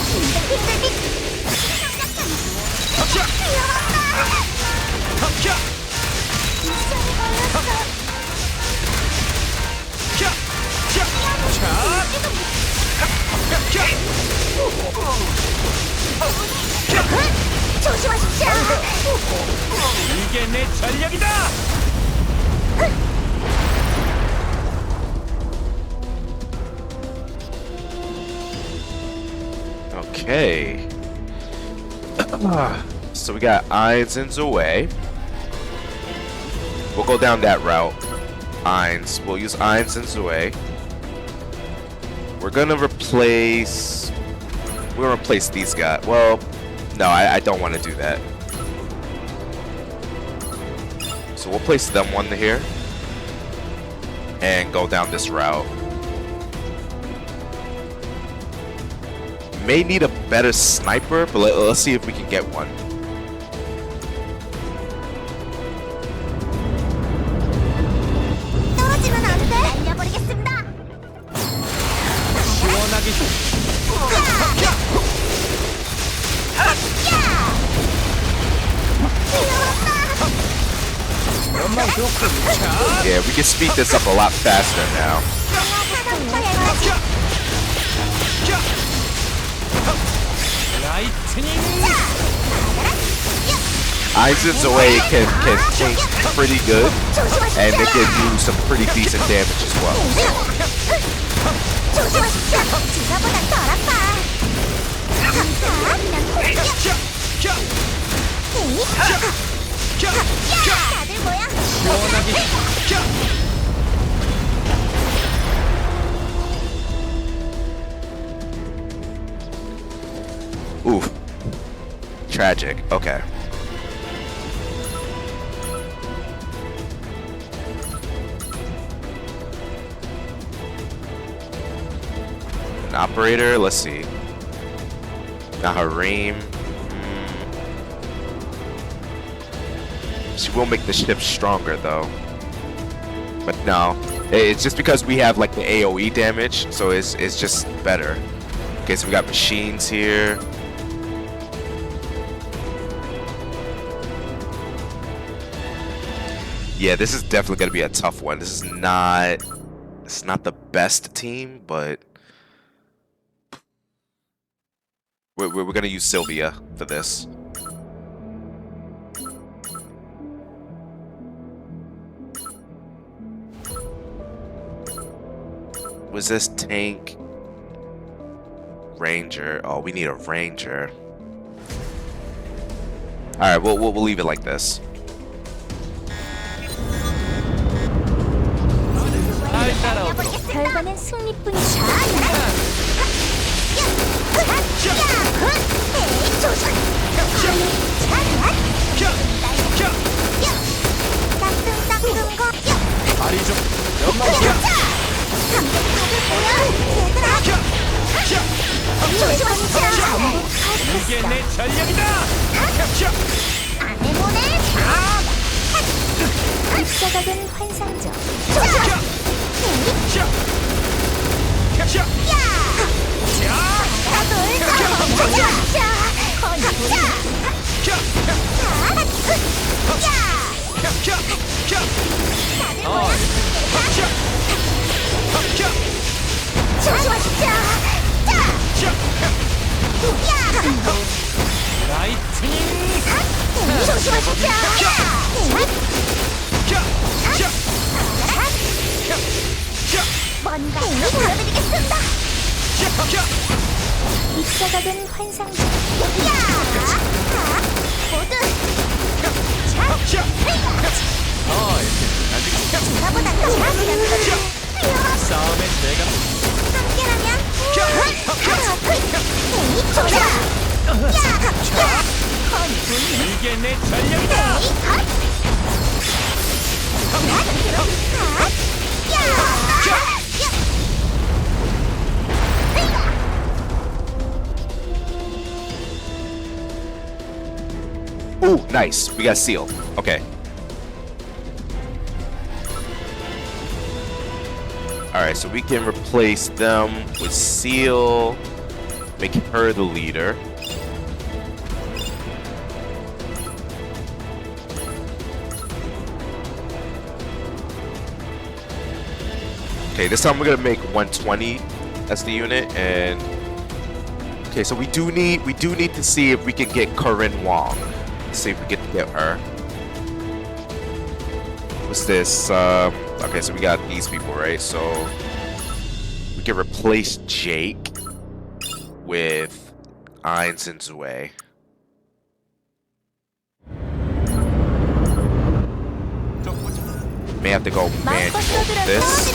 빙글빙글빙글. 위험하다. 미션이 걸렸어. 조심하십시오. 이게 내 전력이다. Okay. So we got Ainz and Zoe. We'll go down that route. Ainz. We'll use Ainz and Zoe. We're gonna replace these guys. Well, no, I don't want to do that. So we'll place them one here and go down this route. May need a better sniper, but let's see if we can get one. 떨어지면 안 돼. 날려버리겠습니다. 시원하게 연막 좋고 자 Yeah, we can speed this up a lot faster now. 라이트닝 Ainz and Zoe can tank pretty good, and they can do some pretty decent damage as well. 조심하십시오. 주사보단 덜 아파. 다들 모여. 시원하게 Oof. Tragic. Okay. An operator, let's see. Naharim. She will make the ship stronger though. But no. It's just because we have like the AoE damage, so it's just better. Okay, so we got machines here. Yeah, this is definitely gonna be a tough one. This is not, it's not the best team, but we're gonna use Sylvia for this. Was this tank? Ranger. Oh, we need a ranger. All right, we'll leave it like this. 결과는 승리뿐이다. 다리 좀 연막 이게 내 전략이다 입자각은 환상적. 뭔가 보여드리겠습니다. 입자각은 환상적. 모두 나보다 더 잘하는 싸움에 내가 이게 내 전략이다 Ooh, nice. We got Seal. Okay. Alright, so we can replace them with Seal. Make her the leader. Okay, this time we're gonna make 120 as the unit, and okay, so we do need to see if we can get Corinne Wong. Let's see if we can get her. What's this? Okay, so we got these people, right? So we can replace Jake with Einstein's way. May have to go manual with this.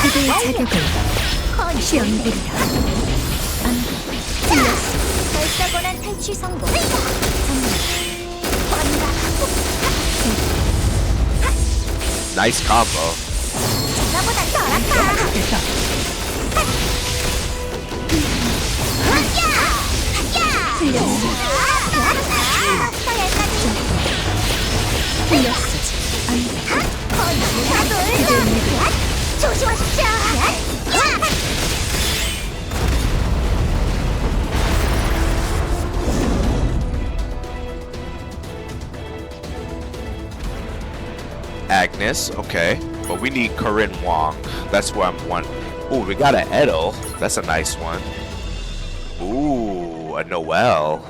그대의 자격을 시험드리라. 결사고난 탈취 성공. Nice combo. 나보다 더 아파. 조심하십시오. Agnes, okay. But we need Corinne Wong. That's where I'm one. Ooh, we got an Edo. That's a nice one. Ooh, a Noelle.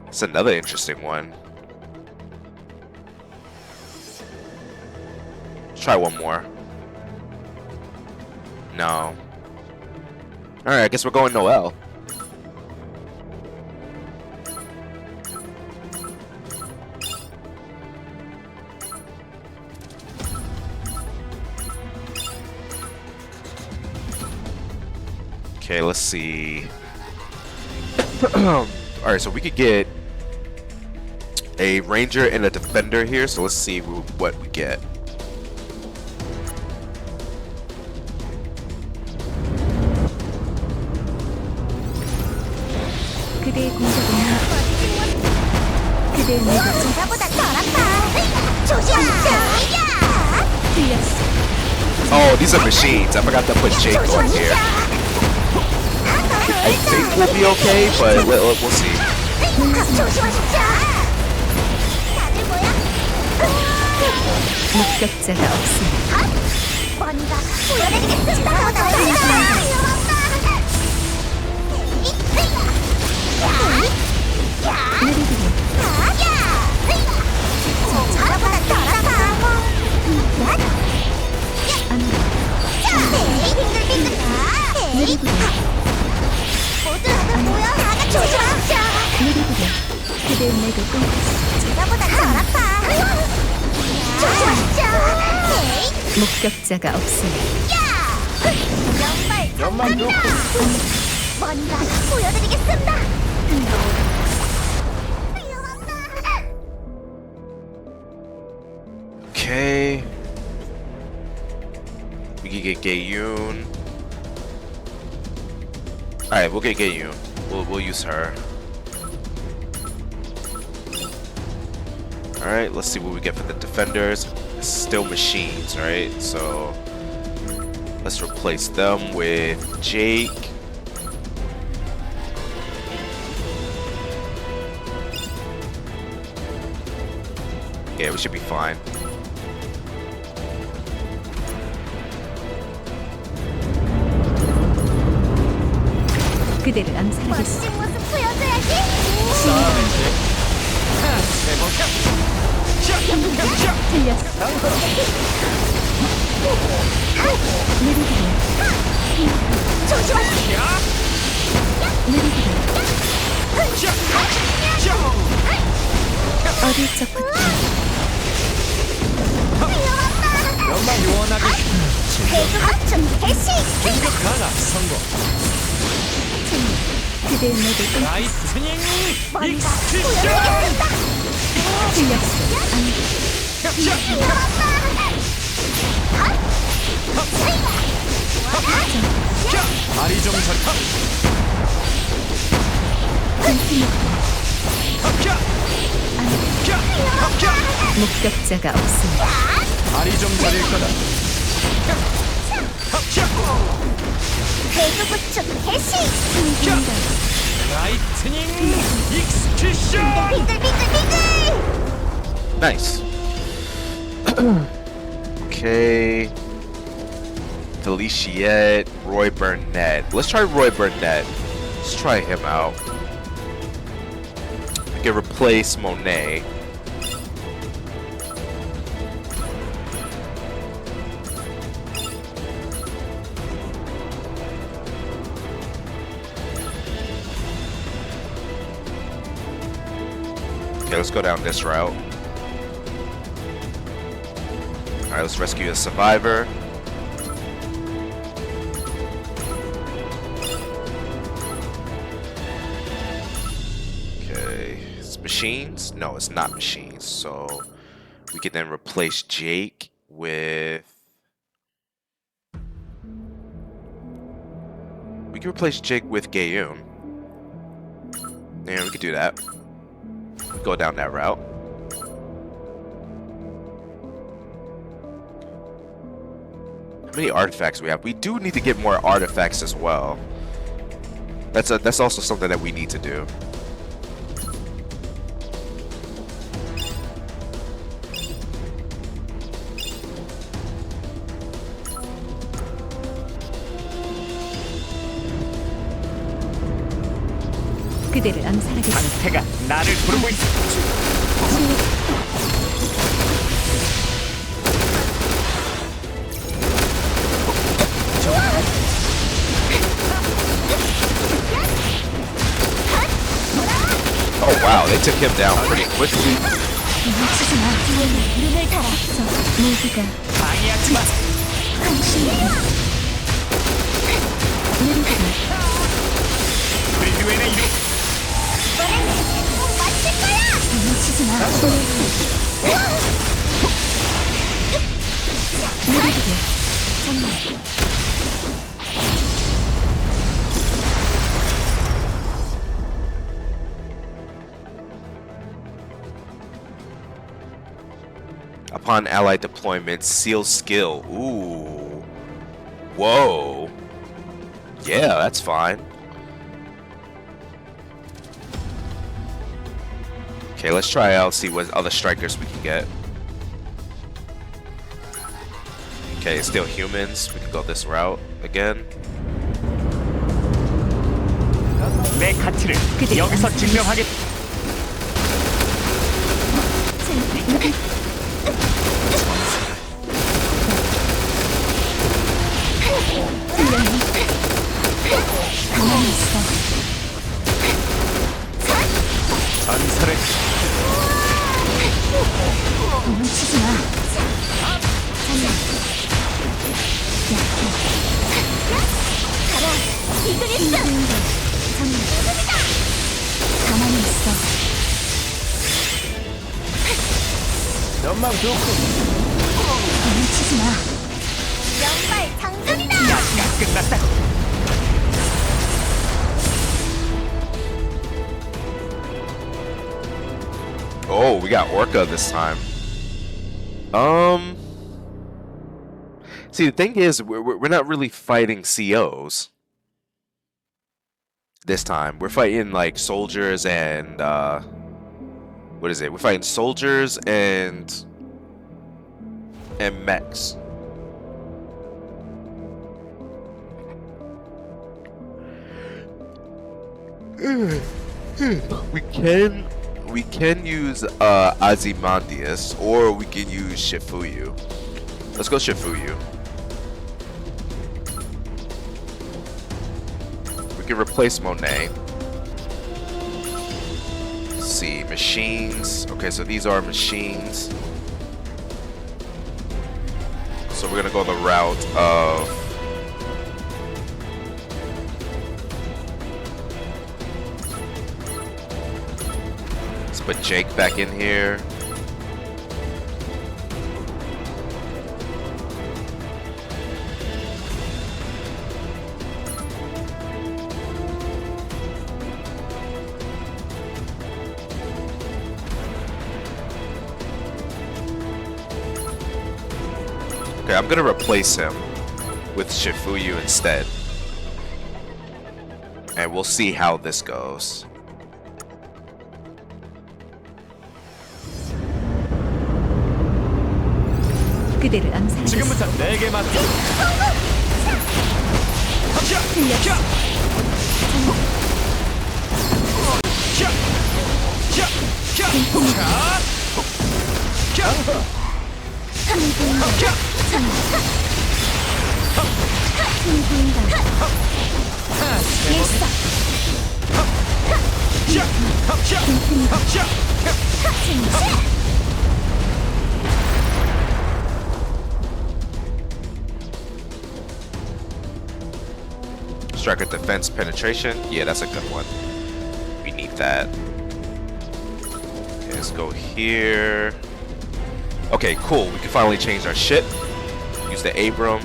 That's another interesting one. Let's try one more. No. Alright, I guess we're going Noelle. Okay, let's see. Alright, so we could get a ranger and a defender here, so let's see what we get. 그대의 공격은 그대의 내가 나보다 더 아파. 조심하십시오. 틀렸어. Oh, these are machines. I forgot to put Jake on here. I think we'll be okay, but we'll see. 목격자가 없습니다. 뭔가 보여드리겠습니다. 그대의 내가 끊겼어. 나보다 더 아파. 조심하십시오. 목격자가 없습니다. 연막 놓고 뭔가 보여드리겠습니다. Okay. We can get Gayun. Alright, we'll get Gayun. We'll use her. Alright, let's see what we get for the defenders. Still machines, right? So let's replace them with Jake. Yeah, we should be fine. 그대를 암살하겠어. 싸움인지 틀렸어. 조심하십시오. 어릴 적부터 연막 요원하게 공격 하나 성공. 그대의 내가 끊겼어. 라이트닝 익스큐션. 다리 좀 잡아. 목격자가 없습니다. 다리 좀 자릴 거다. 배구구축 개시. 라이트닝 익스큐션. Nice. Okay. Feliciette, Roy Burnett. Let's try Roy Burnett. Let's try him out. We can replace Monet. Okay, let's go down this route. Alright, let's rescue a survivor. Okay, it's machines? No, it's not machines. So we can then replace Jake with... We can replace Jake with Gayun. Yeah, we could do that. Go down that route. How many artifacts we have? We do need to get more artifacts as well. That's also something that we need to do. 그대를 암살하겠습니다. 방패가 나를 부르고 있어. Oh wow, they took him down pretty quickly. 놓치지 마. 눈을 달아. 모두가 방해하지 마. 불교의 이름. 놓치지 마. Upon allied deployment, seal skill. Ooh. Whoa. Yeah, that's fine. Okay, let's try out, see what other strikers we can get. Okay, still humans. We can go this route again. 내 가치를 여기서 증명하겠다. 가만히 있어. 전설의 놓치지 마. 가라. 이그리스. 가만히 있어. 너만 좋고 놓치지 마. 연발 장전이다. 나가 끝났다. Oh, we got Orca this time. See, the thing is, we're not really fighting COs this time. We're fighting like soldiers and what is it? We're fighting soldiers and mechs. We can use Ozymandias, or we can use Shifuyu. Let's go Shifuyu. We can replace Monet. Let's see, machines. Okay, so these are machines. So we're gonna go the route of put Jake back in here. Okay, I'm gonna replace him with Shifuyu instead. And we'll see how this goes. 그대를 암살하겠습니다. 지금부터 내게 맡겨. Striker defense penetration. Yeah, that's a good one. We need that. Okay, let's go here. Okay, cool. We can finally change our ship. Use the Abram.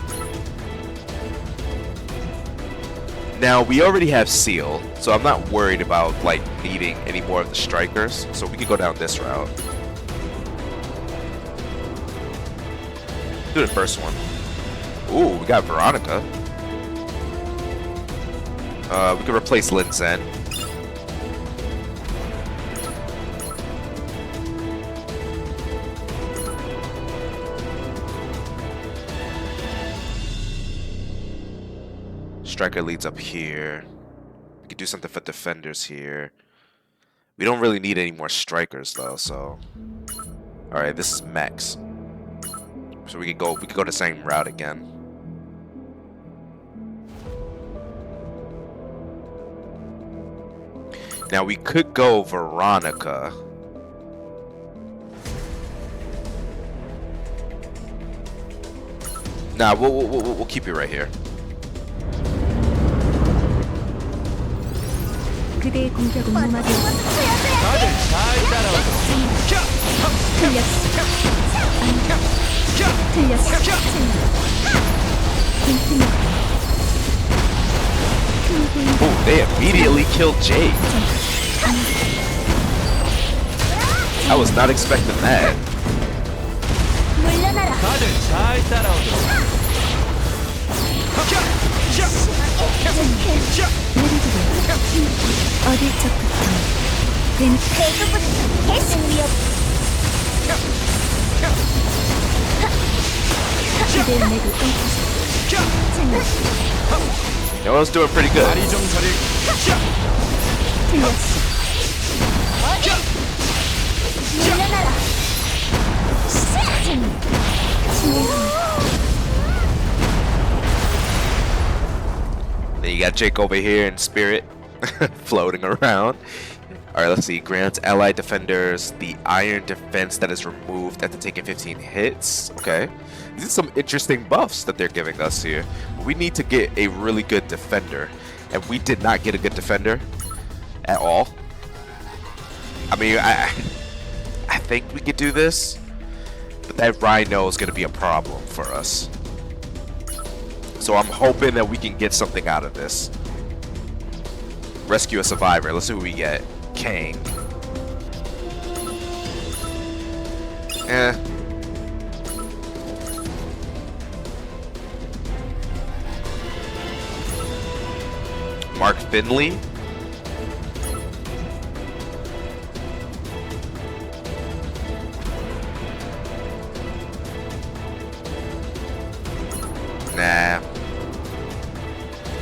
Now, we already have Seal, so I'm not worried about like needing any more of the strikers. So we can go down this route. Do the first one. Ooh, we got Veronica. We can replace Lin Zen. Striker leads up here. We could do something for defenders here. We don't really need any more strikers though, so. Alright, this is Max. So we could go the same route again. Now we could go Veronica. Nah, we'll keep you right here. 그대의 공격은 무마되었습니다. 다들 잘 따라오도록. Oh, they immediately killed Jake. I was not expecting that. 물러나라. 다들 잘 따라오도록. 어딜 적부터 대부분 승리업 그대의 맥을 끊고서 No one's doing pretty good. 다리 좀 저리. 틀렸어 물러나라 Then you got Jake over here in spirit, floating around. Alright, let's see. Grants allied defenders the iron defense that is removed after taking 15 hits. Okay. These are some interesting buffs that they're giving us here. We need to get a really good defender. And we did not get a good defender at all. I mean, I think we could do this. But that Rhino is going to be a problem for us. So I'm hoping that we can get something out of this. Rescue a survivor. Let's see who we get. Kang. Mark Finley. Nah.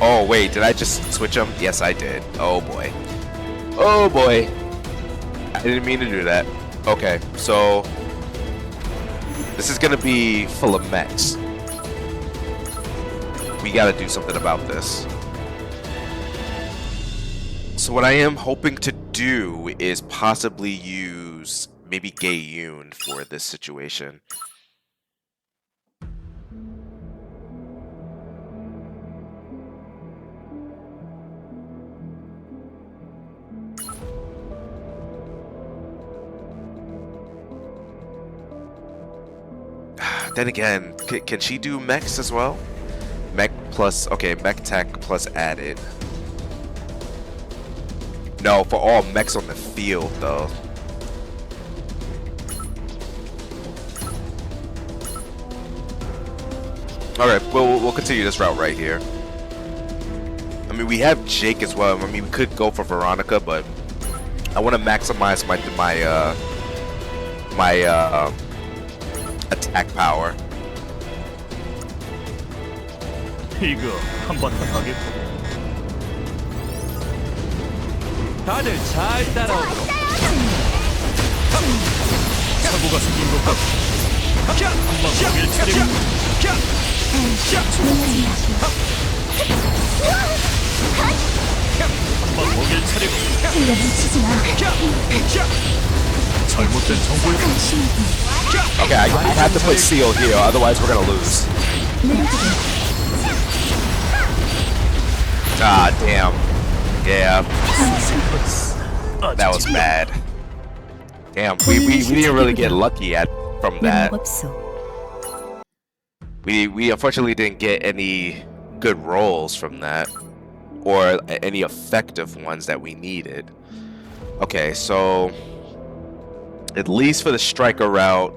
Oh, wait, did I just switch them? Yes, I did. Oh, boy. Oh, boy. I didn't mean to do that. Okay, so this is going to be full of mechs. We got to do something about this. So what I am hoping to do is possibly use maybe Gay Yoon for this situation. Then again, can she do mechs as well? Mech plus, okay, mech tech plus added. No, for all mechs on the field though. Alright, we'll continue this route right here. I mean, we have Jake as well. I mean, we could go for Veronica, but I want to maximize my attack power. 이거 한번 더 하겠고. 다들 잘 따라오고. 사고가 생긴 것 같아. 한번 먹일 차례. 한번 먹일 차례고. 흘려붙이지 마. 잘못된 정보였다. Okay, I have to put seal here, otherwise we're gonna lose. Ah, damn. Yeah, that was bad. Damn, we didn't really get lucky from that. We unfortunately didn't get any good rolls from that, or any effective ones that we needed. Okay, so at least for the striker route,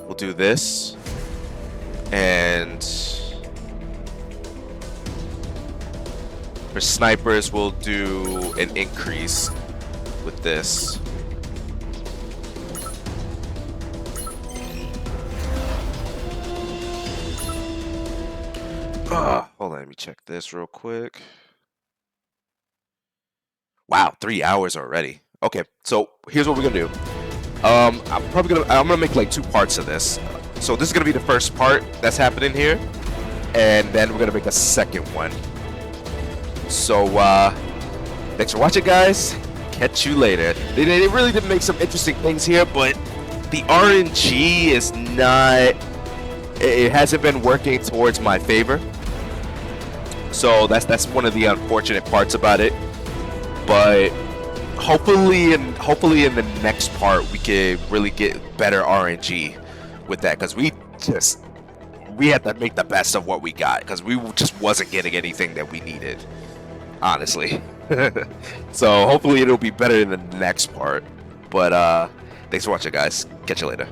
we'll do this, and for snipers we'll do an increase with this. Hold on, let me check this real quick. Wow, 3 hours already. Okay, so here's what we're gonna do. I'm gonna make like 2 parts of this. So this is gonna be the first part that's happening here, and then we're gonna make a second one. So thanks for watching, guys. Catch you later. They really did make some interesting things here, but the RNG is not. It hasn't been working towards my favor. So that's one of the unfortunate parts about it. But hopefully in the next part we can really get better RNG with that, because we had to make the best of what we got, because we just wasn't getting anything that we needed, honestly. So hopefully it'll be better in the next part. But thanks for watching, guys. Catch you later.